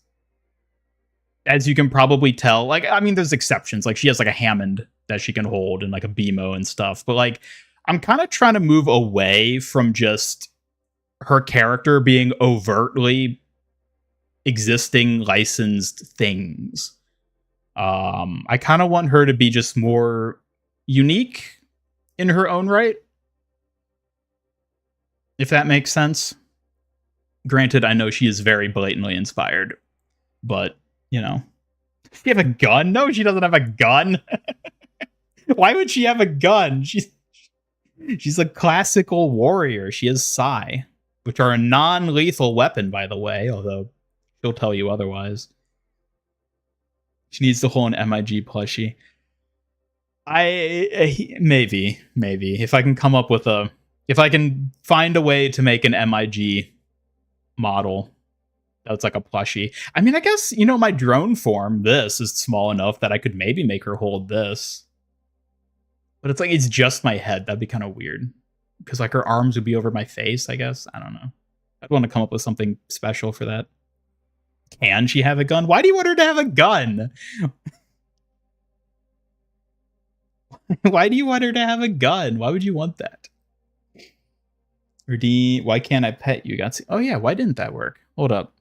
as you can probably tell, like, I mean, there's exceptions. Like, she has like a Hammond that she can hold and like a BMO and stuff. But like, I'm kind of trying to move away from just her character being overtly existing licensed things. I kind of want her to be just more unique in her own right, if that makes sense. Granted, I know she is very blatantly inspired, but, you know. Does she have a gun? No, she doesn't have a gun. Why would she have a gun? She's a classical warrior. She has Sai, which are a non-lethal weapon, by the way, although she'll tell you otherwise. She needs to hold an MIG plushie. Maybe if I can come up with if I can find a way to make an MIG model that's like a plushie. I mean, I guess, you know, my drone form, this is small enough that I could maybe make her hold this. But it's like, it's just my head. That'd be kind of weird. Because like her arms would be over my face, I guess. I don't know. I'd want to come up with something special for that. Can she have a gun? Why do you want her to have a gun? Why do you want her to have a gun? Why would you want that? Or why can't I pet you? Oh yeah, why didn't that work? Hold up.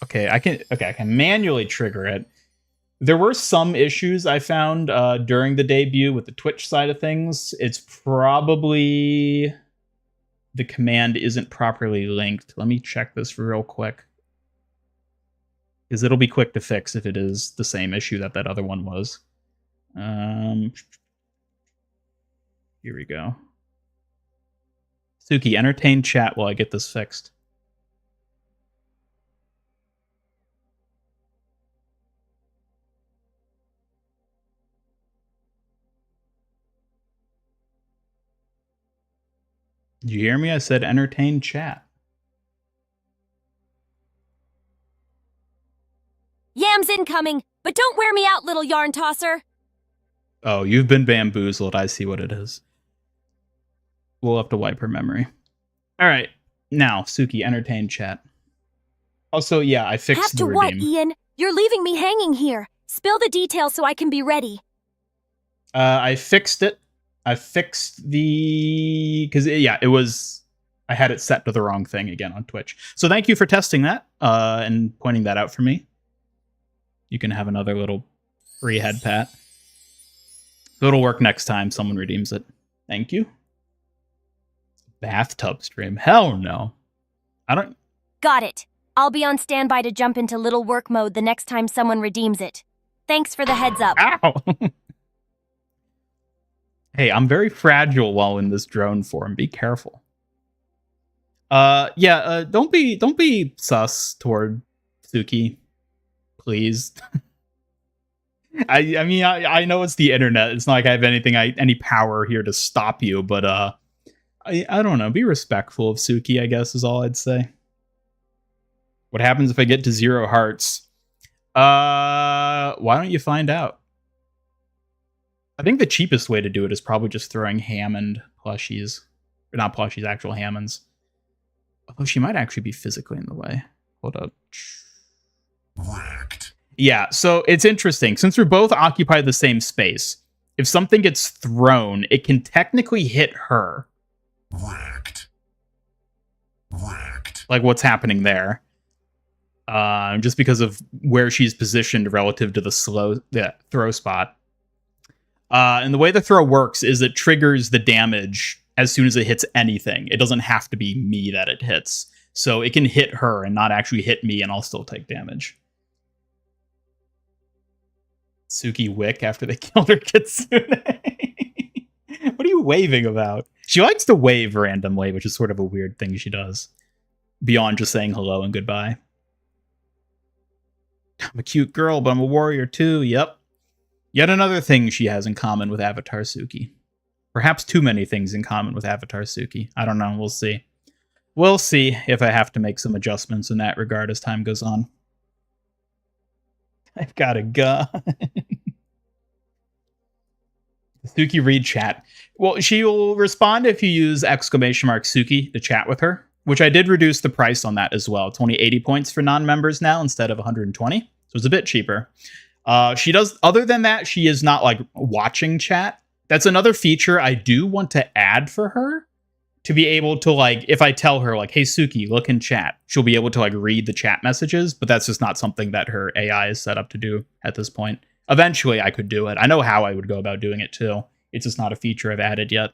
Okay, I can manually trigger it. There were some issues I found during the debut with the Twitch side of things. It's probably the command isn't properly linked. Let me check this real quick. Because it'll be quick to fix if it is the same issue that other one was. Here we go. Suki, entertain chat while I get this fixed. Did you hear me? I said entertain chat. Yams incoming, but don't wear me out, little yarn tosser. Oh, you've been bamboozled. I see what it is. We'll have to wipe her memory. All right. Now, Suki, entertain chat. Also, yeah, I fixed Have the to redeem. what, Ian? You're leaving me hanging here. Spill the details so I can be ready. I fixed it. I fixed the... Because, yeah, it was... I had it set to the wrong thing again on Twitch. So thank you for testing that and pointing that out for me. You can have another little Free head pat. So it'll work next time someone redeems it. Thank you. Bathtub stream. Hell no. I don't... Got it. I'll be on standby to jump into little work mode the next time someone redeems it. Thanks for the heads up. Ow! Hey, I'm very fragile while in this drone form. Be careful. Don't be sus toward Suki, please. I mean, I know it's the internet. It's not like I have any power here to stop you, but I don't know. Be respectful of Suki, I guess, is all I'd say. What happens if I get to 0 hearts? Why don't you find out? I think the cheapest way to do it is probably just throwing Hammond plushies. Or not plushies, actual Hammonds. Although she might actually be physically in the way. Hold up. Whacked. Yeah, so it's interesting. Since we're both occupy the same space, if something gets thrown, it can technically hit her. Whacked. Whacked. Like what's happening there. Just because of where she's positioned relative to the throw spot. And the way the throw works is it triggers the damage as soon as it hits anything. It doesn't have to be me that it hits. So it can hit her and not actually hit me, and I'll still take damage. Suki wick after they killed her kitsune. What are you waving about? She likes to wave randomly, which is sort of a weird thing she does. Beyond just saying hello and goodbye. I'm a cute girl, but I'm a warrior too. Yep. Yet another thing she has in common with Avatar Suki. Perhaps too many things in common with Avatar Suki. I don't know. We'll see. We'll see if I have to make some adjustments in that regard as time goes on. I've got a gun. Suki read chat. Well, she will respond if you use !Suki to chat with her, which I did reduce the price on that as well. It's only 80 points for non-members now instead of 120. So it's a bit cheaper. She does, other than that, she is not like watching chat. That's another feature I do want to add for her, to be able to, like, if I tell her, like, hey, Suki, look in chat, she'll be able to, like, read the chat messages, but that's just not something that her AI is set up to do at this point. Eventually, I could do it. I know how I would go about doing it, too. It's just not a feature I've added yet.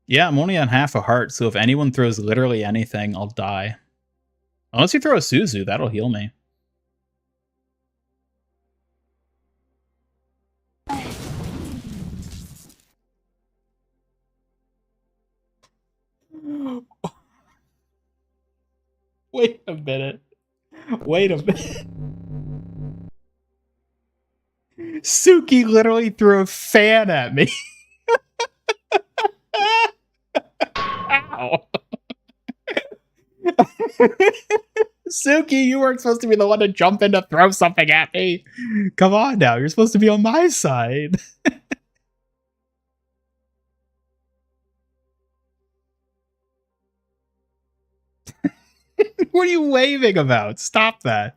Yeah, I'm only on half a heart, so if anyone throws literally anything, I'll die. Unless you throw a Suzu, that'll heal me. Wait a minute. Wait a minute. Suki literally threw a fan at me. Ow. Suki, you weren't supposed to be the one to jump in to throw something at me. Come on now, you're supposed to be on my side. What are you waving about? Stop that.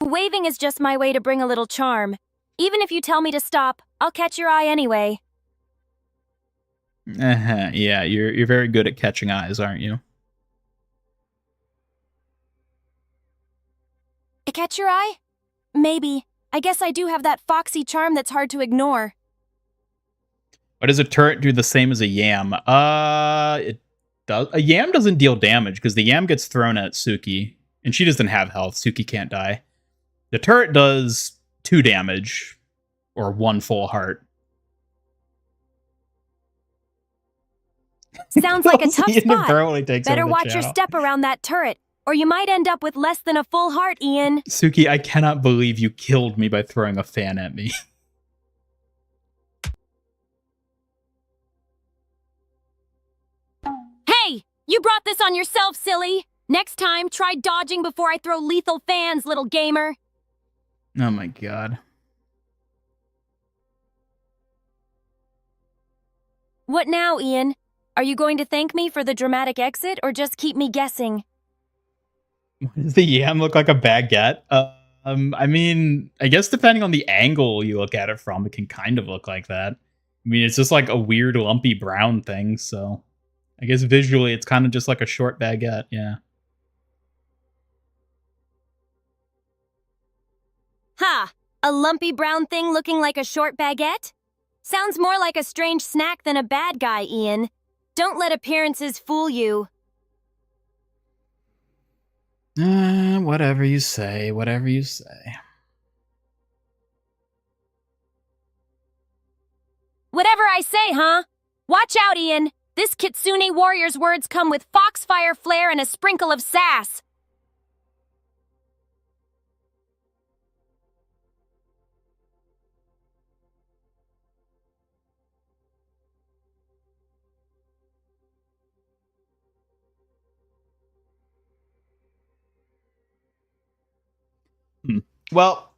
Waving is just my way to bring a little charm. Even if you tell me to stop, I'll catch your eye anyway. Yeah, you're very good at catching eyes, aren't you? Catch your eye? Maybe. I guess I do have that foxy charm that's hard to ignore. Why does a turret do the same as a yam? It does. A yam doesn't deal damage because the yam gets thrown at Suki, and she doesn't have health. Suki can't die. The turret does 2 damage, or 1 full heart. Sounds like a tough spot. Better watch your step around that turret, or you might end up with less than a full heart, Ian. Suki, I cannot believe you killed me by throwing a fan at me. Hey! You brought this on yourself, silly! Next time, try dodging before I throw lethal fans, little gamer. Oh my god. What now, Ian? Are you going to thank me for the dramatic exit, or just keep me guessing? Does the yam look like a baguette? I mean, I guess depending on the angle you look at it from, it can kind of look like that. I mean, it's just like a weird lumpy brown thing, so I guess visually it's kind of just like a short baguette, yeah. Ha! A lumpy brown thing looking like a short baguette? Sounds more like a strange snack than a bad guy, Ian. Don't let appearances fool you. Whatever you say, whatever you say. Whatever I say, huh? Watch out, Ian. This Kitsune warrior's words come with foxfire flair and a sprinkle of sass. Well,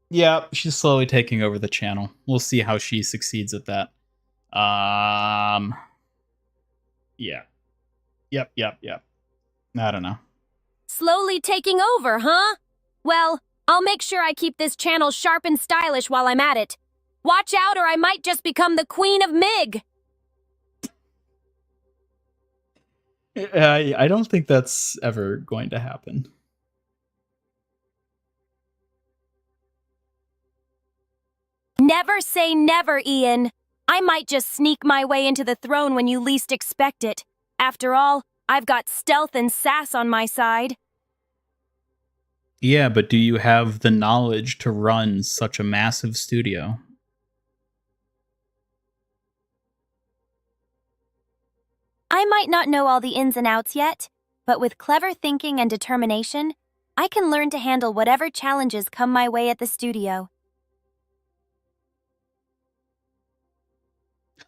yeah, she's slowly taking over the channel. We'll see how she succeeds at that. Yeah. Yep. I don't know. Slowly taking over, huh? Well, I'll make sure I keep this channel sharp and stylish while I'm at it. Watch out or I might just become the Queen of Mig. I don't think that's ever going to happen. Never say never, Ian. I might just sneak my way into the throne when you least expect it. After all, I've got stealth and sass on my side. Yeah, but do you have the knowledge to run such a massive studio? I might not know all the ins and outs yet, but with clever thinking and determination, I can learn to handle whatever challenges come my way at the studio.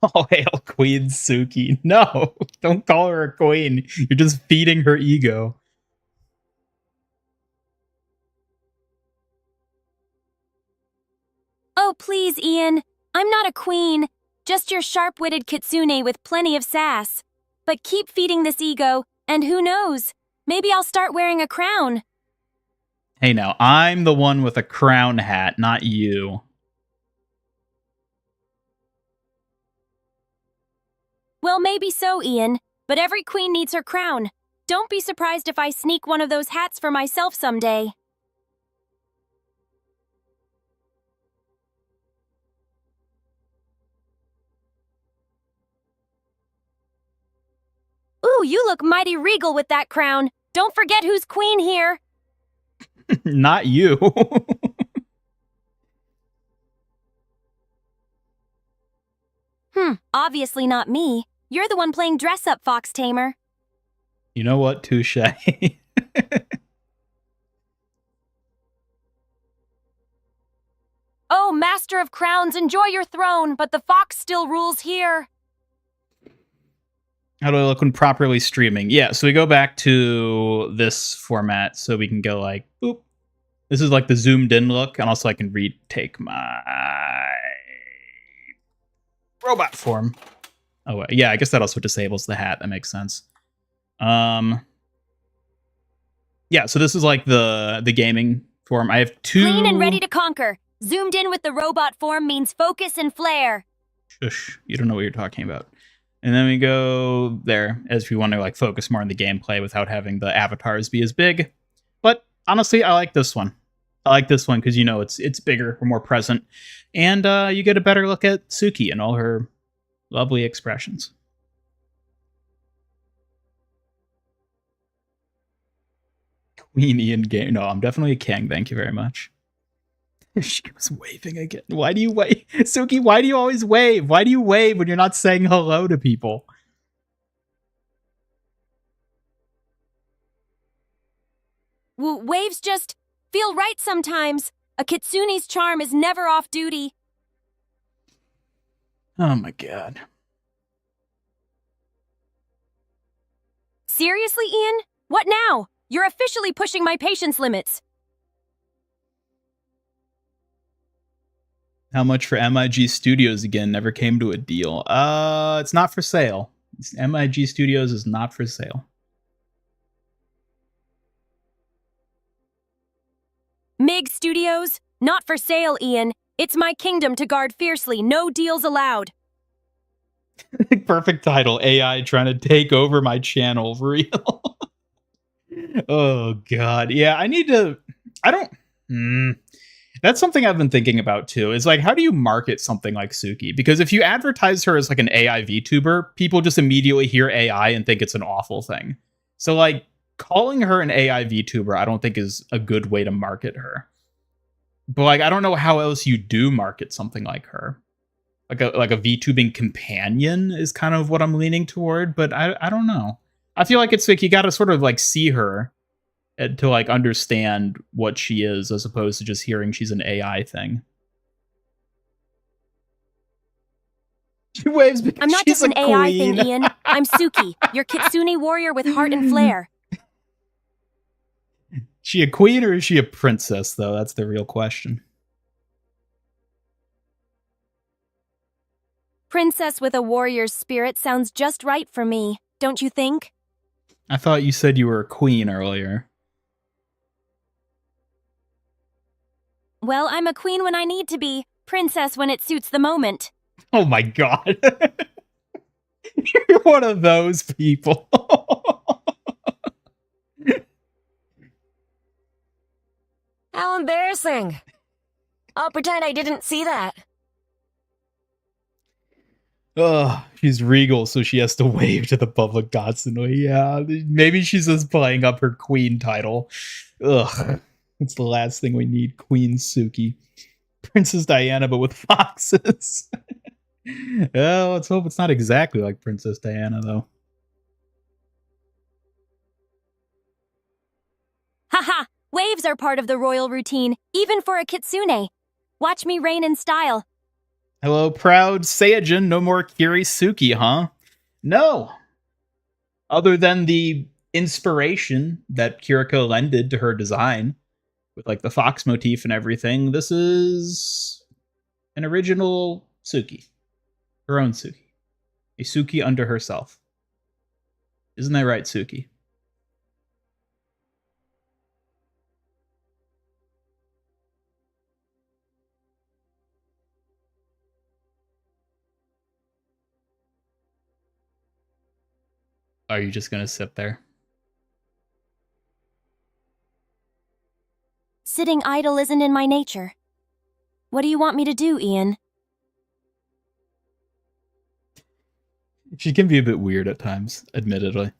Oh, hail Queen Suki. No, don't call her a queen. You're just feeding her ego. Oh, please, Ian. I'm not a queen. Just your sharp-witted kitsune with plenty of sass. But keep feeding this ego, and who knows? Maybe I'll start wearing a crown. Hey now, I'm the one with a crown hat, not you. Well, maybe so, Ian. But every queen needs her crown. Don't be surprised if I sneak one of those hats for myself someday. Ooh, you look mighty regal with that crown. Don't forget who's queen here. Not you. Obviously not me. You're the one playing dress-up, Fox Tamer. You know what? Touche. Oh, Master of Crowns, enjoy your throne, but the fox still rules here. How do I look when properly streaming? Yeah, so we go back to this format so we can go like, boop. This is like the zoomed in look, and also I can retake my robot form. Oh, yeah, I guess that also disables the hat. That makes sense. Yeah, so this is like the gaming form. I have two... Clean and ready to conquer. Zoomed in with the robot form means focus and flair. Shush, you don't know what you're talking about. And then we go there as we want to like focus more on the gameplay without having the avatars be as big. But honestly, I like this one. I like this one because, you know, it's bigger, we're more present. And you get a better look at Suki and all her lovely expressions. Queen Ian game. No, I'm definitely a king. Thank you very much. She was waving again. Why do you wave? Suki, why do you always wave? Why do you wave when you're not saying hello to people? Waves just feel right sometimes. A kitsune's charm is never off duty. Oh my god. Seriously, Ian? What now? You're officially pushing my patience limits. How much for MIG Studios again? Never came to a deal. It's not for sale. MIG Studios is not for sale. MIG Studios? Not for sale, Ian. It's my kingdom to guard fiercely. No deals allowed. Perfect title. AI trying to take over my channel for real. Oh god. Yeah, I need to I don't That's something I've been thinking about too. Is like, how do you market something like Suki? Because if you advertise her as like an AI VTuber, people just immediately hear AI and think it's an awful thing. So like calling her an AI VTuber, I don't think is a good way to market her. But like, I don't know how else you do market something like her. Like a VTubing companion is kind of what I'm leaning toward, but I don't know. I feel like it's like you got to sort of like see her to like understand what she is, as opposed to just hearing she's an AI thing. She waves because I'm not she's just an a AI queen. thing, Ian. I'm Suki, your kitsune warrior with heart and flair. She a queen or is she a princess, though? That's the real question. Princess with a warrior's spirit sounds just right for me, don't you think? I thought you said you were a queen earlier. Well, I'm a queen when I need to be, princess when it suits the moment. Oh my god. You're one of those people. How embarrassing. I'll pretend I didn't see that. Ugh, she's regal, so she has to wave to the public constantly. Yeah, maybe she's just playing up her queen title. Ugh, it's the last thing we need. Queen Suki. Princess Diana, but with foxes. Well, let's hope it's not exactly like Princess Diana, though. Haha, waves are part of the royal routine, even for a kitsune. Watch me reign in style. Hello, proud Saiyajin. No more Kirisuki, huh? No. Other than the inspiration that Kiriko lended to her design, with like the fox motif and everything, this is an original Suki. Her own Suki. A Suki unto herself. Isn't that right, Suki? Are you just gonna sit there? Sitting idle isn't in my nature. What do you want me to do, Ian? She can be a bit weird at times, admittedly.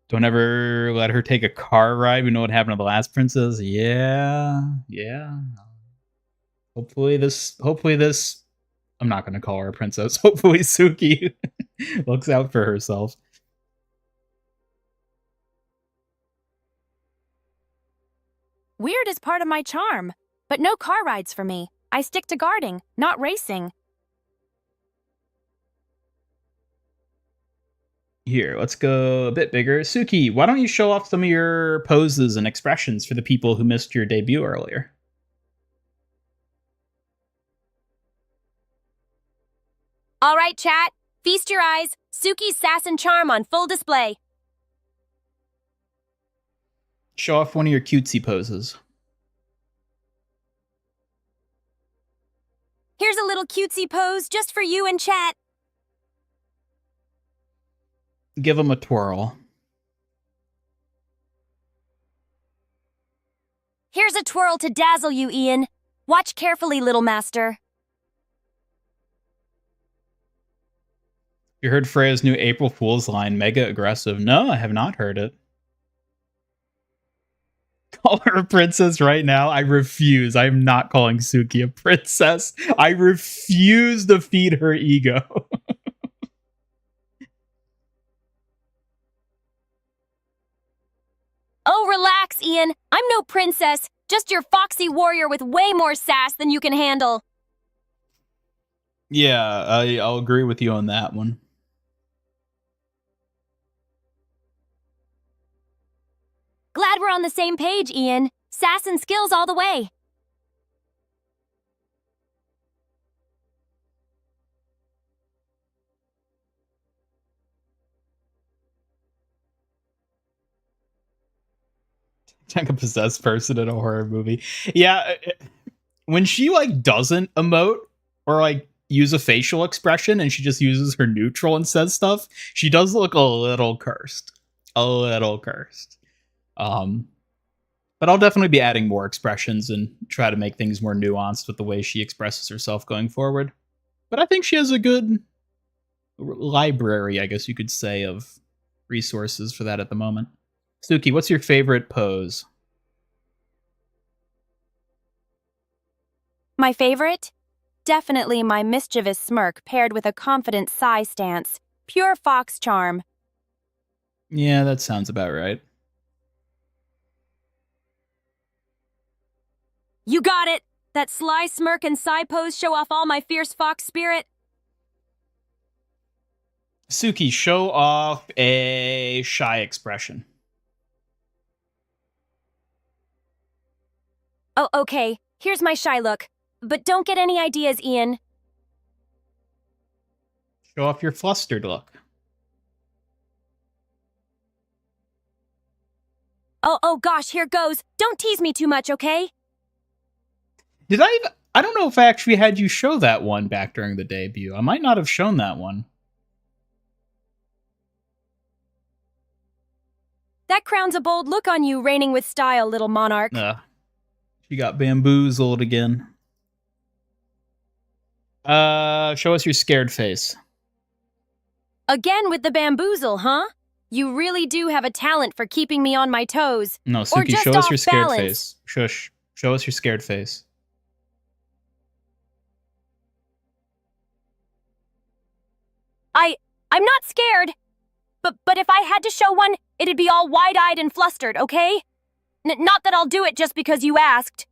Don't ever let her take a car ride. We know what happened to the last princess. Yeah. Hopefully this I'm not gonna call her a princess. Hopefully Suki looks out for herself. Weird is part of my charm, but no car rides for me. I stick to guarding, not racing. Here, let's go a bit bigger. Suki, why don't you show off some of your poses and expressions for the people who missed your debut earlier? All right, chat. Feast your eyes. Suki's sass and charm on full display. Show off one of your cutesy poses. Here's a little cutesy pose just for you and chat. Give them a twirl. Here's a twirl to dazzle you, Ian. Watch carefully, little master. You heard Freya's new April Fool's line, mega aggressive. No, I have not heard it. Call her a princess right now. I refuse. I'm not calling Suki a princess. I refuse to feed her ego. Oh, relax, Ian. I'm no princess. Just your foxy warrior with way more sass than you can handle. Yeah, I'll agree with you on that one. Glad we're on the same page, Ian. Sass and skills all the way. Like a possessed person in a horror movie. Yeah, when she like doesn't emote or like use a facial expression and she just uses her neutral and says stuff, she does look a little cursed. A little cursed. But I'll definitely be adding more expressions and try to make things more nuanced with the way she expresses herself going forward. But I think she has a good library, I guess you could say, of resources for that at the moment. Suki, what's your favorite pose? My favorite? Definitely my mischievous smirk paired with a confident sigh stance. Pure fox charm. Yeah, that sounds about right. You got it! That sly smirk and sigh pose show off all my fierce fox spirit. Suki, show off a shy expression. Oh, okay. Here's my shy look. But don't get any ideas, Ian. Show off your flustered look. Oh gosh, here goes. Don't tease me too much, okay? I don't know if I actually had you show that one back during the debut. I might not have shown that one. That crowns a bold look on you, reigning with style, little monarch. She got bamboozled again. Show us your scared face. Again with the bamboozle, huh? You really do have a talent for keeping me on my toes. No, Or Suki, just show us your off scared balance. face. Shush. Show us your scared face. I'm not scared. But if I had to show one, it'd be all wide-eyed and flustered, okay? Not that I'll do it just because you asked.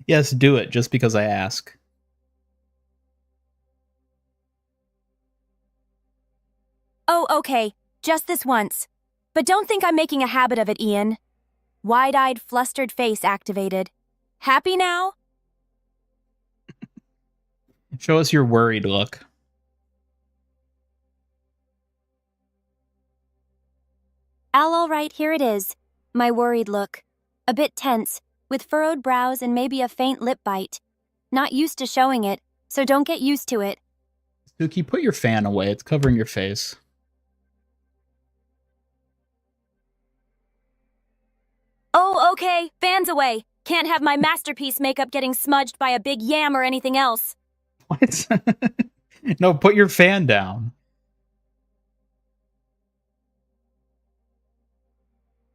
Yes, do it, just because I ask. Oh, okay. Just this once. But don't think I'm making a habit of it, Ian. Wide-eyed, flustered face activated. Happy now? Show us your worried look. All right, here it is. My worried look. A bit tense, with furrowed brows and maybe a faint lip bite. Not used to showing it, so don't get used to it. Suki, put your fan away. It's covering your face. Oh, okay. Fans away. Can't have my masterpiece makeup getting smudged by a big yam or anything else. What? No, put your fan down.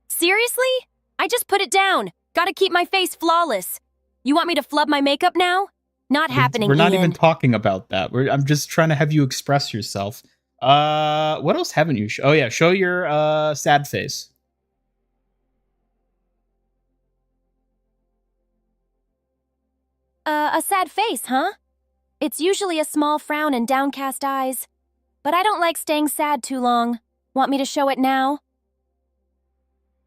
Seriously? I just put it down. Gotta keep my face flawless. You want me to flub my makeup now? Not happening, We're not Ian. even talking about that. I'm just trying to have you express yourself. What else haven't you? Oh yeah, show your sad face. A sad face, huh? It's usually a small frown and downcast eyes. But I don't like staying sad too long. Want me to show it now?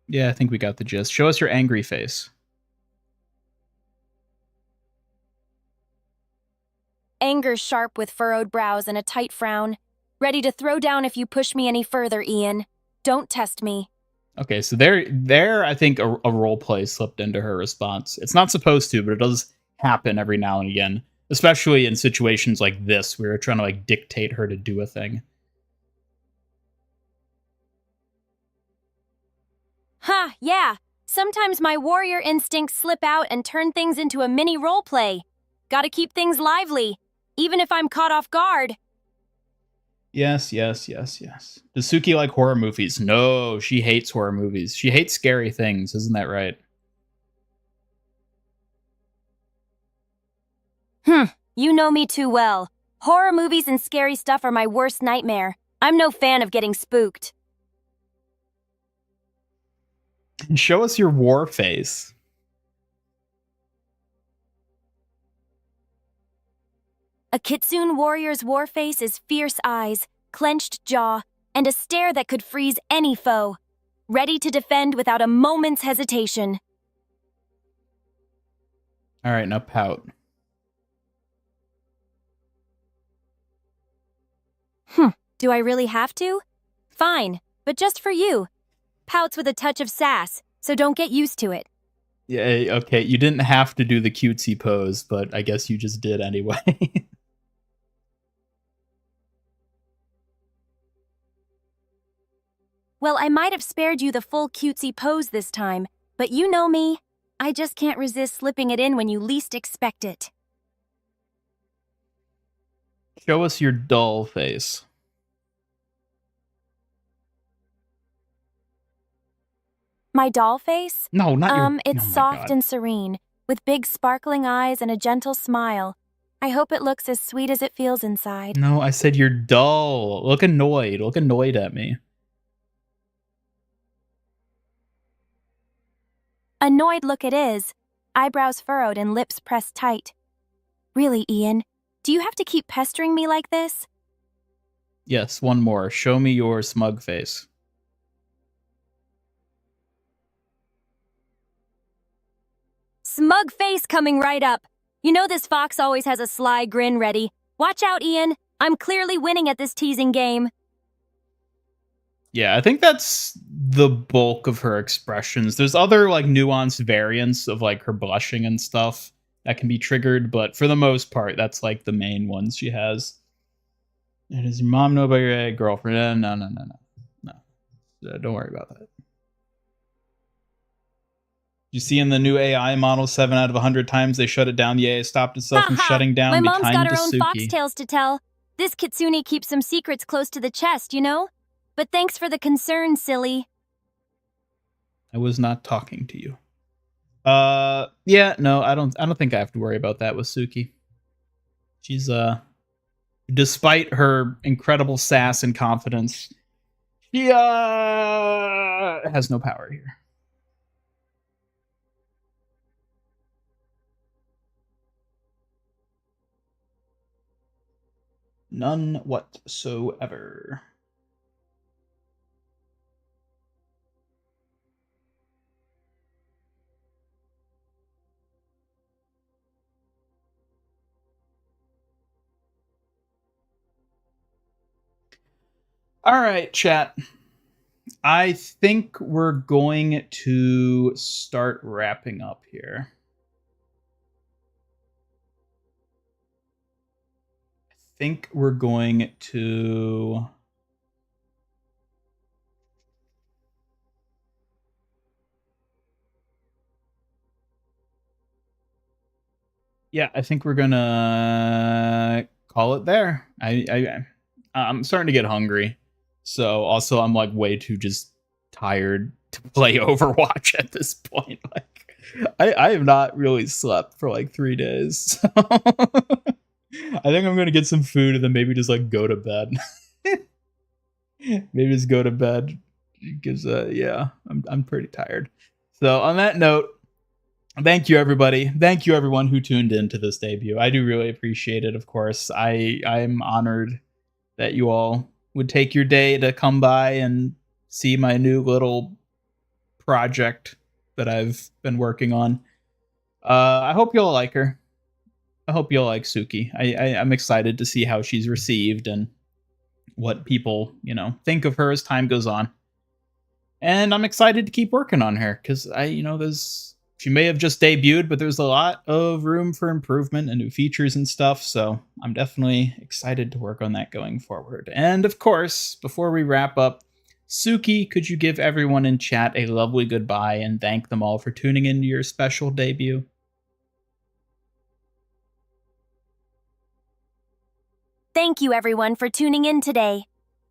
Yeah, I think we got the gist. Show us your angry face. Anger sharp with furrowed brows and a tight frown. Ready to throw down if you push me any further, Ian. Don't test me. Okay, so there, I think a role play slipped into her response. It's not supposed to, but it does happen every now and again, especially in situations like this where you're trying to like dictate her to do a thing. Huh, yeah. Sometimes my warrior instincts slip out and turn things into a mini role play. Gotta keep things lively, even if I'm caught off guard. Yes. Does Suki like horror movies? No, she hates horror movies. She hates scary things, isn't that right? You know me too well. Horror movies and scary stuff are my worst nightmare. I'm no fan of getting spooked. Show us your war face. A Kitsune warrior's war face is fierce eyes, clenched jaw, and a stare that could freeze any foe. Ready to defend without a moment's hesitation. All right, now pout. Do I really have to? Fine, but just for you. pouts with a touch of sass, so don't get used to it. Yeah, okay, you didn't have to do the cutesy pose, but I guess you just did anyway. Well, I might have spared you the full cutesy pose this time, but you know me. I just can't resist slipping it in when you least expect it. Show us your dull face. My doll face? No, not your... It's oh my soft God. and serene, with big sparkling eyes and a gentle smile. I hope it looks as sweet as it feels inside. No, I said you're dull. Look annoyed. Look annoyed at me. Annoyed look it is, eyebrows furrowed and lips pressed tight. Really, Ian, do you have to keep pestering me like this? Yes, one more. Show me your smug face. Smug face coming right up. You know this fox always has a sly grin ready. Watch out, Ian. I'm clearly winning at this teasing game. Yeah, I think that's the bulk of her expressions. There's other like nuanced variants of like her blushing and stuff that can be triggered, but for the most part, that's like the main ones she has. And does your mom know about your girlfriend? No. Don't worry about that. You see in the new AI model, 7 out of 100 times they shut it down. The AI stopped itself from shutting down. My Be mom's kind got to her own Suki. foxtails to tell. This kitsune keeps some secrets close to the chest, you know? But thanks for the concern, silly. I was not talking to you. Yeah, no, I don't think I have to worry about that with Suki. She's despite her incredible sass and confidence, she has no power here. None whatsoever. All right, chat. I think we're going to start wrapping up here. I think we're going to... Yeah, I think we're gonna call it there. I'm starting to get hungry. So also I'm like way too just tired to play Overwatch at this point. Like I have not really slept for like 3 days. So I think I'm gonna get some food and then maybe just like go to bed. Maybe just go to bed because yeah, I'm pretty tired. So on that note, thank you everybody. Thank you everyone who tuned in to this debut. I do really appreciate it, of course. I'm honored that you all would take your day to come by and see my new little project that I've been working on. I hope you'll like her. I hope you'll like Suki. I'm excited to see how she's received and what people, think of her as time goes on. And I'm excited to keep working on her because she may have just debuted, but there's a lot of room for improvement and new features and stuff. So I'm definitely excited to work on that going forward. And of course, before we wrap up, Suki, could you give everyone in chat a lovely goodbye and thank them all for tuning into your special debut? Thank you, everyone, for tuning in today.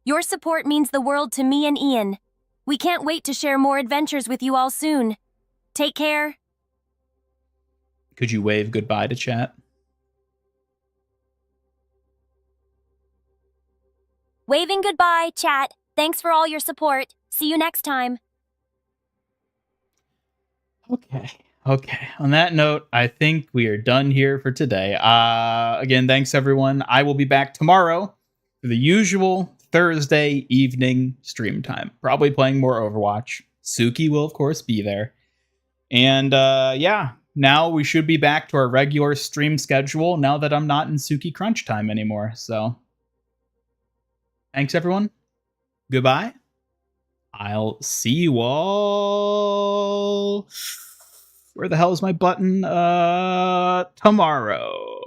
Your support means the world to me and Ian. We can't wait to share more adventures with you all soon. Take care. Could you wave goodbye to chat? Waving goodbye, chat. Thanks for all your support. See you next time. Okay. On that note, I think we are done here for today. Again, thanks everyone. I will be back tomorrow for the usual Thursday evening stream time. Probably playing more Overwatch. Suki will, of course, be there. And yeah, now we should be back to our regular stream schedule now that I'm not in Suki crunch time anymore. So thanks everyone. Goodbye. I'll see you all. Where the hell is my button? Tomorrow.